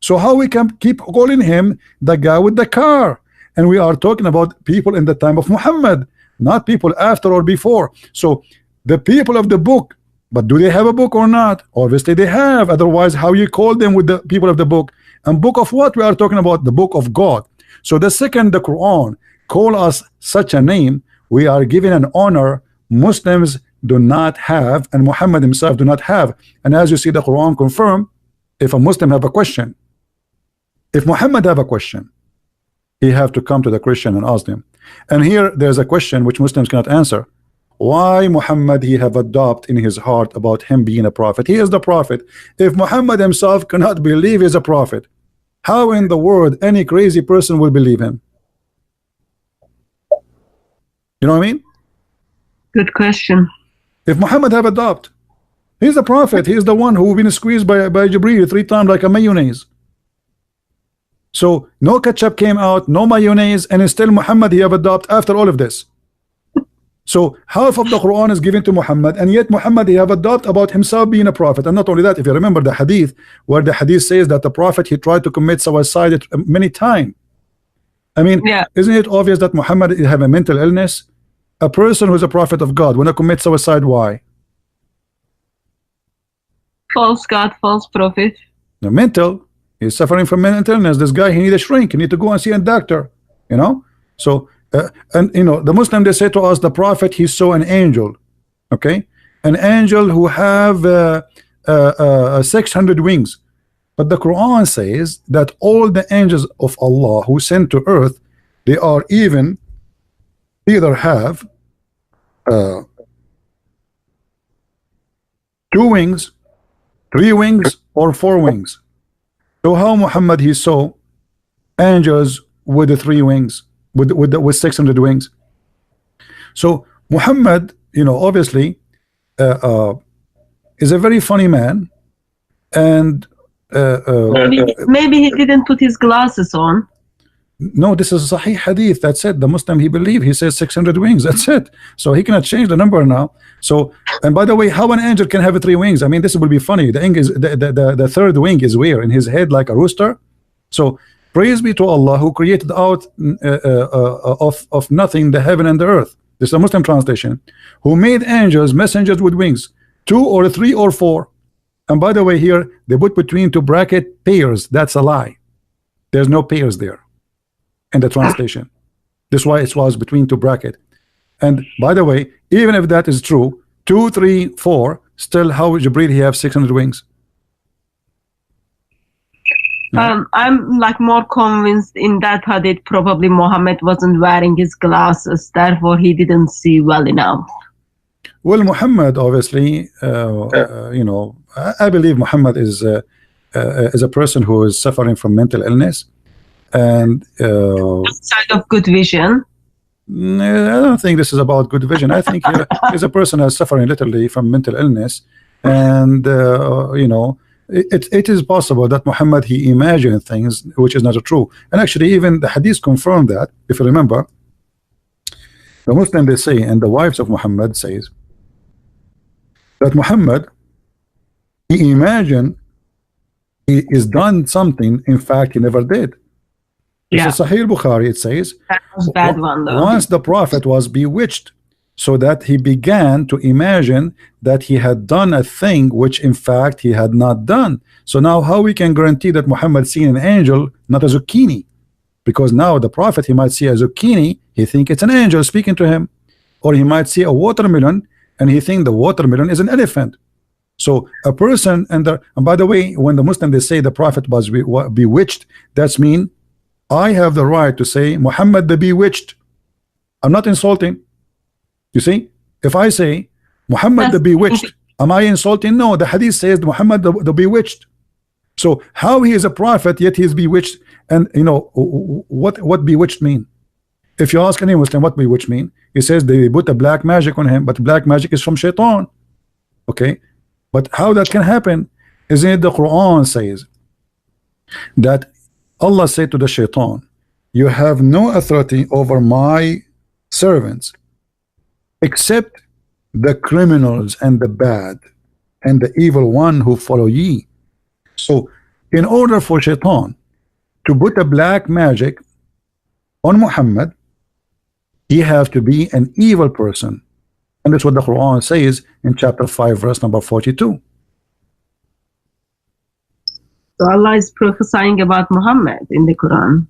[SPEAKER 1] So how we can keep calling him the guy with the car? And we are talking about people in the time of Muhammad, not people after or before. So the people of the book, but do they have a book or not? Obviously they have. Otherwise, how you call them with the people of the book? And book of what we are talking about? The book of God. So the second the Quran call us such a name, we are giving an honor Muslims do not have, and Muhammad himself do not have. And as you see, the Quran confirm, if a Muslim have a question, if Muhammad have a question, he have to come to the Christian and ask them. And here there's a question which Muslims cannot answer. Why Muhammad he have a doubt in his heart about him being a prophet? He is the prophet. If Muhammad himself cannot believe he's a prophet, how in the world any crazy person will believe him? You know what I mean?
[SPEAKER 2] Good question.
[SPEAKER 1] If Muhammad have a doubt, he's a prophet. He's the one who been squeezed by Jibreel 3 times like a mayonnaise. So no ketchup came out, no mayonnaise, and still Muhammad he have a doubt after all of this. So half of the Quran is given to Muhammad, and yet Muhammad he have a doubt about himself being a prophet. And not only that, if you remember the hadith, where the hadith says that the prophet he tried to commit suicide many times. I mean, yeah. Isn't it obvious that Muhammad have a mental illness? A person who's a prophet of God, when I commit suicide, why?
[SPEAKER 2] False God, false prophet.
[SPEAKER 1] No, mental. He's suffering from mental illness. This guy, he need a shrink. He need to go and see a doctor. You know. So and you know, the Muslim, they say to us, the Prophet, he saw an angel. Okay, an angel who have 600 wings. But the Quran says that all the angels of Allah who sent to earth, they are either have 2 wings, 3 wings, or 4 wings. So how Muhammad, he saw angels with the 3 wings, with 600 wings? So Muhammad, you know, obviously is a very funny man, and
[SPEAKER 2] maybe he didn't put his glasses on.
[SPEAKER 1] no, this is Sahih Hadith. That's it. The Muslim, he believe, he says 600 wings. That's it. So he cannot change the number now. So, and by the way, how an angel can have 3 wings? I mean, this will be funny. The the 3rd wing is where? In his head, like a rooster. So praise be to Allah who created out of nothing the heaven and the earth. This is a Muslim translation. Who made angels, messengers with wings, 2 or 3 or 4. And by the way, here they put between 2 bracket pairs. That's a lie. There's no pairs there in the translation. This is why it was between 2 bracket. And by the way, even if that is true, 2, 3, 4, still how Jibreel he have 600 wings?
[SPEAKER 2] I'm like more convinced in that hadith probably Muhammad wasn't wearing his glasses, therefore he didn't see well enough.
[SPEAKER 1] Well, Muhammad, obviously, you know, I believe Muhammad is a person who is suffering from mental illness, and
[SPEAKER 2] Outside of good vision.
[SPEAKER 1] I don't think this is about good vision. I think he's a person who's suffering literally from mental illness, and you know, it is possible that Muhammad, he imagined things which is not true. And actually, even the hadith confirm that. If you remember, the Muslim, they say, and the wives of Muhammad says that Muhammad, he imagined he is done something, in fact he never did.
[SPEAKER 2] Yeah.
[SPEAKER 1] This is Sahih Bukhari. It says
[SPEAKER 2] That was a bad one though.
[SPEAKER 1] once the Prophet was bewitched, so that he began to imagine that he had done a thing which in fact he had not done. So now how we can guarantee that Muhammad seen an angel, not a zucchini? Because now the Prophet, he might see a zucchini, he think it's an angel speaking to him, or he might see a watermelon and he think the watermelon is an elephant. So a person, and by the way, when the Muslim, they say the Prophet was bewitched, that's mean I have the right to say Muhammad the bewitched. I'm not insulting. You see, if I say Muhammad the bewitched, am I insulting? No, the hadith says Muhammad the bewitched. So how he is a prophet yet he is bewitched? And you know what bewitched mean? If you ask any Muslim what bewitched mean, he says they put a black magic on him, but black magic is from shaitan. Okay, but how that can happen? Isn't it the Quran says that Allah said to the shaitan, you have no authority over my servants except the criminals and the bad and the evil one who follow ye. So in order for shaitan to put a black magic on Muhammad, he has to be an evil person, and that's what the Quran says in chapter 5 verse number 42.
[SPEAKER 2] So Allah is prophesying about Muhammad in the Quran.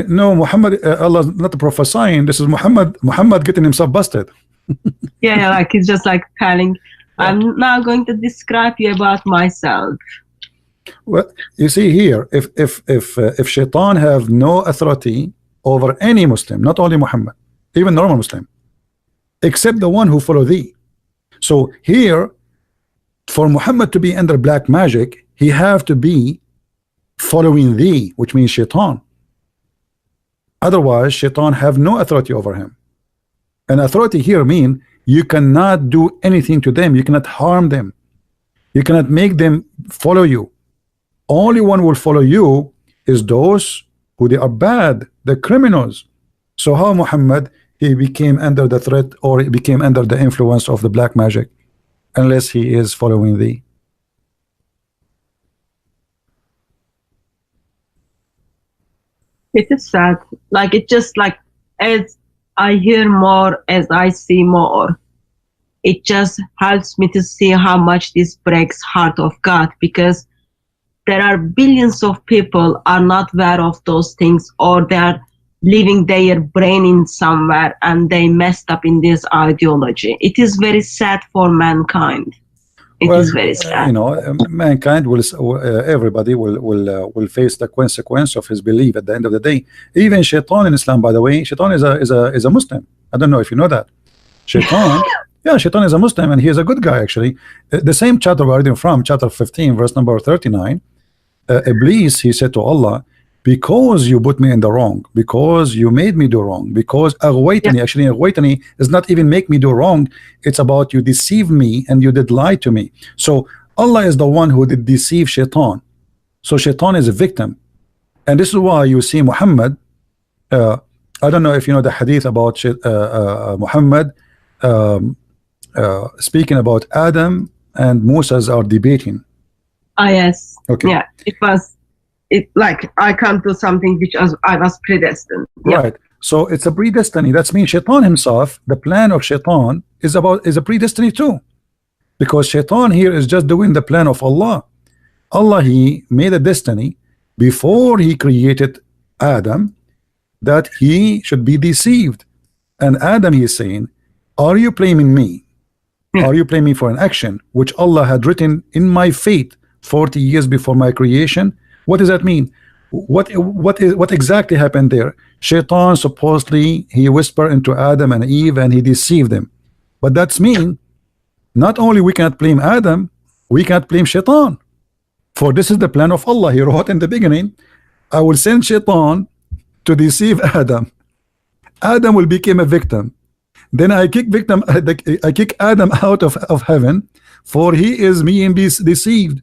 [SPEAKER 1] No, Muhammad, Allah is not prophesying. This is Muhammad getting himself busted.
[SPEAKER 2] Yeah, like he's just like telling, I'm now going to describe you about myself.
[SPEAKER 1] Well, you see here, if shaitan have no authority over any Muslim, not only Muhammad, even normal Muslim, except the one who follow thee. So here, for Muhammad to be under black magic, he have to be following thee, which means shaitan. Otherwise, shaitan have no authority over him. And authority here mean you cannot do anything to them, you cannot harm them, you cannot make them follow you. Only one will follow you is those who they are bad, the criminals. So how Muhammad, he became under the threat, or he became under the influence of the black magic, unless he is following thee?
[SPEAKER 2] It is sad. Like it just like as I hear more, as I see more, it just helps me to see how much this breaks heart of God, because there are billions of people are not aware of those things, or they are leaving their brain in somewhere and they messed up in this ideology. It is very sad for mankind. It is very sad.
[SPEAKER 1] You know, mankind will, everybody will face the consequence of his belief at the end of the day. Even Shaitan in Islam, by the way, Shaitan is a Muslim. I don't know if you know that. Shaitan, yeah, Shaitan is a Muslim, and he is a good guy actually. The same chapter we're reading from, chapter 15, verse number 39. Iblis, he said to Allah, because you put me in the wrong, because you made me do wrong, because aghwaytani, actually aghwaytani is not even make me do wrong, it's about you deceive me and you did lie to me. So Allah is the one who did deceive Shaitan. So Shaitan is a victim, and this is why you see Muhammad, I don't know if you know the hadith about Muhammad speaking about Adam and Moses are debating.
[SPEAKER 2] Ah, yes.
[SPEAKER 1] Okay.
[SPEAKER 2] Yeah, it like I can't do something which I was predestined. Yeah.
[SPEAKER 1] Right. So it's a predestiny. That means Shaitan himself, the plan of Shaitan is a predestiny too, because Shaitan here is just doing the plan of Allah. Allah, he made a destiny before he created Adam that he should be deceived, and Adam, he is saying, are you blaming me? Are you blaming me for an action which Allah had written in my fate 40 years before my creation? What does that mean? What exactly happened there? Shaitan supposedly he whispered into Adam and Eve and he deceived them. But that's mean not only we cannot blame Adam, we cannot blame Shaitan. For this is the plan of Allah. He wrote in the beginning, I will send Shaitan to deceive Adam. Adam will become a victim. Then I kick Adam out of heaven, for he is being deceived.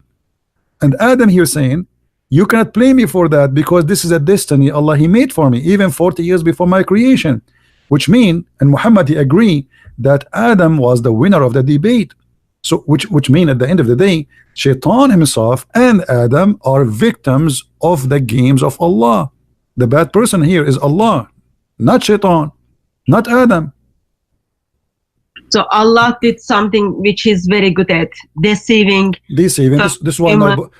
[SPEAKER 1] And Adam here saying, you cannot blame me for that, because this is a destiny Allah he made for me even 40 years before my creation. Which mean, and Muhammad he agree that Adam was the winner of the debate. So which mean at the end of the day, Shaitan himself and Adam are victims of the games of Allah. The bad person here is Allah, not Shaitan, not Adam.
[SPEAKER 2] So Allah did something which he's very good at, deceiving.
[SPEAKER 1] This is why my book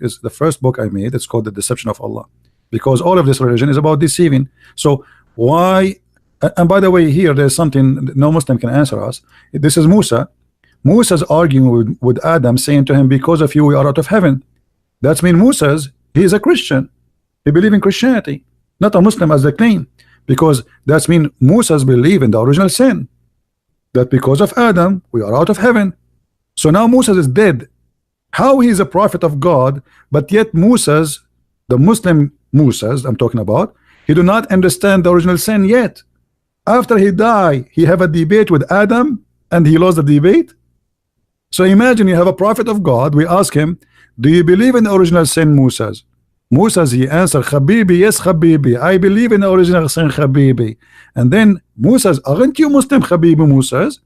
[SPEAKER 1] is the first book I made. It's called The Deception of Allah, because all of this religion is about deceiving. So why? And by the way, here there's something no Muslim can answer us. This is Musa. Musa's arguing with Adam, saying to him, because of you we are out of heaven. That's mean he is a Christian. He believes in Christianity, not a Muslim as they claim. Because that's mean Moses believe in the original sin, that because of Adam we are out of heaven. So now Moses is dead. How he is a prophet of God, but yet Moses, the Muslim Moses I'm talking about, he do not understand the original sin yet. After he die, he have a debate with Adam and he lost the debate. So imagine you have a prophet of God, we ask him, do you believe in the original sin, Moses? Moses, he answered, Habibi, yes, Habibi, I believe in the original sin, Habibi. And then Moses, aren't you Muslim, Habibi, Moses?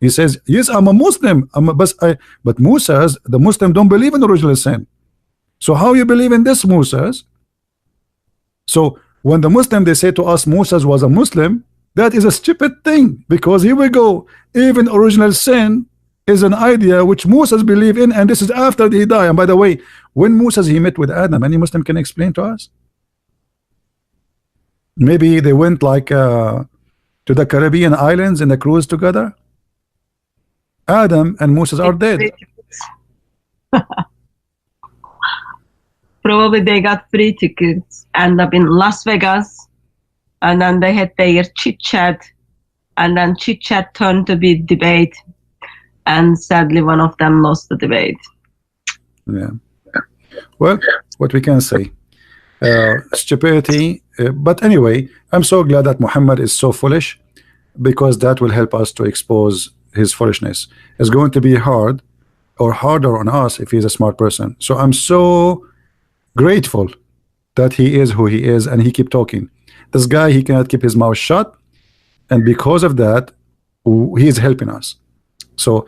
[SPEAKER 1] He says, yes, I'm a Muslim, but Moses, the Muslim don't believe in the original sin. So how you believe in this, Moses? So when the Muslim, they say to us, Moses was a Muslim, that is a stupid thing, because here we go, even original sin is an idea which Moses believed in, and this is after he died. And by the way, when Moses he met with Adam, any Muslim can explain to us? Maybe they went like to the Caribbean islands in a cruise together. Adam and Moses are dead.
[SPEAKER 2] Probably they got free tickets, end up in Las Vegas, and then they had their chit chat, and then chit chat turned to be debate. And sadly, one of them lost the debate.
[SPEAKER 1] Yeah. Well, what we can say, stupidity. But anyway, I'm so glad that Muhammad is so foolish, because that will help us to expose his foolishness. It's going to be hard or harder on us if he's a smart person. So I'm so grateful that he is who he is, and he keep talking. This guy, he cannot keep his mouth shut, and because of that, he is helping us. So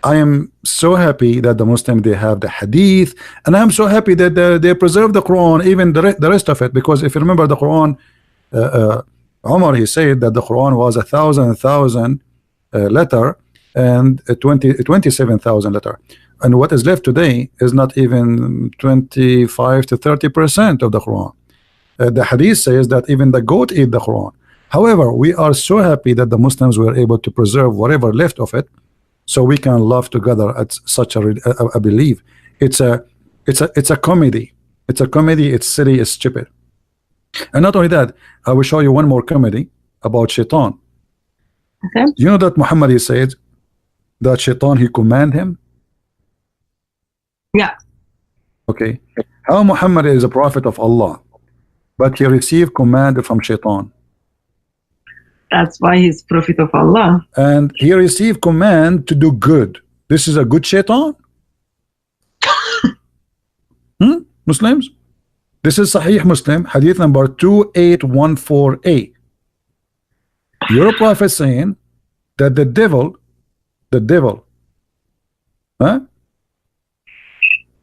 [SPEAKER 1] I am so happy that the Muslim they have the hadith, and I'm so happy that they preserve the Quran, even the rest of it, because if you remember the Quran, Umar he said that the Quran was 1,000 letter and 27,000 letter. and what is left today is not even 25 to 30% of the Quran. The hadith says that even the goat eat the Quran. However, we are so happy that the Muslims were able to preserve whatever left of it, so we can love together at such a belief. It's a comedy. It's a comedy. It's silly. It's stupid. And not only that, I will show you one more comedy about Shaitan.
[SPEAKER 2] Okay.
[SPEAKER 1] You know that Muhammad, he said that Shaitan, he command him.
[SPEAKER 2] Yeah.
[SPEAKER 1] Okay. How Muhammad is a prophet of Allah, but he received command from Shaitan.
[SPEAKER 2] That's why he's prophet of Allah.
[SPEAKER 1] And he received command to do good. This is a good Shaitan? Muslims? This is Sahih Muslim, hadith number 2814a. Your prophet saying that the devil, huh?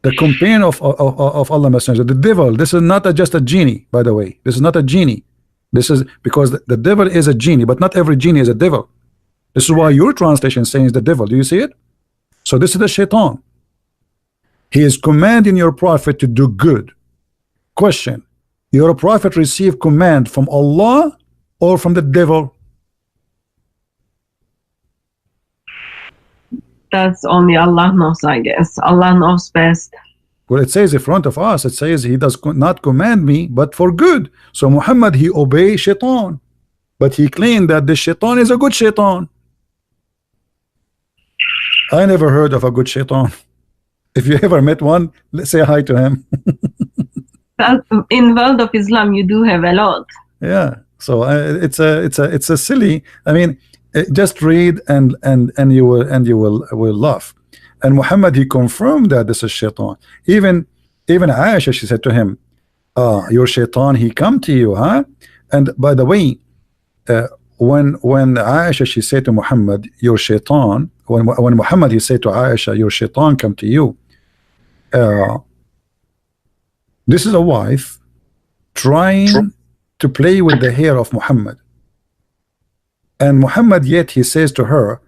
[SPEAKER 1] The companion of Allah Messenger, the devil, this is not just a genie, by the way. This is not a genie. This is because the devil is a genie, but not every genie is a devil. This is why your translation saying the devil. Do you see it? So this is the Shaitan. He is commanding your prophet to do good. Question: your prophet received command from Allah or from the devil?
[SPEAKER 2] That's only Allah knows, I guess. Allah knows best.
[SPEAKER 1] Well, it says in front of us, it says he does not command me but for good. So Muhammad, he obeyed Shaitan, but he claimed that the Shaitan is a good Shaitan. I never heard of a good Shaitan. If you ever met one, let's say hi to him.
[SPEAKER 2] In world of Islam, you do have a lot.
[SPEAKER 1] Yeah, so it's a silly. I mean, just read and you will laugh. And Muhammad, he confirmed that this is Shaitan. Even Aisha, she said to him, your Shaitan, he come to you, huh? And by the way, when Aisha, she said to Muhammad, your Shaitan, when Muhammad, he said to Aisha, your Shaitan come to you, this is a wife trying to play with the hair of Muhammad. And Muhammad, yet he says to her,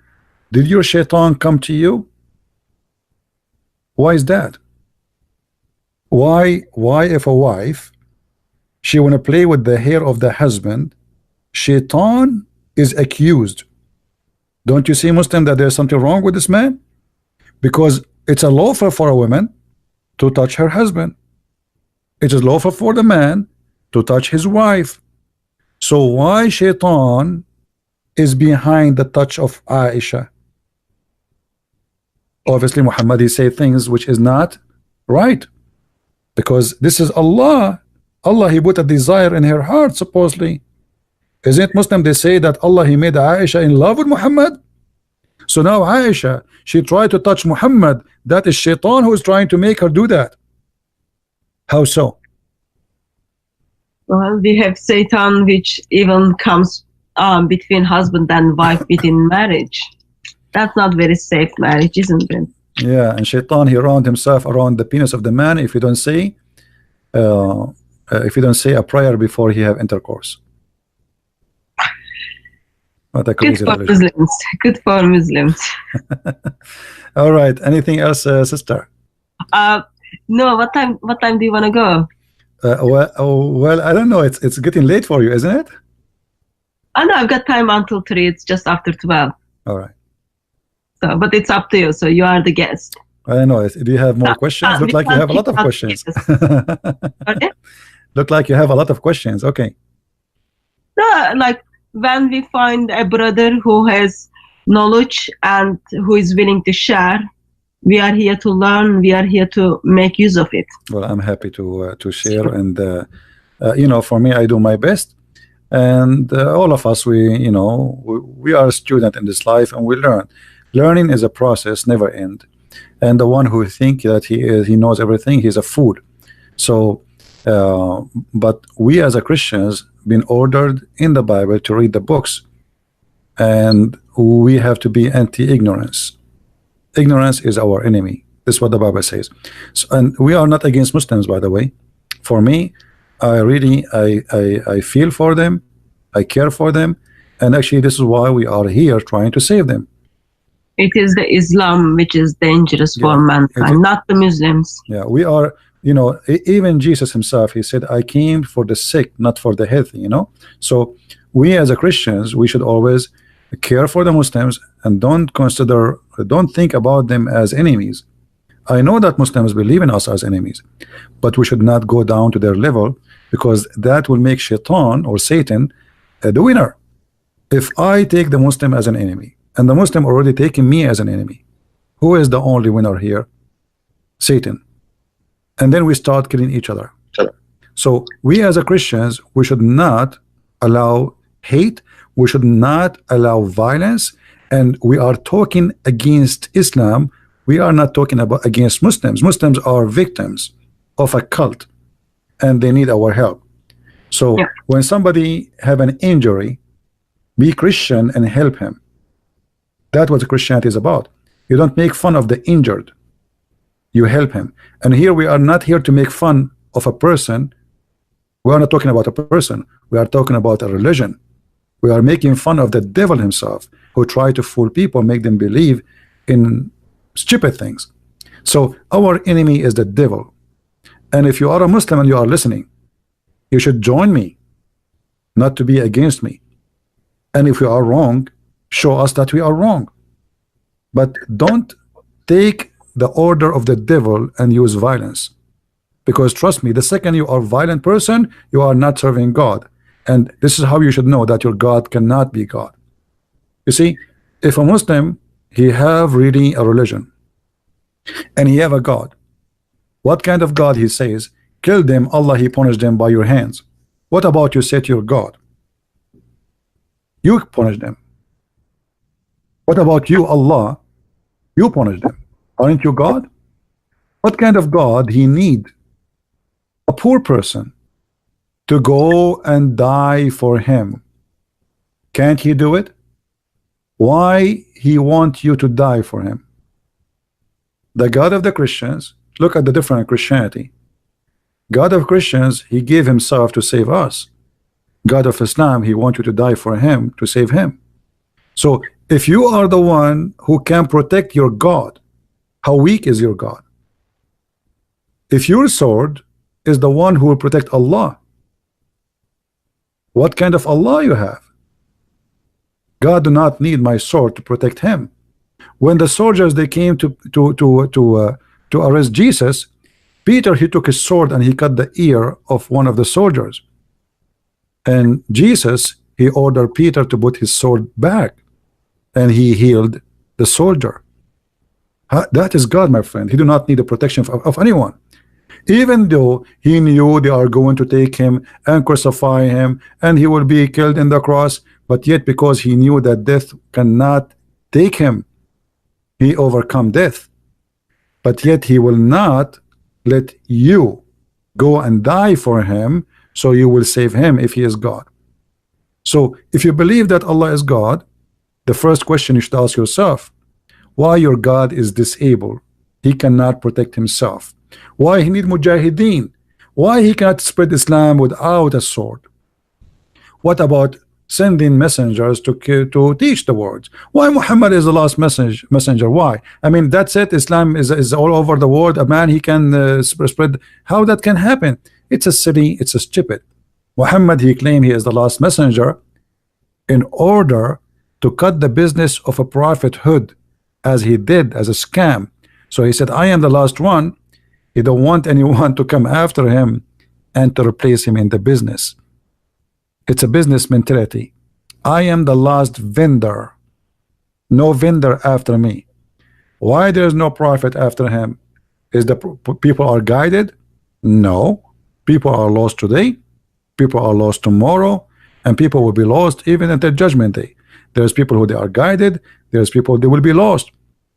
[SPEAKER 1] did your Shaitan come to you? Why is that? Why if a wife, she want to play with the hair of the husband, Shaitan is accused? Don't you see, Muslim, that there's something wrong with this man? Because it's a lawful for a woman to touch her husband. It is lawful for the man to touch his wife. So why Shaitan is behind the touch of Aisha? Obviously Muhammad, he say things which is not right, because this is Allah. Allah, he put a desire in her heart, supposedly. Isn't it Muslim, they say that Allah, he made Aisha in love with Muhammad? So now Aisha, she tried to touch Muhammad. That is Shaitan who is trying to make her do that. How so?
[SPEAKER 2] Well, we have Satan, which even comes between husband and wife within marriage. That's not very safe marriage, isn't it?
[SPEAKER 1] Yeah, and Shaitan, he round himself around the penis of the man if you don't say a prayer before he have intercourse. What a
[SPEAKER 2] Good for
[SPEAKER 1] religion.
[SPEAKER 2] Muslims. Good for Muslims.
[SPEAKER 1] All right. Anything else, sister?
[SPEAKER 2] No. What time do you want to go?
[SPEAKER 1] Well, I don't know. It's getting late for you, isn't it?
[SPEAKER 2] Oh no, I've got time until 3. It's just after 12.
[SPEAKER 1] All right.
[SPEAKER 2] So, but it's up to you. So you are the guest.
[SPEAKER 1] I know. Do you have more questions? Look like you have a lot of questions.
[SPEAKER 2] Okay?
[SPEAKER 1] Look like you have a lot of questions. Okay.
[SPEAKER 2] No, like when we find a brother who has knowledge and who is willing to share, we are here to learn. We are here to make use of it.
[SPEAKER 1] Well, I'm happy to share, and you know, for me, I do my best, and all of us, we are a student in this life, and we learn. Learning is a process, never end. And the one who think that he knows everything, he's a fool. So, but we as a Christians been ordered in the Bible to read the books, and we have to be anti-ignorance. Ignorance is our enemy. This is what the Bible says. So, and we are not against Muslims, by the way. For me, I really I feel for them, I care for them, and actually this is why we are here trying to save them.
[SPEAKER 2] It is the Islam which is dangerous for mankind, not the Muslims.
[SPEAKER 1] Yeah, we are, you know, even Jesus himself, he said, I came for the sick, not for the healthy, you know. So we as a Christians, we should always care for the Muslims and don't think about them as enemies. I know that Muslims believe in us as enemies, but we should not go down to their level, because that will make Shaitan or Satan the winner. If I take the Muslim as an enemy and the Muslim already taking me as an enemy, who is the only winner here? Satan. And then we start killing each other. So we as a Christians, we should not allow hate, we should not allow violence, and we are talking against Islam. We are not talking about against Muslims. Muslims are victims of a cult and they need our help. So when somebody have an injury, be Christian and help him. That's what Christianity is about. You don't make fun of the injured, you help him. And here we are not here to make fun of a person. We are not talking about a person, we are talking about a religion. We are making fun of the devil himself, who try to fool people, make them believe in stupid things. So our enemy is the devil. And if you are a Muslim and you are listening, you should join me, not to be against me. And if we are wrong, show us that we are wrong. But don't take the order of the devil and use violence, because trust me, the second you are a violent person, you are not serving God. And this is how you should know that your God cannot be God. You see, if a Muslim, he have really a religion and he have a God, what kind of God? He says, kill them, Allah, he punished them by your hands. What about you say to your God, you punish them? What about you, Allah, you punish them? Aren't you God? What kind of God he need a poor person to go and die for him? Can't he do it? Why he want you to die for him? The God of the Christians, look at the different Christianity. God of Christians, he gave himself to save us. God of Islam, he wants you to die for him to save him. So if you are the one who can protect your God, how weak is your God? If your sword is the one who will protect Allah, what kind of Allah you have? God do not need my sword to protect him. When the soldiers, they came to arrest Jesus, Peter, he took his sword and he cut the ear of one of the soldiers. And Jesus, he ordered Peter to put his sword back, and he healed the soldier. That is God, my friend. He do not need the protection of anyone. Even though he knew they are going to take him and crucify him and he will be killed in the cross, but yet because he knew that death cannot take him, he overcome death. But yet he will not let you go and die for him, so you will save him if he is God. So if you believe that Allah is God, the first question you should ask yourself, why your God is disabled? He cannot protect himself. Why he need mujahideen? Why he cannot spread Islam without a sword? What about sending messengers to teach the words? Why Muhammad is the last messenger? Why? I mean, that's it. Islam is all over the world. A man, he can spread. How that can happen? It's a silly, it's a stupid. Muhammad, he claimed he is the last messenger in order to cut the business of a prophethood, as he did, as a scam. So he said, I am the last one. He don't want anyone to come after him and to replace him in the business. It's a business mentality. I am the last vendor, no vendor after me. Why there is no prophet after him? Is the people are guided? No. People are lost today, people are lost tomorrow, and people will be lost even at the judgment day. There's people who they are guided, there's people they will be lost.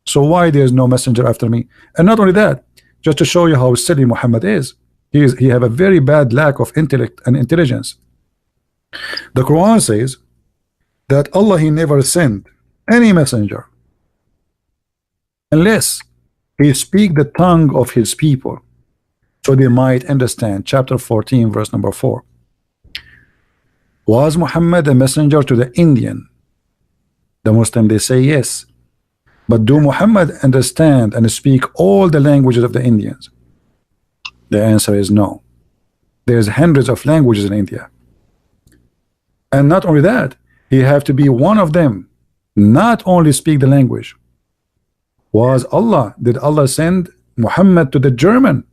[SPEAKER 1] So why there's no messenger after me? And not only that, just to show you how silly Muhammad is, he have a very bad lack of intellect and intelligence. The Quran says that Allah, he never sent any messenger unless he speak the tongue of his people, so they might understand. Chapter 14 verse number 4. Was Muhammad a messenger to the Indian? The Muslim, they say yes. But do Muhammad understand and speak all the languages of the Indians? The answer is no. There's hundreds of languages in India. And not only that, he have to be one of them, not only speak the language. Did Allah send Muhammad to the German?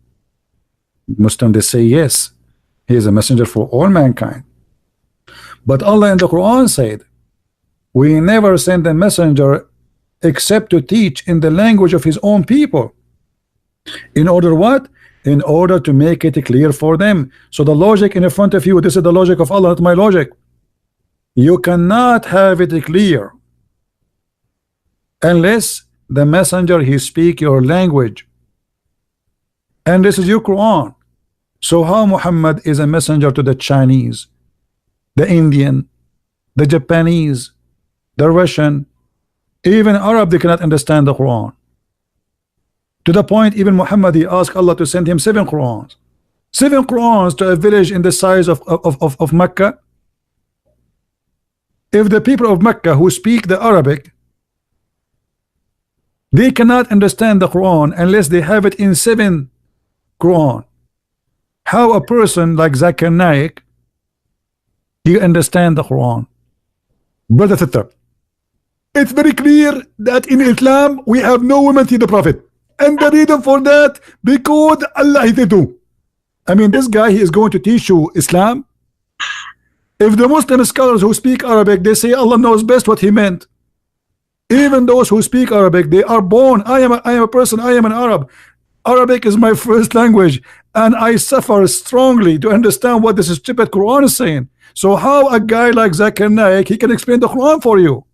[SPEAKER 1] Muslim, they say yes, he is a messenger for all mankind. But Allah in the Quran said, we never send a messenger except to teach in the language of his own people. In order what? In order to make it clear for them. So the logic in front of you, this is the logic of Allah, not my logic. You cannot have it clear unless the messenger he speak your language, and this is your Quran. So how Muhammad is a messenger to the Chinese, the Indian, the Japanese, the Russian, even Arab? They cannot understand the Quran. To the point even Muhammad, he asked Allah to send him 7 Qurans. 7 Qurans to a village in the size of Mecca. If the people of Mecca who speak the Arabic, they cannot understand the Quran unless they have it in 7 Quran, how a person like Zakir Naik he understand the Quran? Brother Sitter, it's very clear that in Islam we have no women see the Prophet, and the reason for that because Allah is do. I mean, this guy, he is going to teach you Islam. If the Muslim scholars who speak Arabic, they say Allah knows best what he meant. Even those who speak Arabic, they are born. I am a person, I am an Arab. Arabic is my first language, and I suffer strongly to understand what this stupid Quran is saying. So how a guy like Zakir Naik, he can explain the Quran for you?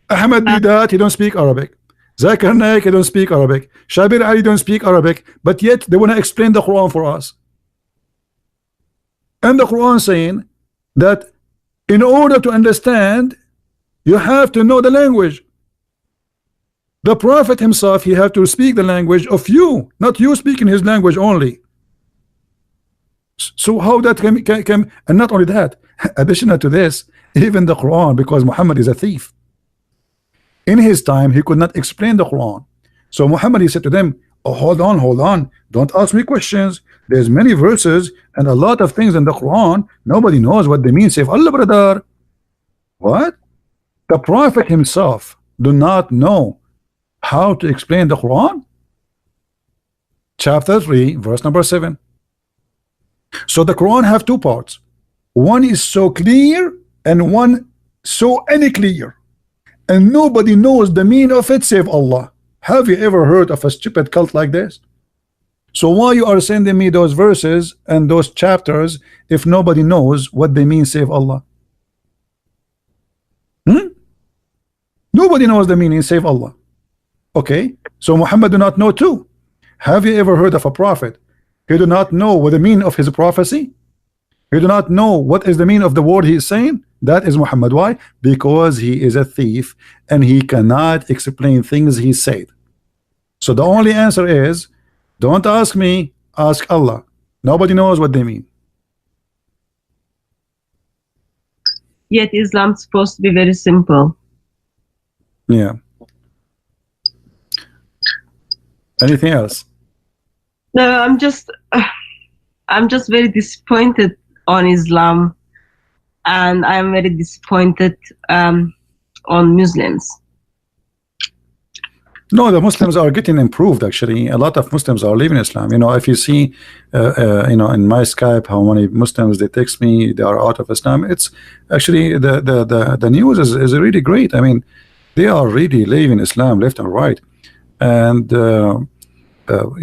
[SPEAKER 1] Ahmed Didat, he don't speak Arabic. Zakir Naik, he don't speak Arabic. Shabir Ali don't speak Arabic, but yet they want to explain the Quran for us. And the Quran saying that in order to understand, you have to know the language. The Prophet himself, he have to speak the language of you, not you speaking his language only. So how that can and not only that, additional to this, even the Quran, because Muhammad is a thief. In his time, he could not explain the Quran. So Muhammad, he said to them, oh, hold on, don't ask me questions. There's many verses and a lot of things in the Quran, nobody knows what they mean, save Allah, brother. What? The Prophet himself do not know how to explain the Quran? Chapter 3, verse number 7. So the Quran have 2 parts. One is so clear and one so unclear, and nobody knows the meaning of it save Allah. Have you ever heard of a stupid cult like this? So why you are sending me those verses and those chapters if nobody knows what they mean save Allah? Nobody knows the meaning save Allah. Okay, so Muhammad do not know too. Have you ever heard of a prophet? He do not know what the meaning of his prophecy. He do not know what is the meaning of the word he is saying. That is Muhammad. Why? Because he is a thief and he cannot explain things he said. So the only answer is, don't ask me, ask Allah. Nobody knows what they mean.
[SPEAKER 2] Yet Islam is supposed to be very simple.
[SPEAKER 1] Yeah. Anything else?
[SPEAKER 2] No, I'm just very disappointed on Islam, and I'm very disappointed on Muslims.
[SPEAKER 1] No, the Muslims are getting improved. Actually, a lot of Muslims are leaving Islam. You know, if you see, you know, in my Skype, how many Muslims they text me, they are out of Islam. It's actually the news is really great. I mean, they are really leaving Islam left and right, and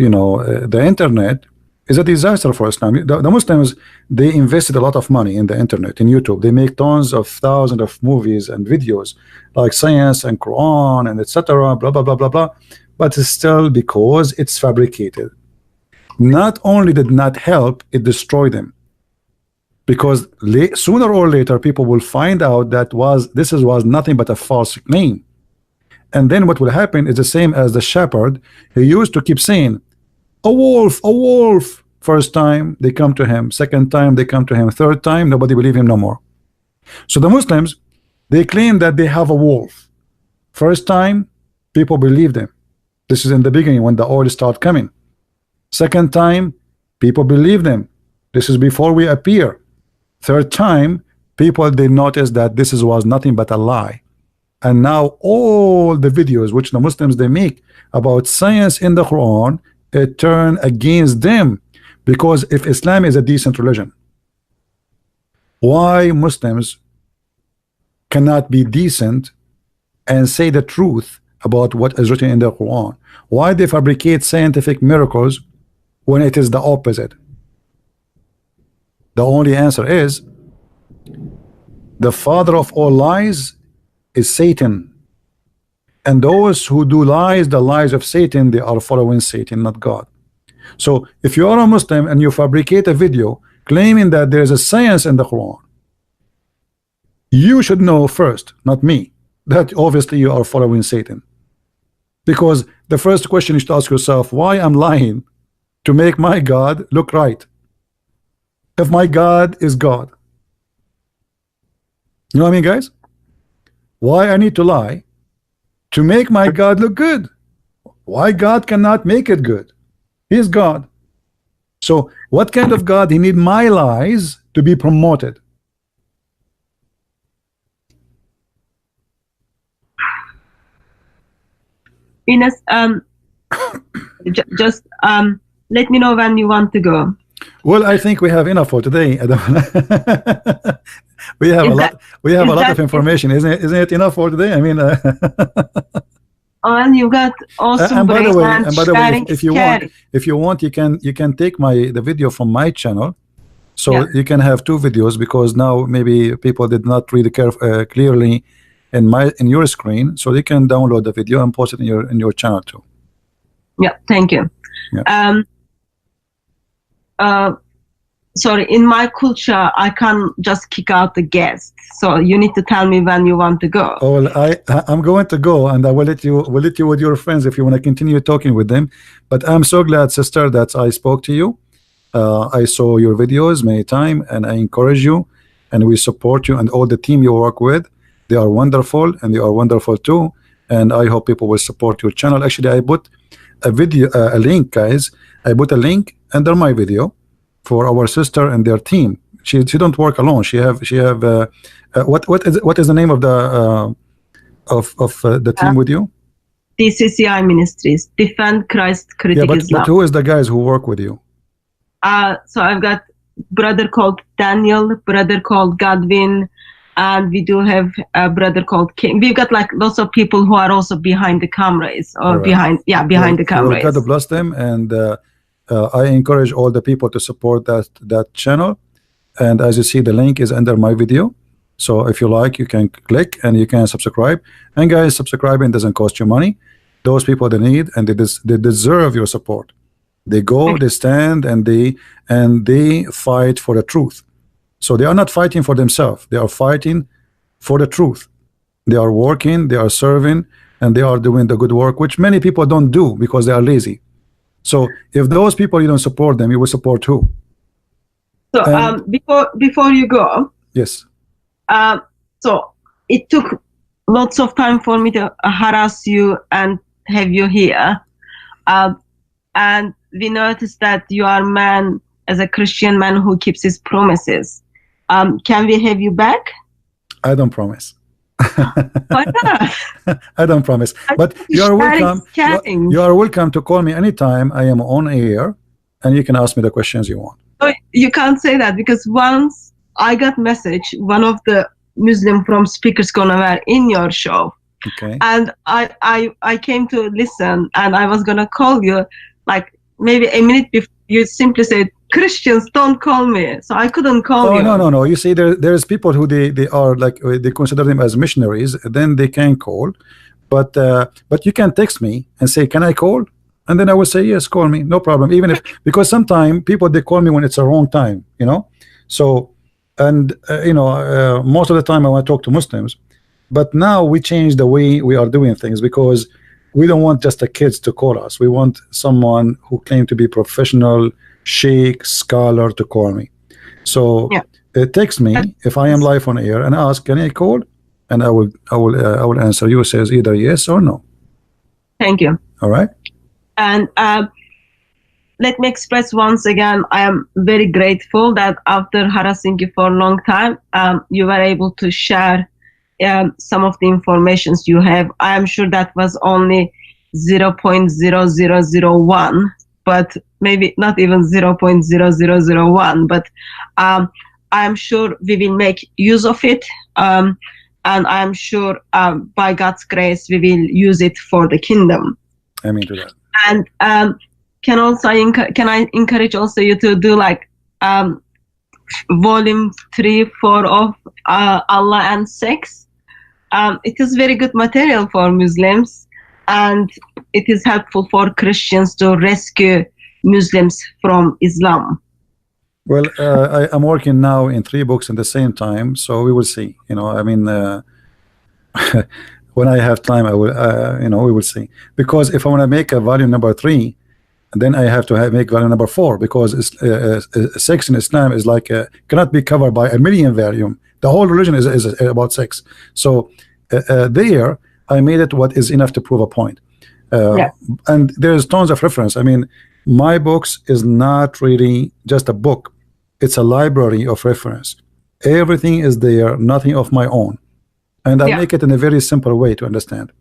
[SPEAKER 1] you know, the internet is a disaster for Islam. The Muslims, they invested a lot of money in the internet, in YouTube. They make tons of thousands of movies and videos like science and Quran and etc. Blah blah blah blah blah. But it's still because it's fabricated. Not only did not help, it destroyed them. Because sooner or later, people will find out that this was nothing but a false claim. And then what will happen is the same as the shepherd. He used to keep saying, a wolf, a wolf. First time they come to him, second time they come to him, third time nobody believe him no more. So the Muslims, They claim that they have a wolf. First time, people believe them. This is in the beginning when the oil start coming. Second time, people believe them. This is before we appear. Third time, people they notice that this was nothing but a lie. And now all the videos which the Muslims they make about science in the Quran, it turn against them. Because if Islam is a decent religion, why Muslims cannot be decent and say the truth about what is written in the Quran? Why they fabricate scientific miracles when it is the opposite? The only answer is the father of all lies is Satan, and those who do lies, the lies of Satan, they are following Satan, not God. So if you are a Muslim and you fabricate a video claiming that there is a science in the Quran, you should know first, not me, that obviously you are following Satan. Because the first question you should ask yourself, why I'm lying to make my God look right? If my God is God, you know what I mean, guys? Why I need to lie to make my God look good? Why God cannot make it good? He's God. So what kind of God he need my lies to be promoted?
[SPEAKER 2] Ines, just let me know when you want to go.
[SPEAKER 1] Well, I think we have enough for today. We have a lot. We have a lot of information, isn't it? Isn't it enough for today? I mean,
[SPEAKER 2] and you got awesome.
[SPEAKER 1] And by the way, if you want, you can take the video from my channel, so yeah, you can have two videos, because now maybe people did not read it clearly in your screen, so they can download the video and post it in your channel too.
[SPEAKER 2] Yeah, thank you.
[SPEAKER 1] Yeah.
[SPEAKER 2] Sorry, in my culture, I can't just kick out the guests. So you need to tell me when you want to go.
[SPEAKER 1] Oh, well, I'm going to go, and I will let you with your friends if you want to continue talking with them. But I'm so glad, sister, that I spoke to you. I saw your videos many times, and I encourage you, and we support you and all the team you work with. They are wonderful, and you are wonderful too. And I hope people will support your channel. Actually, I put a video, a link, guys. I put a link under my video for our sister and their team. She don't work alone. She have what is the name of the team with you?
[SPEAKER 2] DCCI Ministries, Defend Christ Critic Islam.
[SPEAKER 1] But who is the guys who work with you?
[SPEAKER 2] So I've got brother called Daniel, brother called Godwin, and we do have a brother called King. We've got like lots of people who are also behind the cameras, or behind the cameras.
[SPEAKER 1] God bless them, and I encourage all the people to support that channel. And as you see, the link is under my video, so if you like, you can click and you can subscribe. And guys, subscribing doesn't cost you money. Those people they need, and they deserve your support. They go, they stand, and they fight for the truth. So they are not fighting for themselves, they are fighting for the truth. They are working, they are serving, and they are doing the good work, which many people don't do because they are lazy. So if those people, you don't support them, you will support who?
[SPEAKER 2] So before you go,
[SPEAKER 1] yes.
[SPEAKER 2] So it took lots of time for me to harass you and have you here, and we noticed that you are a man, as a Christian man who keeps his promises. Can we have you back?
[SPEAKER 1] I don't promise.
[SPEAKER 2] Why not?
[SPEAKER 1] I don't promise. But you are welcome. You are welcome to call me anytime I am on air, and you can ask me the questions you want.
[SPEAKER 2] Oh, you can't say that, because once I got message, one of the Muslim from Speakers Corner were in your show.
[SPEAKER 1] Okay.
[SPEAKER 2] And I came to listen, and I was gonna call you like maybe a minute before. You simply said, Christians, don't call me. So I couldn't call you.
[SPEAKER 1] No. You see, there's people who they are like, they consider them as missionaries, then they can call. But you can text me and say, can I call? And then I will say, yes, call me, no problem. Even if, because sometimes people, they call me when it's a wrong time, you know. So, and most of the time I want to talk to Muslims. But now we change the way we are doing things, because we don't want just the kids to call us. We want someone who claim to be professional, sheikh, scholar to call me. So text me if I am live on air and ask, can I call? and I will answer you. It says either yes or no.
[SPEAKER 2] Thank you.
[SPEAKER 1] All right.
[SPEAKER 2] And let me express once again, I am very grateful that after harassing you for a long time, you were able to share some of the informations you have. I am sure that was only 0.0001, but maybe not even 0.0001, but I'm sure we will make use of it. And I'm sure by God's grace, we will use it for the kingdom.
[SPEAKER 1] Amen to that.
[SPEAKER 2] And can I encourage also you to do like volume 3, 4 of Allah and Sex. It is very good material for Muslims, and it is helpful for Christians to rescue Muslims from Islam.
[SPEAKER 1] Well, I'm working now in 3 books at the same time, so we will see. You know, I mean, when I have time, I will. You know, we will see. Because if I want to make a volume number 3, then I have to make volume number 4, because sex in Islam is like cannot be covered by a million volume. The whole religion is about sex. So there, I made it what is enough to prove a point.
[SPEAKER 2] Yeah.
[SPEAKER 1] And there's tons of reference. I mean, my books is not really just a book. It's a library of reference. Everything is there, nothing of my own. And I make it in a very simple way to understand.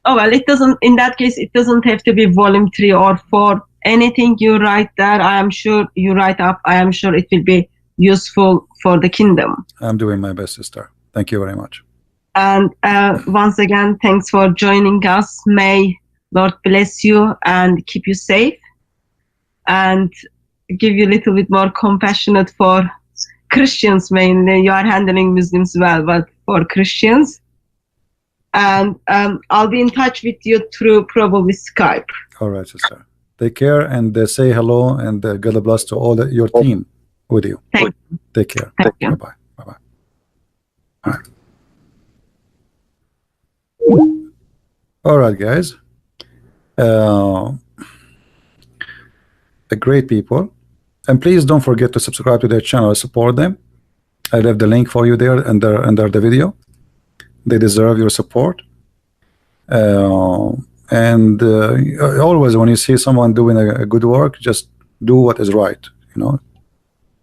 [SPEAKER 2] Oh, well, it doesn't, in that case, it doesn't have to be volume 3 or 4. Anything you write there, I am sure you write up, I am sure it will be useful for the kingdom.
[SPEAKER 1] I'm doing my best, sister. Thank you very much.
[SPEAKER 2] And once again, thanks for joining us. May Lord bless you and keep you safe, and give you a little bit more compassionate for Christians mainly. You are handling Muslims well, but for Christians. And I'll be in touch with you through probably Skype.
[SPEAKER 1] All right, sister. Take care, and say hello, and God bless to all your team with you.
[SPEAKER 2] Thank you.
[SPEAKER 1] Take care.
[SPEAKER 2] Thank you.
[SPEAKER 1] Bye-bye. Bye-bye. All right. All right, guys. Great people. And please don't forget to subscribe to their channel. Support them. I left the link for you there under the video. They deserve your support. And always when you see someone doing a good work, just do what is right. You know,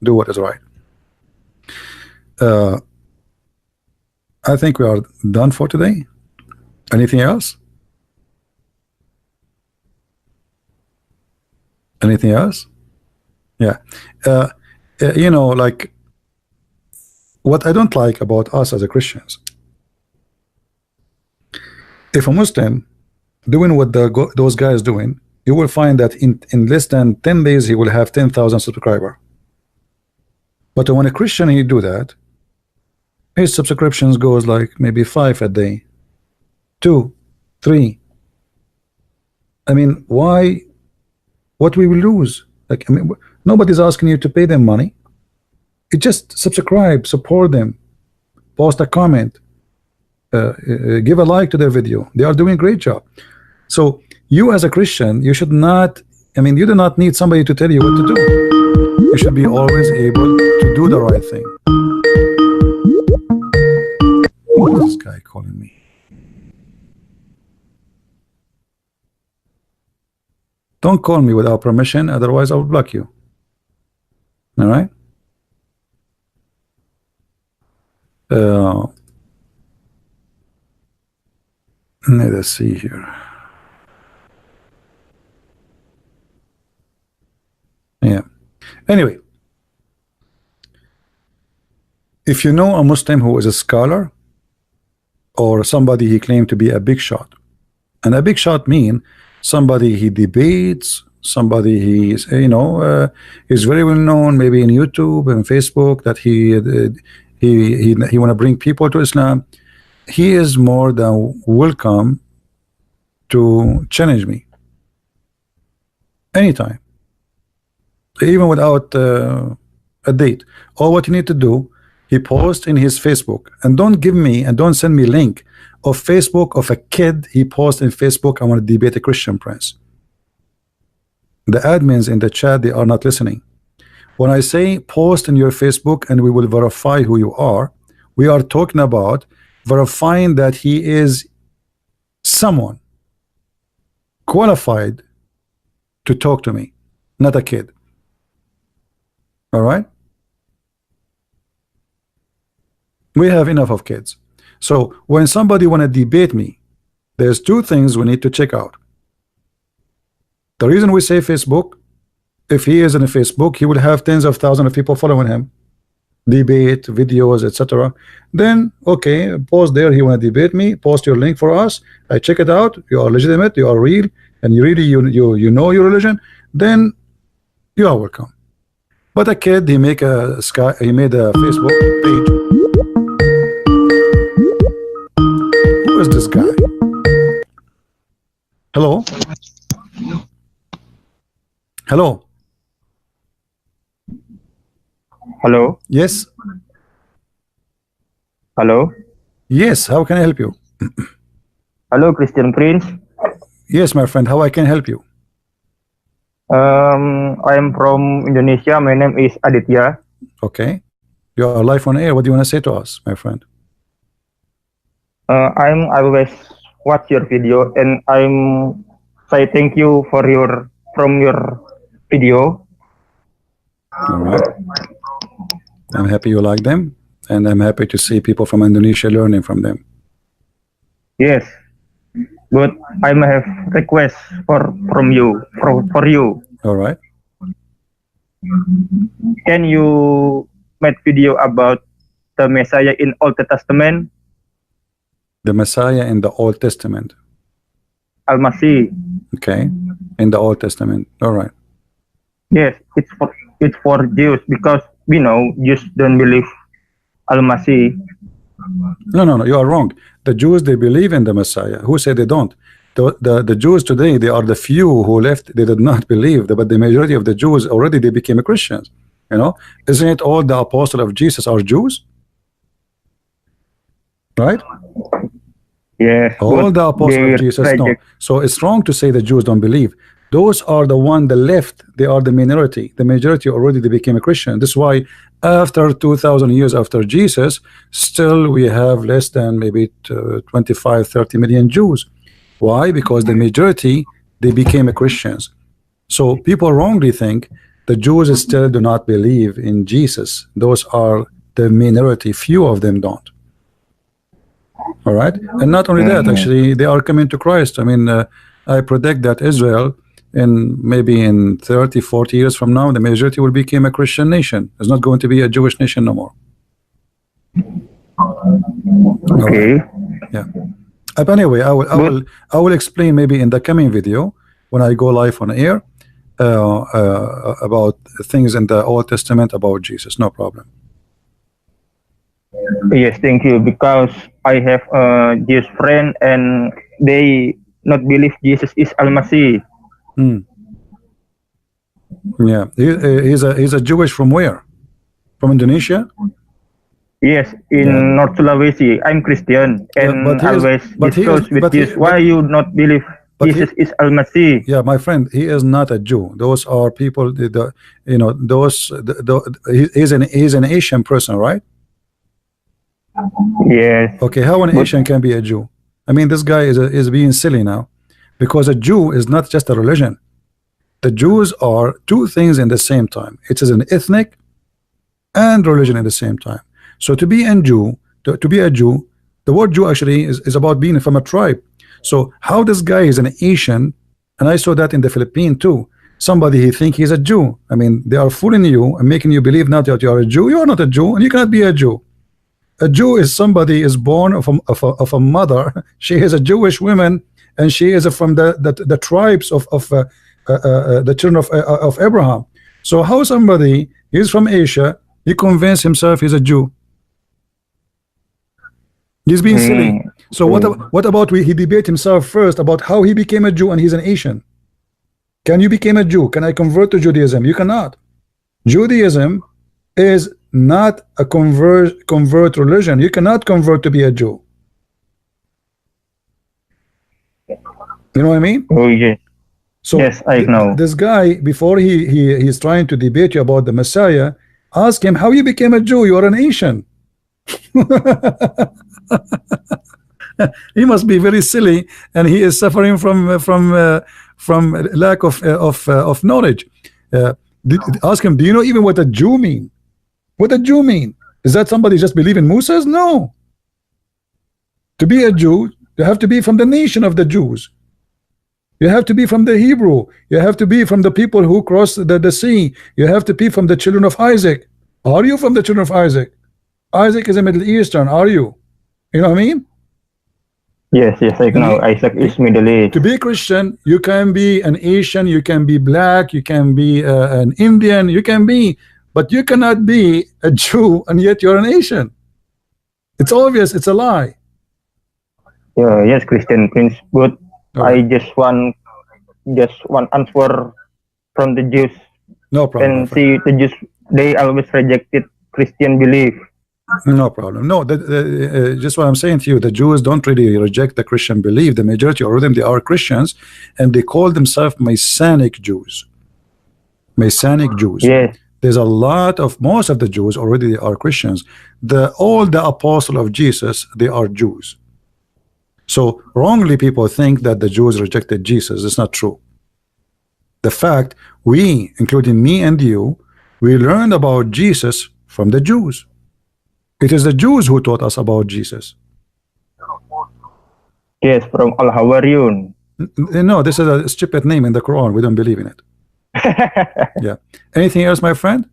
[SPEAKER 1] do what is right. I think we are done for today. Anything else? Anything else? Yeah. You know, like, what I don't like about us as a Christians, if a Muslim doing what those guys doing, you will find that in less than 10 days he will have 10,000 subscribers. But when a Christian he do that, his subscriptions goes like maybe 5 a day, 2, 3. I mean, why? What we will lose? Like, I mean, nobody's asking you to pay them money. You just subscribe, support them, post a comment, give a like to their video. They are doing a great job. So you as a Christian, you should not, I mean, you do not need somebody to tell you what to do. You should be always able to do the right thing. What is this guy calling me? Don't call me without permission, otherwise I will block you. All right? Let us see here. Yeah. Anyway, if you know a Muslim who is a scholar or somebody he claimed to be a big shot, and a big shot mean somebody he debates, somebody he's is very well known, maybe in YouTube and Facebook, that he want to bring people to Islam, he is more than welcome to challenge me anytime, even without a date. All what you need to do, he posts in his Facebook, and don't give me and don't send me link of Facebook of a kid he posts in Facebook, I want to debate a Christian prince. The admins in the chat, they are not listening. When I say post in your Facebook and we will verify who you are, we are talking about verifying that he is someone qualified to talk to me, not a kid. All right, we have enough of kids. So when somebody want to debate me, there's two things we need to check out. The reason we say Facebook, if he is in a Facebook, he will have tens of thousands of people following him, debate videos, etc. Then okay, post there, he want to debate me, post your link for us, I check it out, you are legitimate, you are real, and you really you know your religion, then you are welcome. But a kid, he made a Facebook page. Who is this guy? Hello? Hello?
[SPEAKER 3] Hello?
[SPEAKER 1] Yes?
[SPEAKER 3] Hello?
[SPEAKER 1] Yes, how can I help you?
[SPEAKER 3] Hello, Christian Prince.
[SPEAKER 1] Yes, my friend, how I can help you?
[SPEAKER 3] I'm from Indonesia. My name is Aditya.
[SPEAKER 1] Okay. You are live on air. What do you want to say to us, my friend?
[SPEAKER 3] I always watch your video, and I'm say thank you for your video.
[SPEAKER 1] All right. I'm happy you like them, and I'm happy to see people from Indonesia learning from them.
[SPEAKER 3] Yes, but I have request from you for you.
[SPEAKER 1] All right.
[SPEAKER 3] Can you make video about the Messiah in Old Testament?
[SPEAKER 1] The Messiah in the Old Testament.
[SPEAKER 3] Al-Masih.
[SPEAKER 1] Okay. In the Old Testament. All right.
[SPEAKER 3] Yes, it's for Jews, because we know Jews don't believe Al-Masih.
[SPEAKER 1] No, you are wrong. The Jews, they believe in the Messiah. Who said they don't? The Jews today, they are the few who left, they did not believe, but the majority of the Jews already, they became Christians. You know, isn't it all the apostles of Jesus are Jews? Right?
[SPEAKER 3] Yes.
[SPEAKER 1] All the apostles of Jesus, no. So it's wrong to say the Jews don't believe. Those are the one, the left, they are the minority. The majority already, they became a Christian. This is why after 2,000 years after Jesus, still we have less than maybe 25, 30 million Jews. Why? Because the majority, they became a Christians. So people wrongly think the Jews still do not believe in Jesus. Those are the minority. Few of them don't. All right. And not only that, actually, they are coming to Christ. I mean, I predict that Israel, maybe in 30, 40 years from now, the majority will become a Christian nation. It's not going to be a Jewish nation no more.
[SPEAKER 3] Okay.
[SPEAKER 1] Right. Yeah. But anyway, I will explain maybe in the coming video when I go live on air about things in the Old Testament about Jesus. No problem.
[SPEAKER 3] Yes, thank you. Because I have a Jewish friend, and they not believe Jesus is Al-Masih.
[SPEAKER 1] Yeah, he's a Jewish from where? From Indonesia?
[SPEAKER 3] Yes, in North Sulawesi. I'm Christian, and always discuss with Jesus. Why you not believe Jesus is Al-Masih?
[SPEAKER 1] Yeah, my friend, he is not a Jew. Those are people. He's an Asian person, right?
[SPEAKER 3] Yes.
[SPEAKER 1] Okay, how an Asian can be a Jew? I mean, this guy is being silly now, because a Jew is not just a religion. The Jews are two things in the same time. It is an ethnic and religion at the same time. So to be a Jew, to be a Jew, the word Jew actually is about being from a tribe. So how this guy is an Asian, and I saw that in the Philippines too. Somebody, he think he's a Jew. I mean, they are fooling you and making you believe now that you are a Jew. You are not a Jew, and you cannot be a Jew. A Jew is somebody is born of a mother. She is a Jewish woman, and she is from the tribes of the children of Abraham. So how somebody is from Asia, he convinced himself he's a Jew? He's being silly. So what about he debate himself first about how he became a Jew and he's an Asian? Can you become a Jew? Can I convert to Judaism? You cannot. Judaism is not a convert religion. You cannot convert to be a Jew. You know what I mean?
[SPEAKER 3] Oh yeah.
[SPEAKER 1] So
[SPEAKER 3] yes, I know.
[SPEAKER 1] This guy, before he's trying to debate you about the Messiah, ask him how you became a Jew. You are an Asian. He must be very silly, and he is suffering from lack of knowledge. Ask him, do you know even what a Jew mean? What a Jew mean? Is that somebody just believe in Moses? No. To be a Jew, you have to be from the nation of the Jews. You have to be from the Hebrew. You have to be from the people who crossed the sea. You have to be from the children of Isaac. Are you from the children of Isaac? Isaac is a Middle Eastern. Are you? You know what I mean?
[SPEAKER 3] Yes, I know. Isaac is Middle East.
[SPEAKER 1] To be a Christian, you can be an Asian, you can be black, you can be an Indian, you can be, but you cannot be a Jew and yet you're an Asian. It's obvious. It's a lie.
[SPEAKER 3] Yes, Christian Prince, but I just want answer from the Jews.
[SPEAKER 1] No problem.
[SPEAKER 3] And see, the Jews, they always rejected Christian belief.
[SPEAKER 1] No problem. No, just what I'm saying to you, the Jews don't really reject the Christian belief. The majority of them, they are Christians, and they call themselves Messianic Jews. Messianic Jews.
[SPEAKER 3] Yes.
[SPEAKER 1] There's a lot of, most of the Jews already are Christians. All the apostles of Jesus, they are Jews. So wrongly people think that the Jews rejected Jesus. It's not true. The fact we, including me and you, we learned about Jesus from the Jews. It is the Jews who taught us about Jesus.
[SPEAKER 3] Yes, from Al-Hawariyun.
[SPEAKER 1] No, this is a stupid name in the Quran. We don't believe in it. Yeah. Anything else, my friend?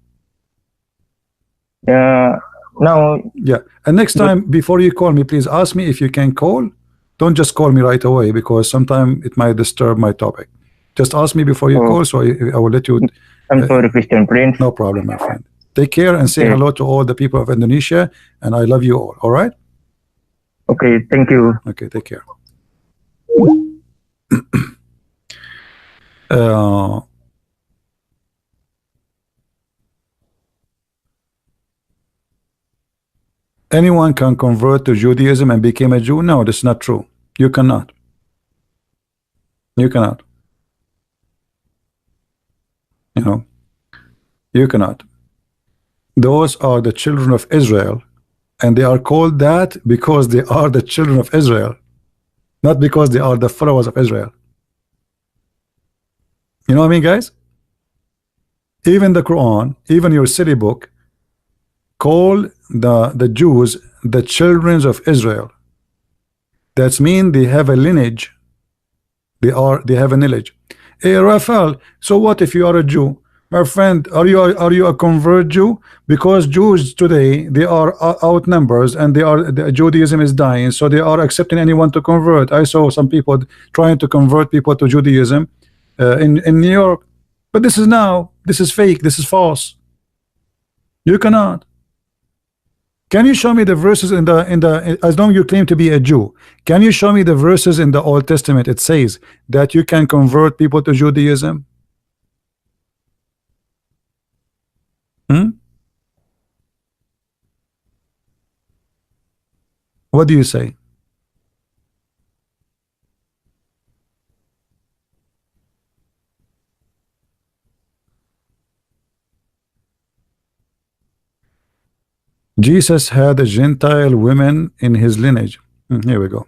[SPEAKER 3] No.
[SPEAKER 1] Yeah. And next time, before you call me, please ask me if you can call. Don't just call me right away, because sometimes it might disturb my topic. Just ask me before you call, so I will let you.
[SPEAKER 3] I'm sorry, Christian Prince.
[SPEAKER 1] No problem, my friend. Take care and say hello to all the people of Indonesia, and I love you all. All right?
[SPEAKER 3] Okay, thank you.
[SPEAKER 1] Okay, take care. Anyone can convert to Judaism and become a Jew? No, that's not true. You cannot. You cannot. You know, you cannot. Those are the children of Israel, and they are called that because they are the children of Israel, not because they are the followers of Israel. You know what I mean, guys? Even the Quran, even your city book, call the Jews the children of Israel. That means they have a lineage. They have a lineage. Hey, Raphael, so what if you are a Jew? My friend, are you a convert Jew? Because Jews today, they are outnumbered, and Judaism is dying, so they are accepting anyone to convert. I saw some people trying to convert people to Judaism in New York, but this is fake, this is false. You cannot. Can you show me the verses in the as long as you claim to be a Jew, can you show me the verses in the Old Testament it says that you can convert people to Judaism? What do you say? Jesus had a Gentile women in his lineage. Here we go.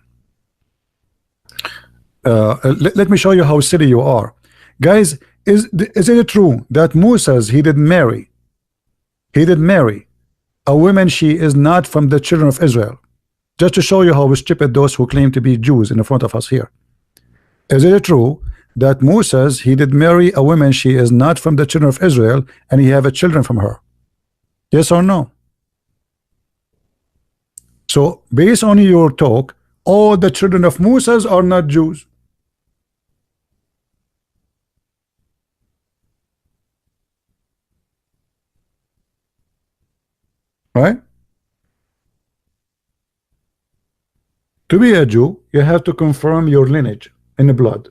[SPEAKER 1] Let me show you how silly you are, guys. Is it true that Moses he did marry a woman she is not from the children of Israel? Just to show you how stupid those who claim to be Jews in the front of us here. Is it true that Moses he did marry a woman she is not from the children of Israel, and he have a children from her? Yes or no? So based on your talk, all the children of Moses are not Jews. Right? To be a Jew, you have to confirm your lineage in the blood,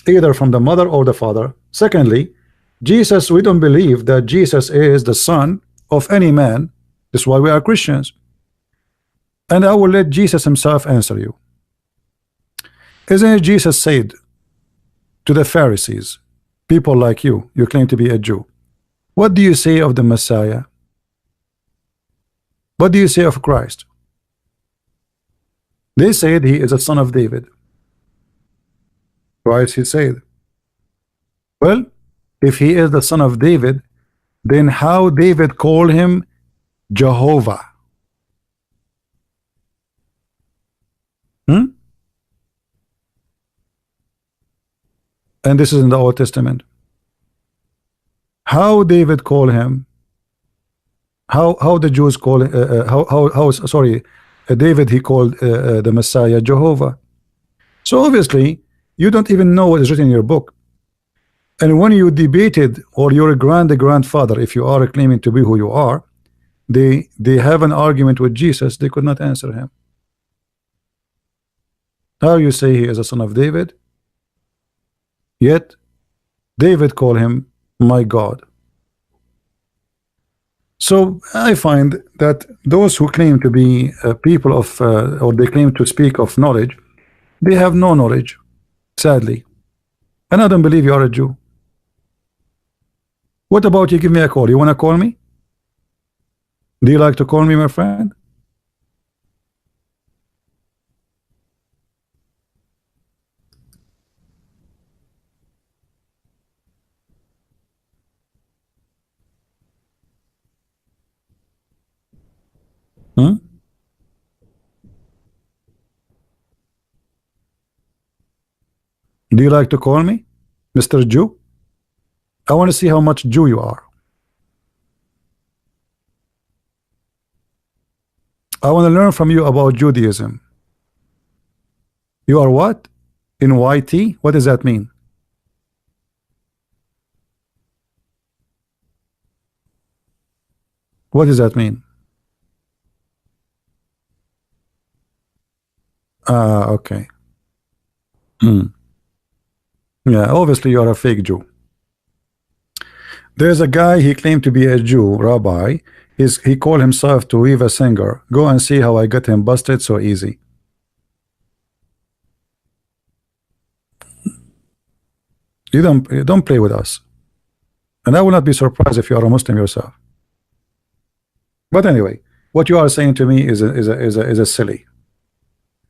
[SPEAKER 1] either from the mother or the father. Secondly, Jesus, we don't believe that Jesus is the son of any man. That's why we are Christians. And I will let Jesus himself answer you. Isn't it Jesus said to the Pharisees, people like you claim to be a Jew, what do you say of the Messiah? What do you say of Christ? They said he is a son of David. Right? He said, well, if he is the son of David, then how David called him Jehovah? And this is in the Old Testament. How David called him, how the Jews call David, he called the Messiah Jehovah. So obviously you don't even know what is written in your book. And when you debated, or your grandfather, if you are claiming to be who you are, they have an argument with Jesus, they could not answer him. How you say he is a son of David, yet David called him my God. So I find that those who claim to be people of or they claim to speak of knowledge, they have no knowledge, sadly. And I don't believe you are a Jew. What about you give me a call? You want to call me? Do you like to call me, my friend? Do you like to call me, Mr. Jew? I want to see how much Jew you are. I want to learn from you about Judaism. You are what? In YT? What does that mean? What does that mean? Okay. Yeah, obviously you are a fake Jew. There's a guy, he claimed to be a Jew, rabbi. He called himself to Eva Singer. Go and see how I got him busted so easy. You don't play with us. And I will not be surprised if you are a Muslim yourself. But anyway, what you are saying to me is a silly.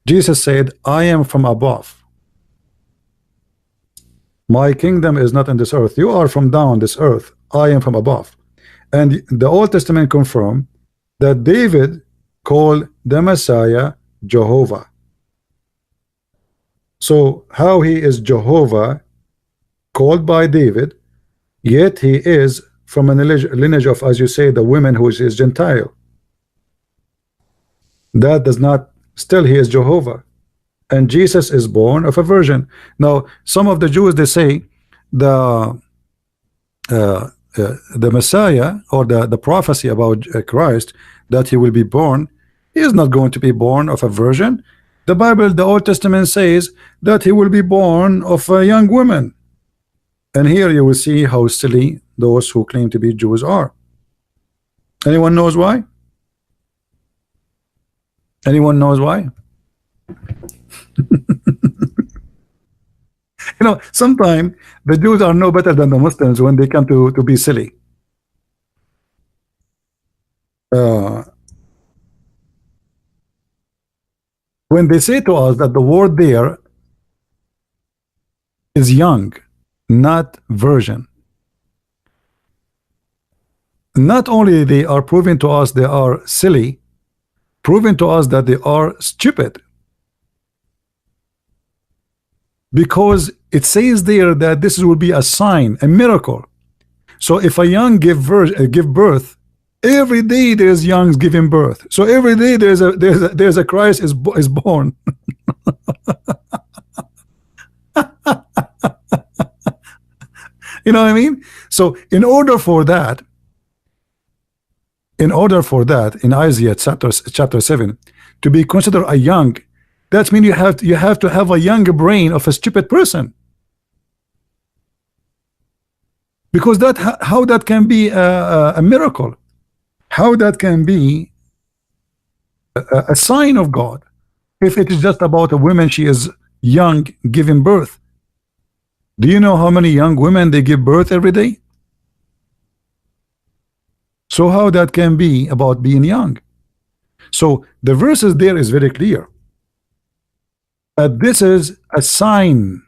[SPEAKER 1] Jesus said, I am from above. My kingdom is not in this earth. You are from down this earth. I am from above. And the Old Testament confirm that David called the Messiah Jehovah. So how he is Jehovah called by David, yet he is from a lineage of, as you say, the women who is Gentile. That does not, still he is Jehovah. And Jesus is born of a virgin. Now some of the Jews, they say the Messiah, or the prophecy about Christ, that he will be born, he is not going to be born of a virgin. The Bible, the Old Testament says that he will be born of a young woman. And here you will see how silly those who claim to be Jews are. Anyone knows why? Anyone knows why? You know, sometimes the Jews are no better than the Muslims when they come to be silly. When they say to us that the word there is young, not virgin, not only they are proving to us they are silly, proving to us that they are stupid. Because it says there that this will be a sign, a miracle. So if a young give birth, every day there's youngs giving birth. So every day there's a Christ is born. You know what I mean? So in order for that, in Isaiah chapter 7, to be considered a young, that means you have to have a younger brain of a stupid person. Because how that can be a miracle? How that can be a sign of God? If it is just about a woman, she is young giving birth. Do you know how many young women they give birth every day? So how that can be about being young? So the verses there is very clear. This is a sign.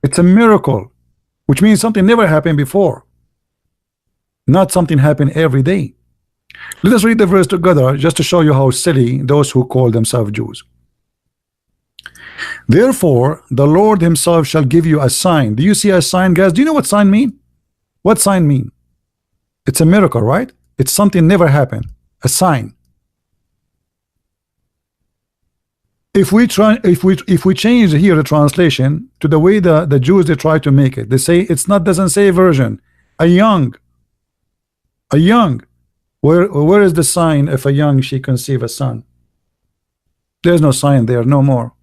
[SPEAKER 1] It's a miracle, which means something never happened before, not something happened every day. Let us read the verse together just to show you how silly those who call themselves Jews. Therefore, the Lord himself shall give you a sign. Do you see a sign, guys? Do you know what sign mean? What sign mean? It's a miracle, right? It's something never happened. A sign. If we change here the translation to the way the Jews they try to make it, they say it's not, doesn't say virgin, a young. Where is the sign if a young she conceive a son? There's no sign there, no more.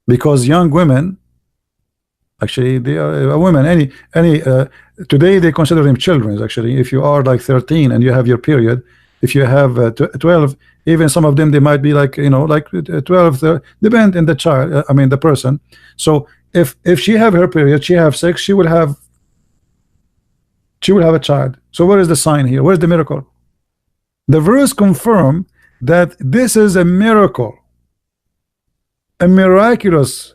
[SPEAKER 1] Because young women, actually they are women, today they consider them children. Actually, if you are like 13 and you have your period, if you have 12, even some of them they might be like, you know, like 12, depend in the child, I mean the person. So if she have her period, she have sex, she will have a child. So where is the sign here? Where's the miracle? The verse confirm that this is a miracle, a miraculous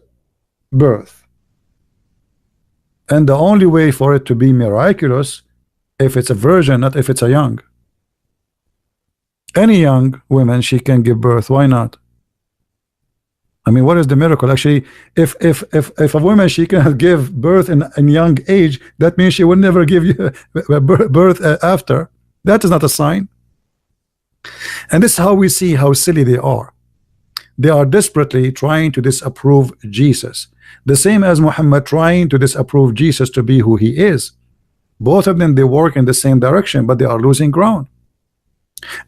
[SPEAKER 1] birth, and the only way for it to be miraculous if it's a virgin, not if it's a young. Any young woman, she can give birth. Why not? I mean, what is the miracle? Actually, if a woman she cannot give birth in young age, that means she will never give you birth after. That is not a sign. And this is how we see how silly they are. They are desperately trying to disapprove Jesus, the same as Muhammad trying to disapprove Jesus to be who he is. Both of them, they work in the same direction, but they are losing ground.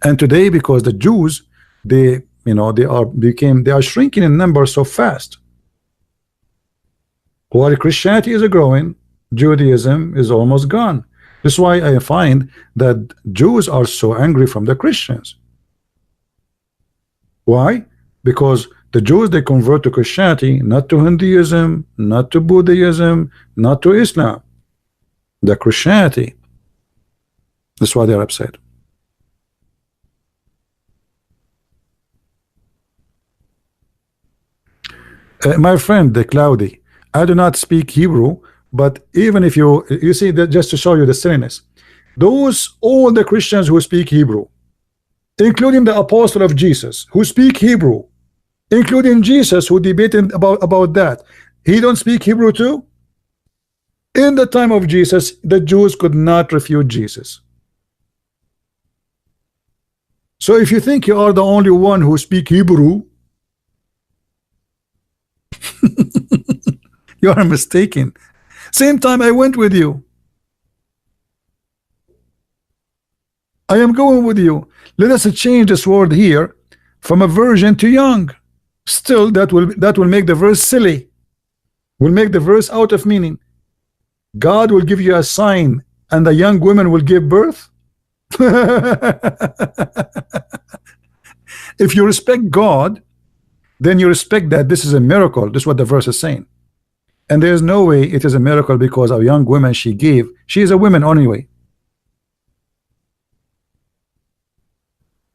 [SPEAKER 1] And today, because the Jews, they are shrinking in number so fast. While Christianity is growing, Judaism is almost gone. This is why I find that Jews are so angry from the Christians. Why? Because the Jews, they convert to Christianity, not to Hinduism, not to Buddhism, not to Islam. The Christianity. That's why they're upset. My friend, the Cloudy, I do not speak Hebrew, but even if you see that, just to show you the silliness, all the Christians who speak Hebrew, including the apostle of Jesus who speak Hebrew, including Jesus who debated about that, he don't speak Hebrew too. In the time of Jesus, the Jews could not refute Jesus. So if you think you are the only one who speak Hebrew, you are mistaken. Same time I went with you. I am going with you. Let us change this word here from a virgin to young. Still, that will make the verse silly. Will make the verse out of meaning. God will give you a sign, and the young woman will give birth. If you respect God, then you respect that this is a miracle. This is what the verse is saying. And there is no way it is a miracle because a young woman she gave. She is a woman anyway.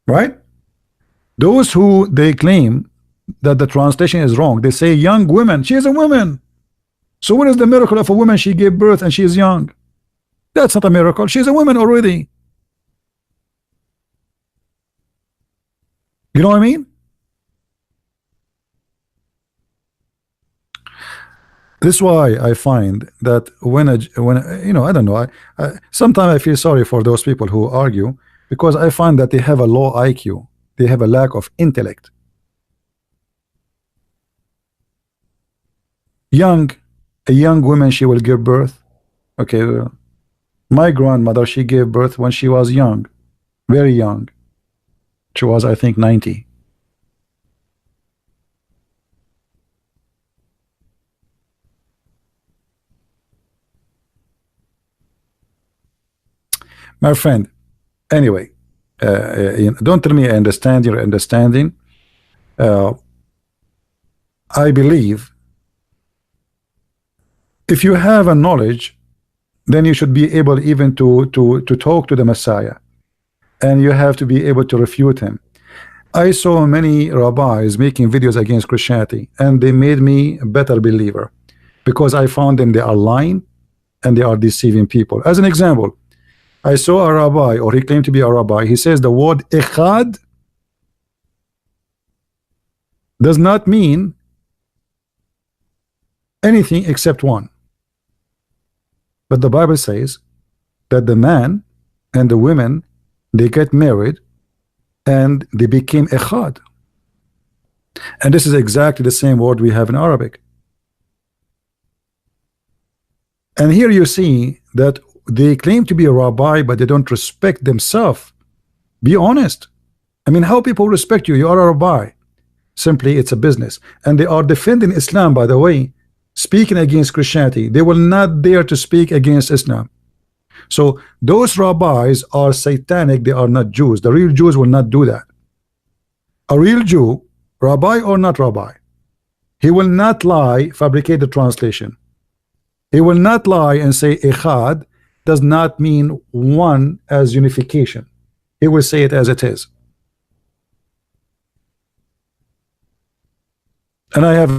[SPEAKER 1] Right? Those who they claim that the translation is wrong, they say young women. She is a woman. So what is the miracle of a woman she gave birth and she is young? That's not a miracle. She's a woman already. You know what I mean? This is why I find that when you know, I don't know, sometimes I feel sorry for those people who argue, because I find that they have a low IQ. They have a lack of intellect. A young woman, she will give birth. Okay, my grandmother, she gave birth when she was young, very young. She was, I think, 90. My friend, anyway, don't tell me I understand your understanding. I believe if you have a knowledge, then you should be able even to talk to the Messiah, and you have to be able to refute him. I saw many rabbis making videos against Christianity, and they made me a better believer because I found them, they are lying and they are deceiving people. As an example, I saw a rabbi, or he claimed to be a rabbi. He says the word echad does not mean anything except one. But the Bible says that the man and the women, they get married and they became echad. And this is exactly the same word we have in Arabic. And here you see that they claim to be a rabbi, but they don't respect themselves. Be honest. I mean, how people respect you? You are a rabbi. Simply, it's a business. And they are defending Islam, by the way, speaking against Christianity. They will not dare to speak against Islam. So those rabbis are satanic. They are not Jews. The real Jews will not do that. A real Jew, rabbi or not rabbi, he will not lie, fabricate the translation. He will not lie and say echad does not mean one as unification. He will say it as it is. And I have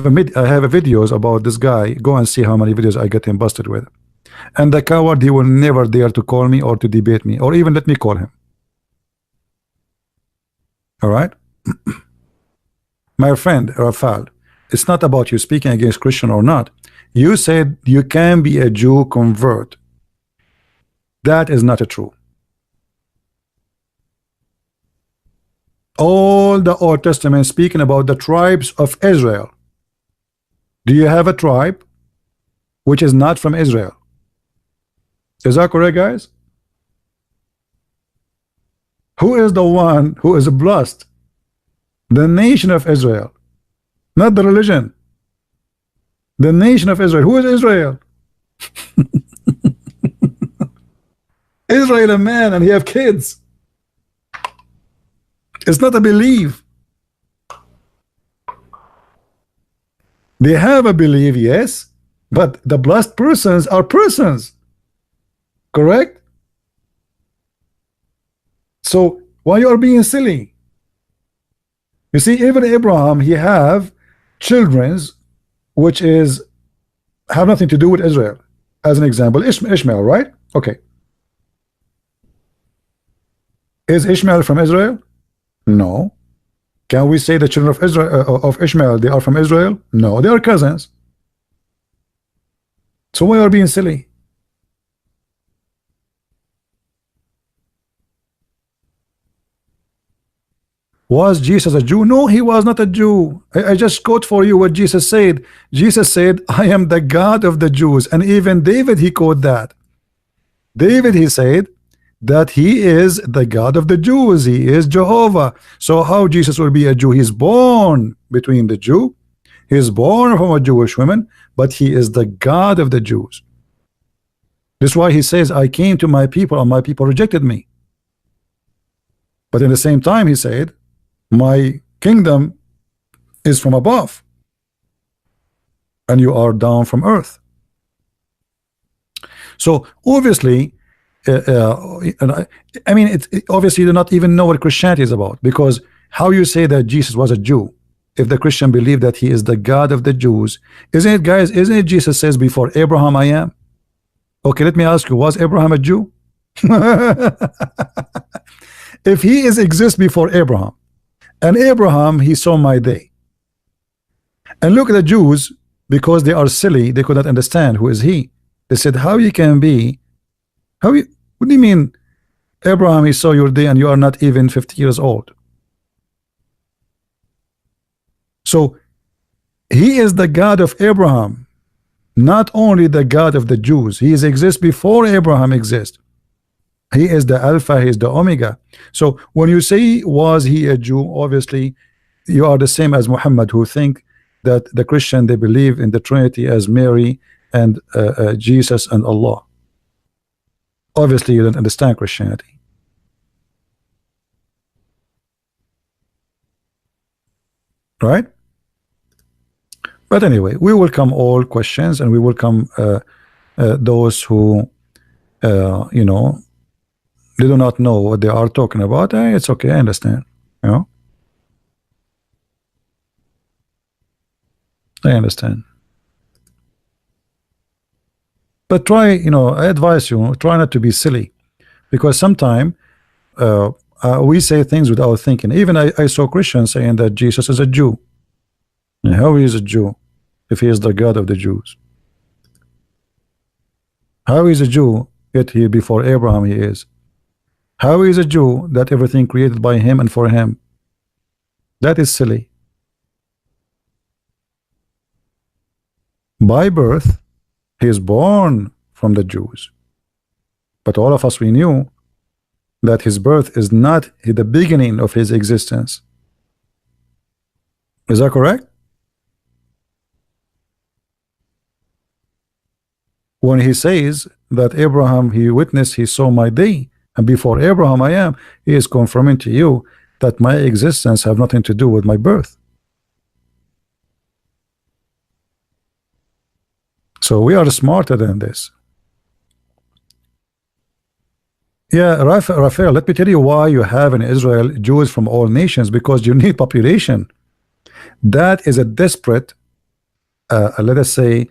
[SPEAKER 1] videos about this guy. Go and see how many videos I get him busted with. And the coward, he will never dare to call me or to debate me or even let me call him. All right? My friend Rafal, it's not about you speaking against Christian or not. You said you can be a Jew convert. That is not true. All the Old Testament speaking about the tribes of Israel. Do you have a tribe which is not from Israel? Is that correct, guys? Who is the one who is blessed? The nation of Israel, not the religion. The nation of Israel. Who is Israel? Israel, a man, and he have kids. It's not a belief. They have a belief, yes, but the blessed persons are persons. Correct? So why you are being silly? You see, even Abraham, he have children's which is have nothing to do with Israel. As an example, Ishmael, right? Okay. Is Ishmael from Israel? No. Can we say the children of Israel of Ishmael, they are from Israel? No, they are cousins. So why are being silly? Was Jesus a Jew? No, he was not a Jew. I just quote for you what Jesus said. Jesus said, I am the God of the Jews. And even David, he quote that. David, he said that he is the God of the Jews. He is Jehovah. So how Jesus will be a Jew? He's born between the Jew. He's born from a Jewish woman, but he is the God of the Jews. That's why he says, I came to my people and my people rejected me. But in the same time, he said, my kingdom is from above and you are down from earth. So obviously I mean obviously you do not even know what Christianity is about, because how you say that Jesus was a Jew if the Christian believe that he is the God of the Jews? Isn't it, guys? Isn't it Jesus says before Abraham I am? Okay, let me ask you, was Abraham a Jew? If he is exist before Abraham, and Abraham, he saw my day. And look at the Jews, because they are silly, they could not understand who is he. They said, how you can be, what do you mean, Abraham, he saw your day and you are not even 50 years old? So he is the God of Abraham, not only the God of the Jews. He exists before Abraham exists. He is the Alpha, he is the Omega. So when you say was he a Jew, obviously you are the same as Muhammad, who think that the Christian, they believe in the Trinity as Mary and Jesus and Allah. Obviously you don't understand Christianity. Right? But anyway, we welcome all questions, and we welcome those who you know, they do not know what they are talking about. It's okay, I understand, you know. I understand. But try, I advise you, try not to be silly, because sometimes we say things without thinking. Even I saw Christians saying that Jesus is a Jew. And how he is a Jew if he is the God of the Jews? How is a Jew yet he before Abraham he is? How is a Jew that everything created by him and for him? That is silly. By birth, he is born from the Jews. But all of us, we knew that his birth is not the beginning of his existence. Is that correct? When he says that Abraham, he witnessed, he saw my day, and before Abraham I am, he is confirming to you that my existence have nothing to do with my birth. So we are smarter than this. Yeah, Raphael, let me tell you why you have in Israel Jews from all nations, because you need population. That is a desperate, let us say,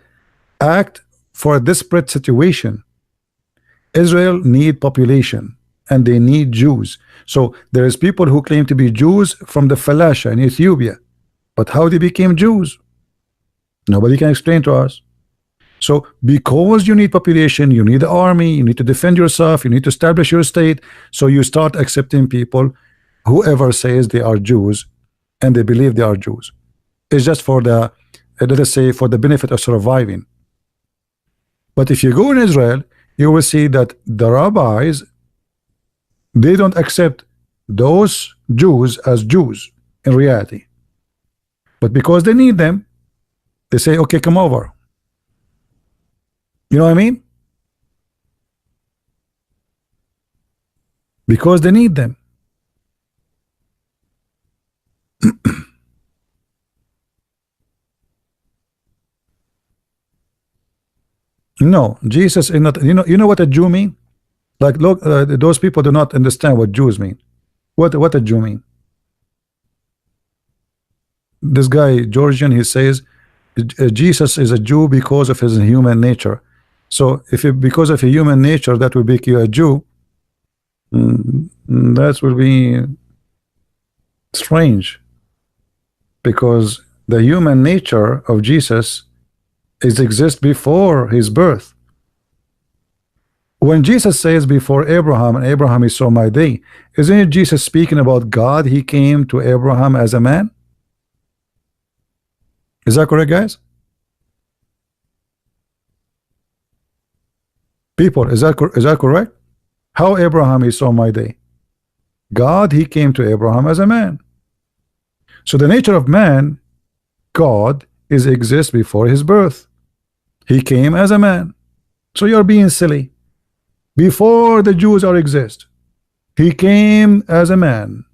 [SPEAKER 1] act for a desperate situation. Israel need population and they need Jews. So there is people who claim to be Jews from the Falasha in Ethiopia, but how they became Jews, nobody can explain to us. So because you need population, you need the army, you need to defend yourself, you need to establish your state, so you start accepting people, whoever says they are Jews and they believe they are Jews. It's just for the, let us say, for the benefit of surviving. But if you go in Israel, you will see that the rabbis, they don't accept those Jews as Jews in reality. But because they need them, they say, okay, come over. You know what I mean? Because they need them. No, Jesus is not. You know what a Jew mean? Like, look, those people do not understand what Jews mean. What a Jew mean? This guy Georgian, he says Jesus is a Jew because of his human nature. So if because of a human nature that will make you a Jew, that will be strange, because the human nature of Jesus exists before his birth. When Jesus says before Abraham, and Abraham he saw my day, isn't it Jesus speaking about God? He came to Abraham as a man. Is that correct, guys? People, is that correct? How Abraham he saw my day? God, he came to Abraham as a man. So the nature of man, God, exists before his birth. He came as a man. So you're being silly. Before the Jews exist, he came as a man.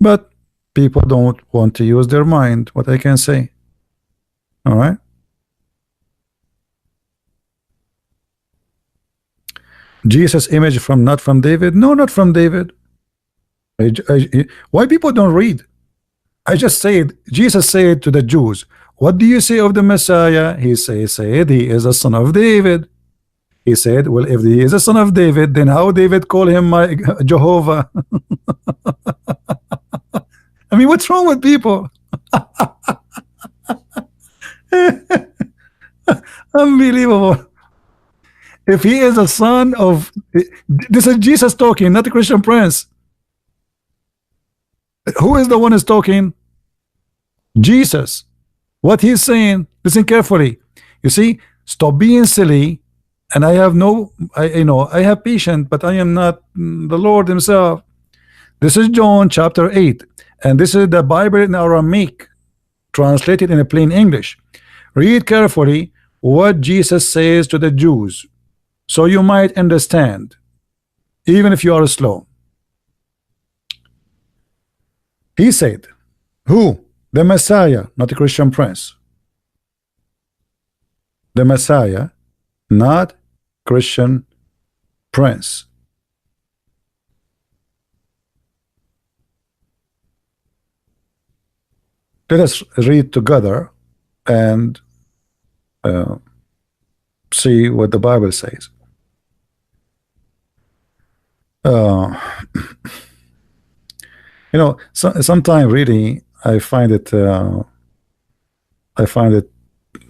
[SPEAKER 1] But people don't want to use their mind, what I can say. All right. Jesus image from, not from David? No, not from David. Why people don't read? I just said, Jesus said to the Jews, what do you say of the Messiah? He said he is a son of David. He said, well, if he is a son of David, then how David call him my Jehovah? I mean, what's wrong with people? Unbelievable. If he is a son of, this is Jesus talking, not the Christian Prince. Who is the one who's talking? Jesus. What he's saying, listen carefully. You see, stop being silly. And I have I have patience, but I am not the Lord himself. This is John chapter 8, and this is the Bible in Aramaic, translated in a plain English. Read carefully what Jesus says to the Jews, so you might understand, even if you are slow. He said, who? The Messiah, not the Christian Prince. The Messiah, not Christian Prince. Let us read together and see what the Bible says. You know, sometimes reading, I find it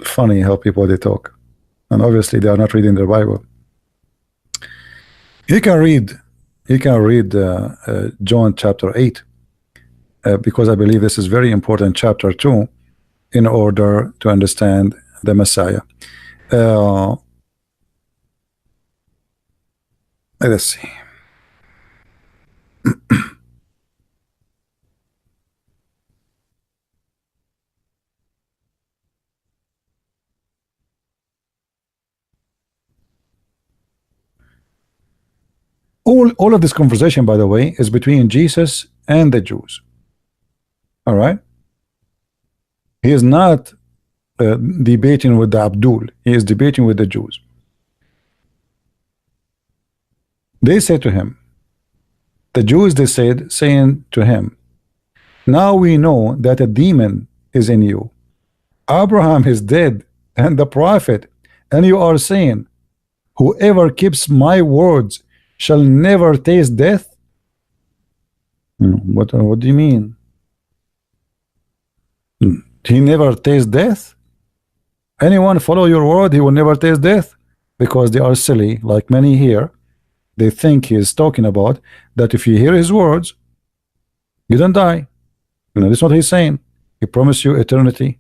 [SPEAKER 1] funny how people they talk, and obviously they are not reading the Bible. You can read John chapter 8 because I believe this is very important chapter 2 in order to understand the Messiah. Let's see. All of this conversation, by the way, is between Jesus and the Jews. All right? He is not debating with the Abdul. He is debating with the Jews. They said to him, the Jews, they said, saying to him, now we know that a demon is in you. Abraham is dead, and the prophet, and you are saying, whoever keeps my words shall never taste death. What do you mean? He never tastes death? Anyone follow your word, he will never taste death? Because they are silly, like many here. They think he is talking about that if you hear his words, you don't die. You know, that's what he's saying. He promised you eternity.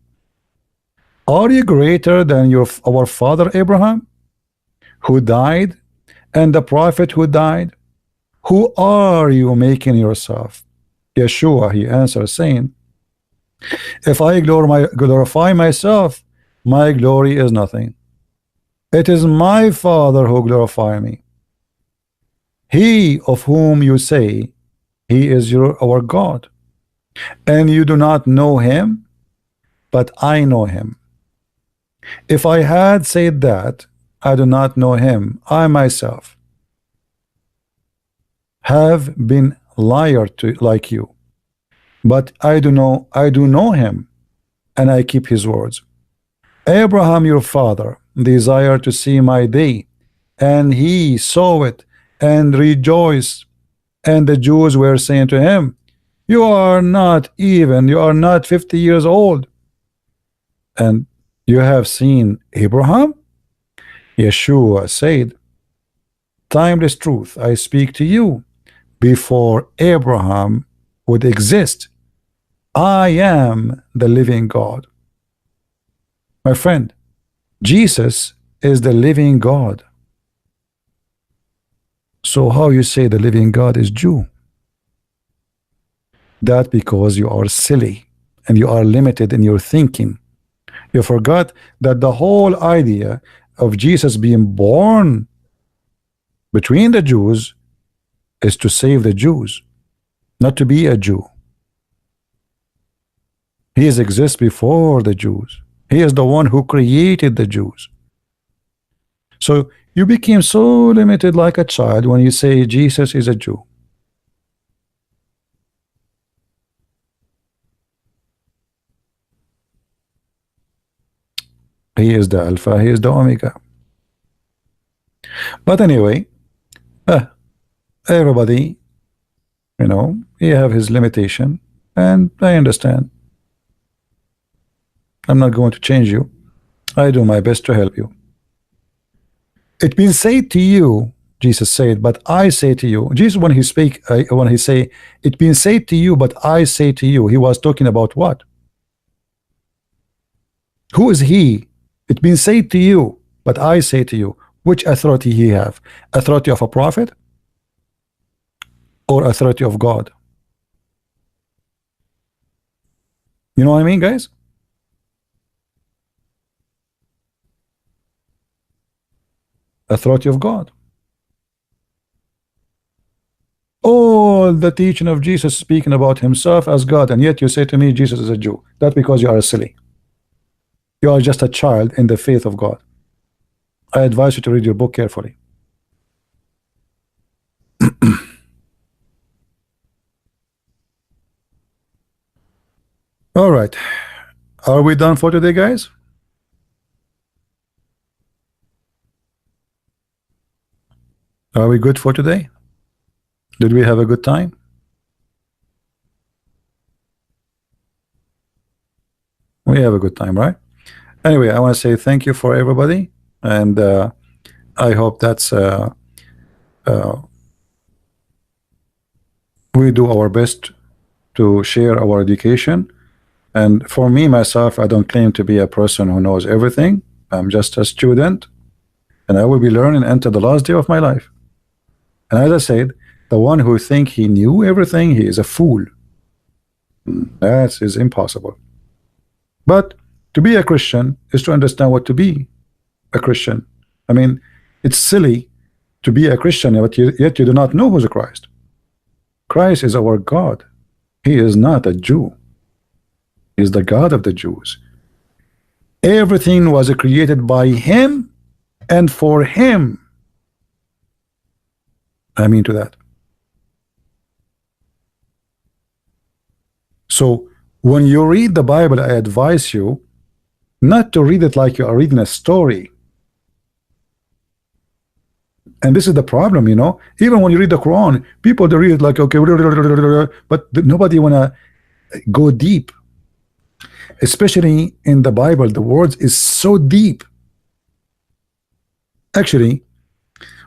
[SPEAKER 1] Are you greater than our father Abraham, who died, and the prophet who died? Who are you making yourself? Yeshua, he answered, saying, if I glorify myself, my glory is nothing. It is my Father who glorifies me. He of whom you say he is our God, and you do not know him, but I know him. If I had said that I do not know him, I myself have been liar like you. But I do know him, and I keep his words. Abraham your father desired to see my day, and he saw it and rejoiced. And the Jews were saying to him, you are not 50 years old, and you have seen Abraham? Yeshua said, timeless truth I speak to you, before Abraham would exist, I am the living God. My friend, Jesus is the living God. So how you say the living God is Jew? That because you are silly and you are limited in your thinking. You forgot that the whole idea of Jesus being born between the Jews is to save the Jews, not to be a Jew. He exists before the Jews. He is the one who created the Jews. So you became so limited like a child when you say Jesus is a Jew. He is the Alpha, he is the Omega. But anyway, everybody, you know, he have his limitation, and I understand. I'm not going to change you. I do my best to help you. It's been said to you, Jesus said, but I say to you. Jesus, when he speak, when he say, it's been said to you, but I say to you, he was talking about what? Who is he? It's been said to you, but I say to you. Which authority he have? Authority of a prophet or authority of God? You know what I mean, guys? Authority of God. All the teaching of Jesus speaking about himself as God, and yet you say to me Jesus is a Jew. That's because you are silly. You are just a child in the faith of God. I advise you to read your book carefully. All right. Are we done for today, guys? Are we good for today? Did we have a good time? We have a good time, right? Anyway, I want to say thank you for everybody, and I hope that's we do our best to share our education. And for me, myself, I don't claim to be a person who knows everything. I'm just a student, and I will be learning until the last day of my life. And as I said, the one who think he knew everything, he is a fool. That is impossible. But to be a Christian is to understand what to be a Christian. I mean, it's silly to be a Christian, but yet you do not know who's a Christ. Christ is our God. He is not a Jew. He is the God of the Jews. Everything was created by him and for him. I mean to that. So when you read the Bible, I advise you not to read it like you are reading a story. And this is the problem, you know. Even when you read the Quran, people they read it like, okay, but nobody wanna go deep. Especially in the Bible, the words is so deep. Actually,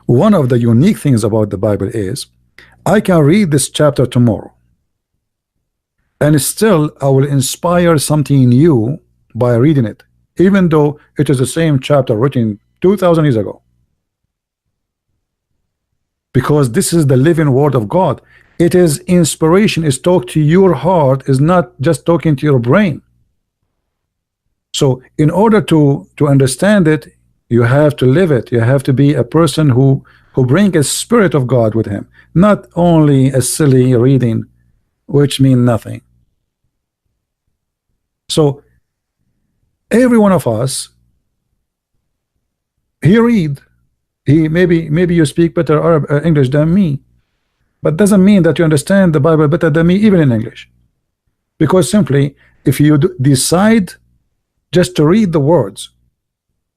[SPEAKER 1] one of the unique things about the Bible is I can read this chapter tomorrow, and still I will inspire something new by reading it, even though it is the same chapter written 2,000 years ago. Because this is the living word of God. It is inspiration, is talk to your heart, is not just talking to your brain. So in order to understand it, you have to live it. You have to be a person who bring a spirit of God with him, not only a silly reading which mean nothing. So every one of us, he read, he maybe you speak better English than me, but doesn't mean that you understand the Bible better than me, even in English. Because simply, if you decide just to read the words,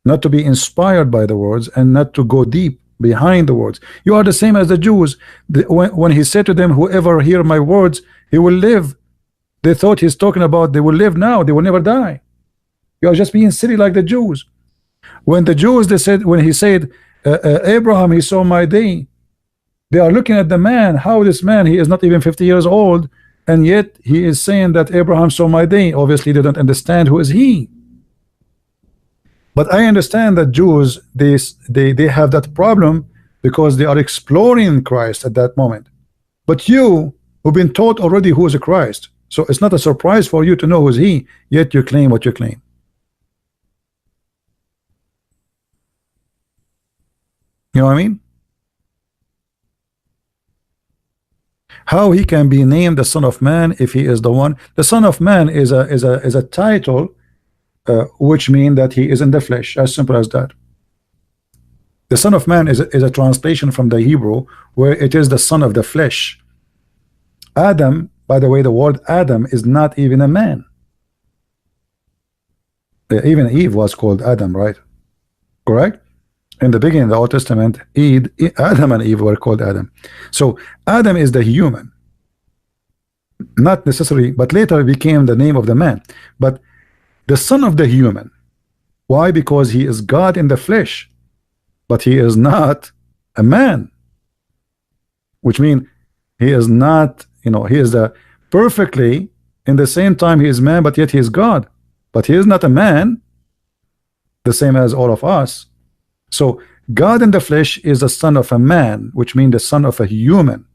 [SPEAKER 1] not to be inspired by the words, and not to go deep behind the words, you are the same as the Jews. When he said to them, whoever hear my words, he will live. They thought he's talking about they will live now, they will never die. You are just being silly like the Jews. When the Jews, they said, when he said, Abraham, he saw my day, they are looking at the man, how this man, he is not even 50 years old, and yet he is saying that Abraham saw my day. Obviously they don't understand who is he. But I understand that Jews, they have that problem because they are exploring Christ at that moment. But you who've been taught already who is a Christ, so it's not a surprise for you to know who is he, yet you claim what you claim. You know what I mean? How he can be named the Son of Man if he is the one? The Son of Man is a title, which means that he is in the flesh, as simple as that. The Son of Man is a translation from the Hebrew where it is the son of the flesh. Adam, by the way, the word Adam is not even a man. Even Eve was called Adam, right? Correct? In the beginning, the Old Testament, Adam and Eve were called Adam. So Adam is the human, not necessarily, but later it became the name of the man. But the son of the human, why? Because he is God in the flesh, but he is not a man, which means he is not, you know, he is the perfectly, in the same time he is man, but yet he is God, but he is not a man the same as all of us. So God in the flesh is the son of a man, which means the son of a human.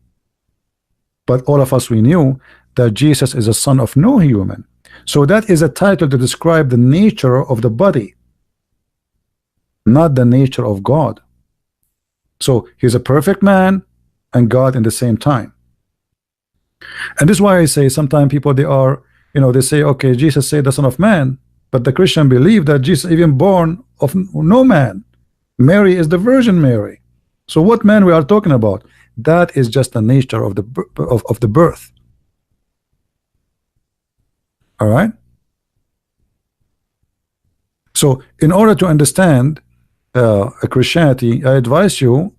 [SPEAKER 1] But all of us, we knew that Jesus is a son of no human. So that is a title to describe the nature of the body, not the nature of God. So he's a perfect man and God in the same time. And this is why I say sometimes people, they are, you know, they say, okay, Jesus said the Son of Man, but the Christian believe that Jesus even born of no man. Mary is the Virgin Mary. So what man we are talking about? That is just the nature of the birth. All right. So in order to understand Christianity, I advise you,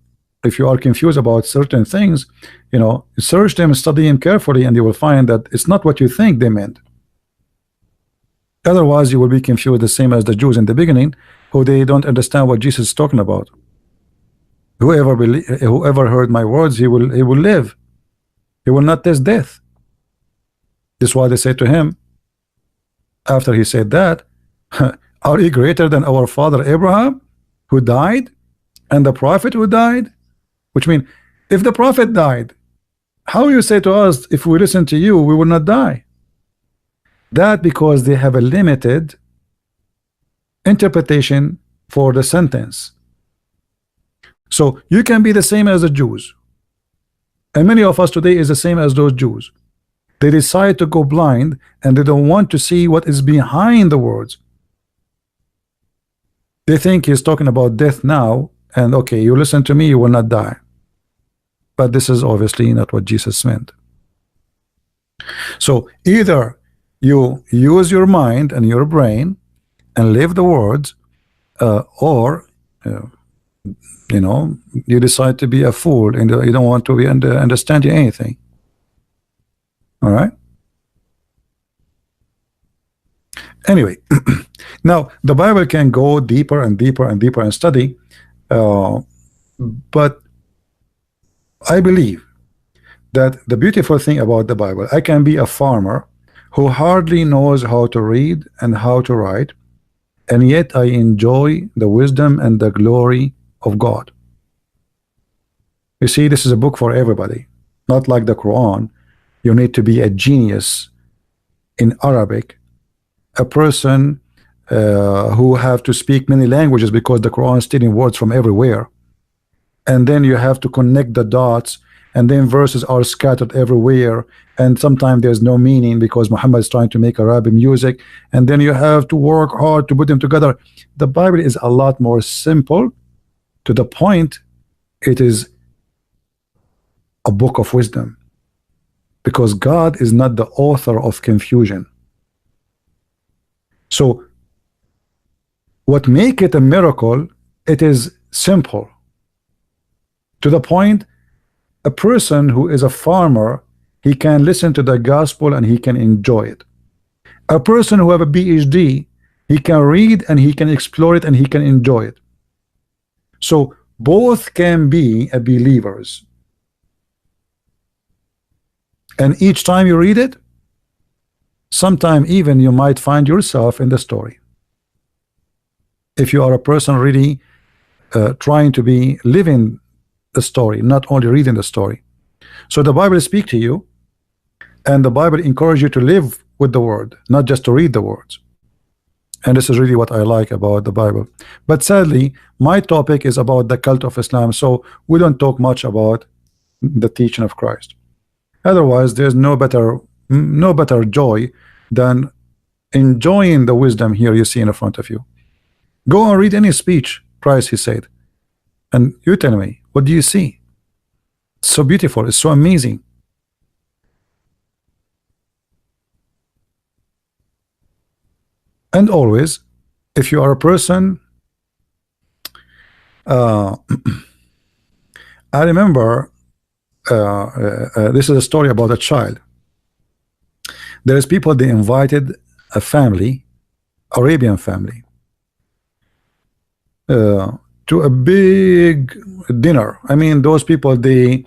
[SPEAKER 1] if you are confused about certain things, search them, study them carefully, and you will find that it's not what you think they meant. Otherwise, you will be confused, the same as the Jews in the beginning, who they don't understand what Jesus is talking about. Whoever heard my words, he will live. He will not taste death. This is why they said to him, after he said that, are you greater than our father Abraham, who died, and the prophet who died? Which means, if the prophet died, how you say to us, if we listen to you, we will not die? That because they have a limited interpretation for the sentence. So you can be the same as the Jews, and many of us today is the same as those Jews. They decide to go blind, and they don't want to see what is behind the words. They think he's talking about death now, and okay, you listen to me, you will not die. But this is obviously not what Jesus meant. So either you use your mind and your brain and live the words, or you decide to be a fool and you don't want to be understanding anything. All right. Anyway, now the Bible can go deeper and deeper and deeper and study, but I believe that the beautiful thing about the Bible, I can be a farmer who hardly knows how to read and how to write, and yet I enjoy the wisdom and the glory of God. You see, this is a book for everybody, not like the Quran. You need to be a genius in Arabic, a person who have to speak many languages, because the Quran is stealing words from everywhere, and then you have to connect the dots, and then verses are scattered everywhere, and sometimes there's no meaning because Muhammad is trying to make Arabic music, and then you have to work hard to put them together. The Bible is a lot more simple, to the point. It is a book of wisdom, because God is not the author of confusion. So what make it a miracle, it is simple, to the point a person who is a farmer, he can listen to the gospel and he can enjoy it. A person who have a PhD, he can read and he can explore it and he can enjoy it. So both can be a believers, and each time you read it, sometime even you might find yourself in the story, if you are a person really trying to be living the story, not only reading the story. So the Bible speaks to you, and the Bible encourages you to live with the word, not just to read the words. And this is really what I like about the Bible. But sadly, my topic is about the cult of Islam, so we don't talk much about the teaching of Christ. Otherwise, there's no better joy than enjoying the wisdom here you see in front of you. Go and read any speech Christ he said, and you tell me, what do you see? It's so beautiful, it's so amazing. And always, if you are a person, I remember this is a story about a child. There is people, they invited a family, Arabian family, to a big dinner. I mean, those people, they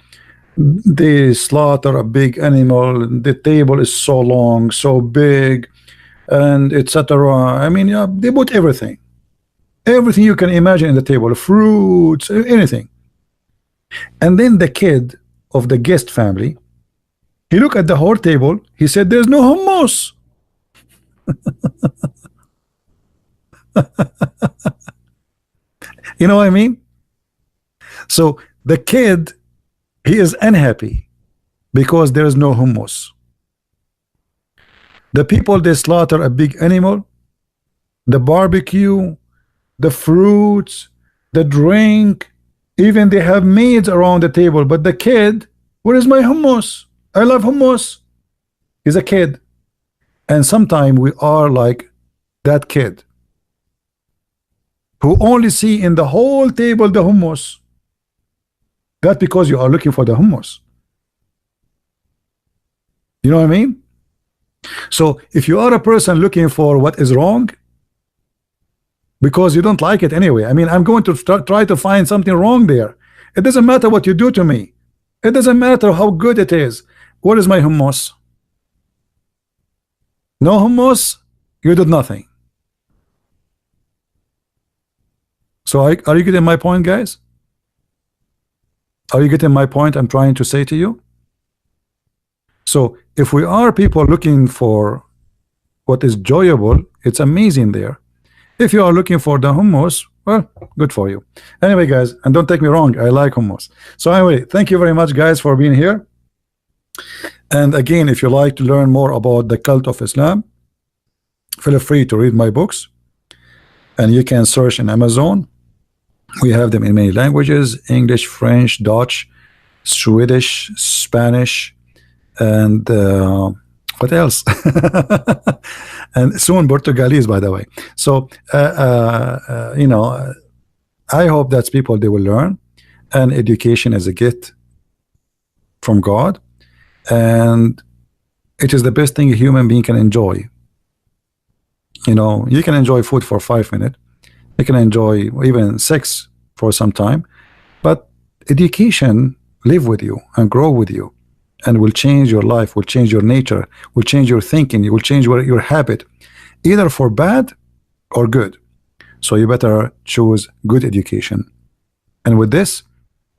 [SPEAKER 1] slaughter a big animal. The table is so long, so big, and etc. I mean, yeah, they put everything you can imagine in the table, fruits, anything. And then the kid of the guest family, he looked at the whole table, he said, there's no hummus. You know what I mean? So the kid, he is unhappy because there is no hummus. The people, they slaughter a big animal, the barbecue, the fruits, the drink, even they have maids around the table. But the kid, where is my hummus? I love hummus. He's a kid. And sometimes we are like that kid who only see in the whole table the hummus. That's because you are looking for the hummus. You know what I mean? So if you are a person looking for what is wrong because you don't like it anyway, I mean, I'm going to try to find something wrong there. It doesn't matter what you do to me. It doesn't matter how good it is. What is my hummus? No hummus, you did nothing. So are you getting my point, guys? Are you getting my point I'm trying to say to you? So if we are people looking for what is enjoyable, it's amazing there. If you are looking for the hummus, well, good for you. Anyway, guys, and don't take me wrong, I like hummus. So anyway, thank you very much, guys, for being here. And again, if you like to learn more about the cult of Islam, feel free to read my books, and you can search in Amazon. We have them in many languages: English, French, Dutch, Swedish, Spanish, and what else? And soon Portuguese, by the way. So you know, I hope that people, they will learn, and education is a gift from God, and it is the best thing a human being can enjoy. You know, you can enjoy food for 5 minutes, you can enjoy even sex for some time, but education live with you and grow with you, and will change your life, will change your nature, will change your thinking, it will change your habit, either for bad or good. So you better choose good education. And with this,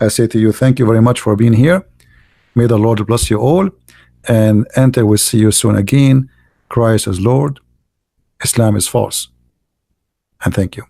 [SPEAKER 1] I say to you, thank you very much for being here. May the Lord bless you all, and I will see you soon again. Christ is Lord, Islam is false, and thank you.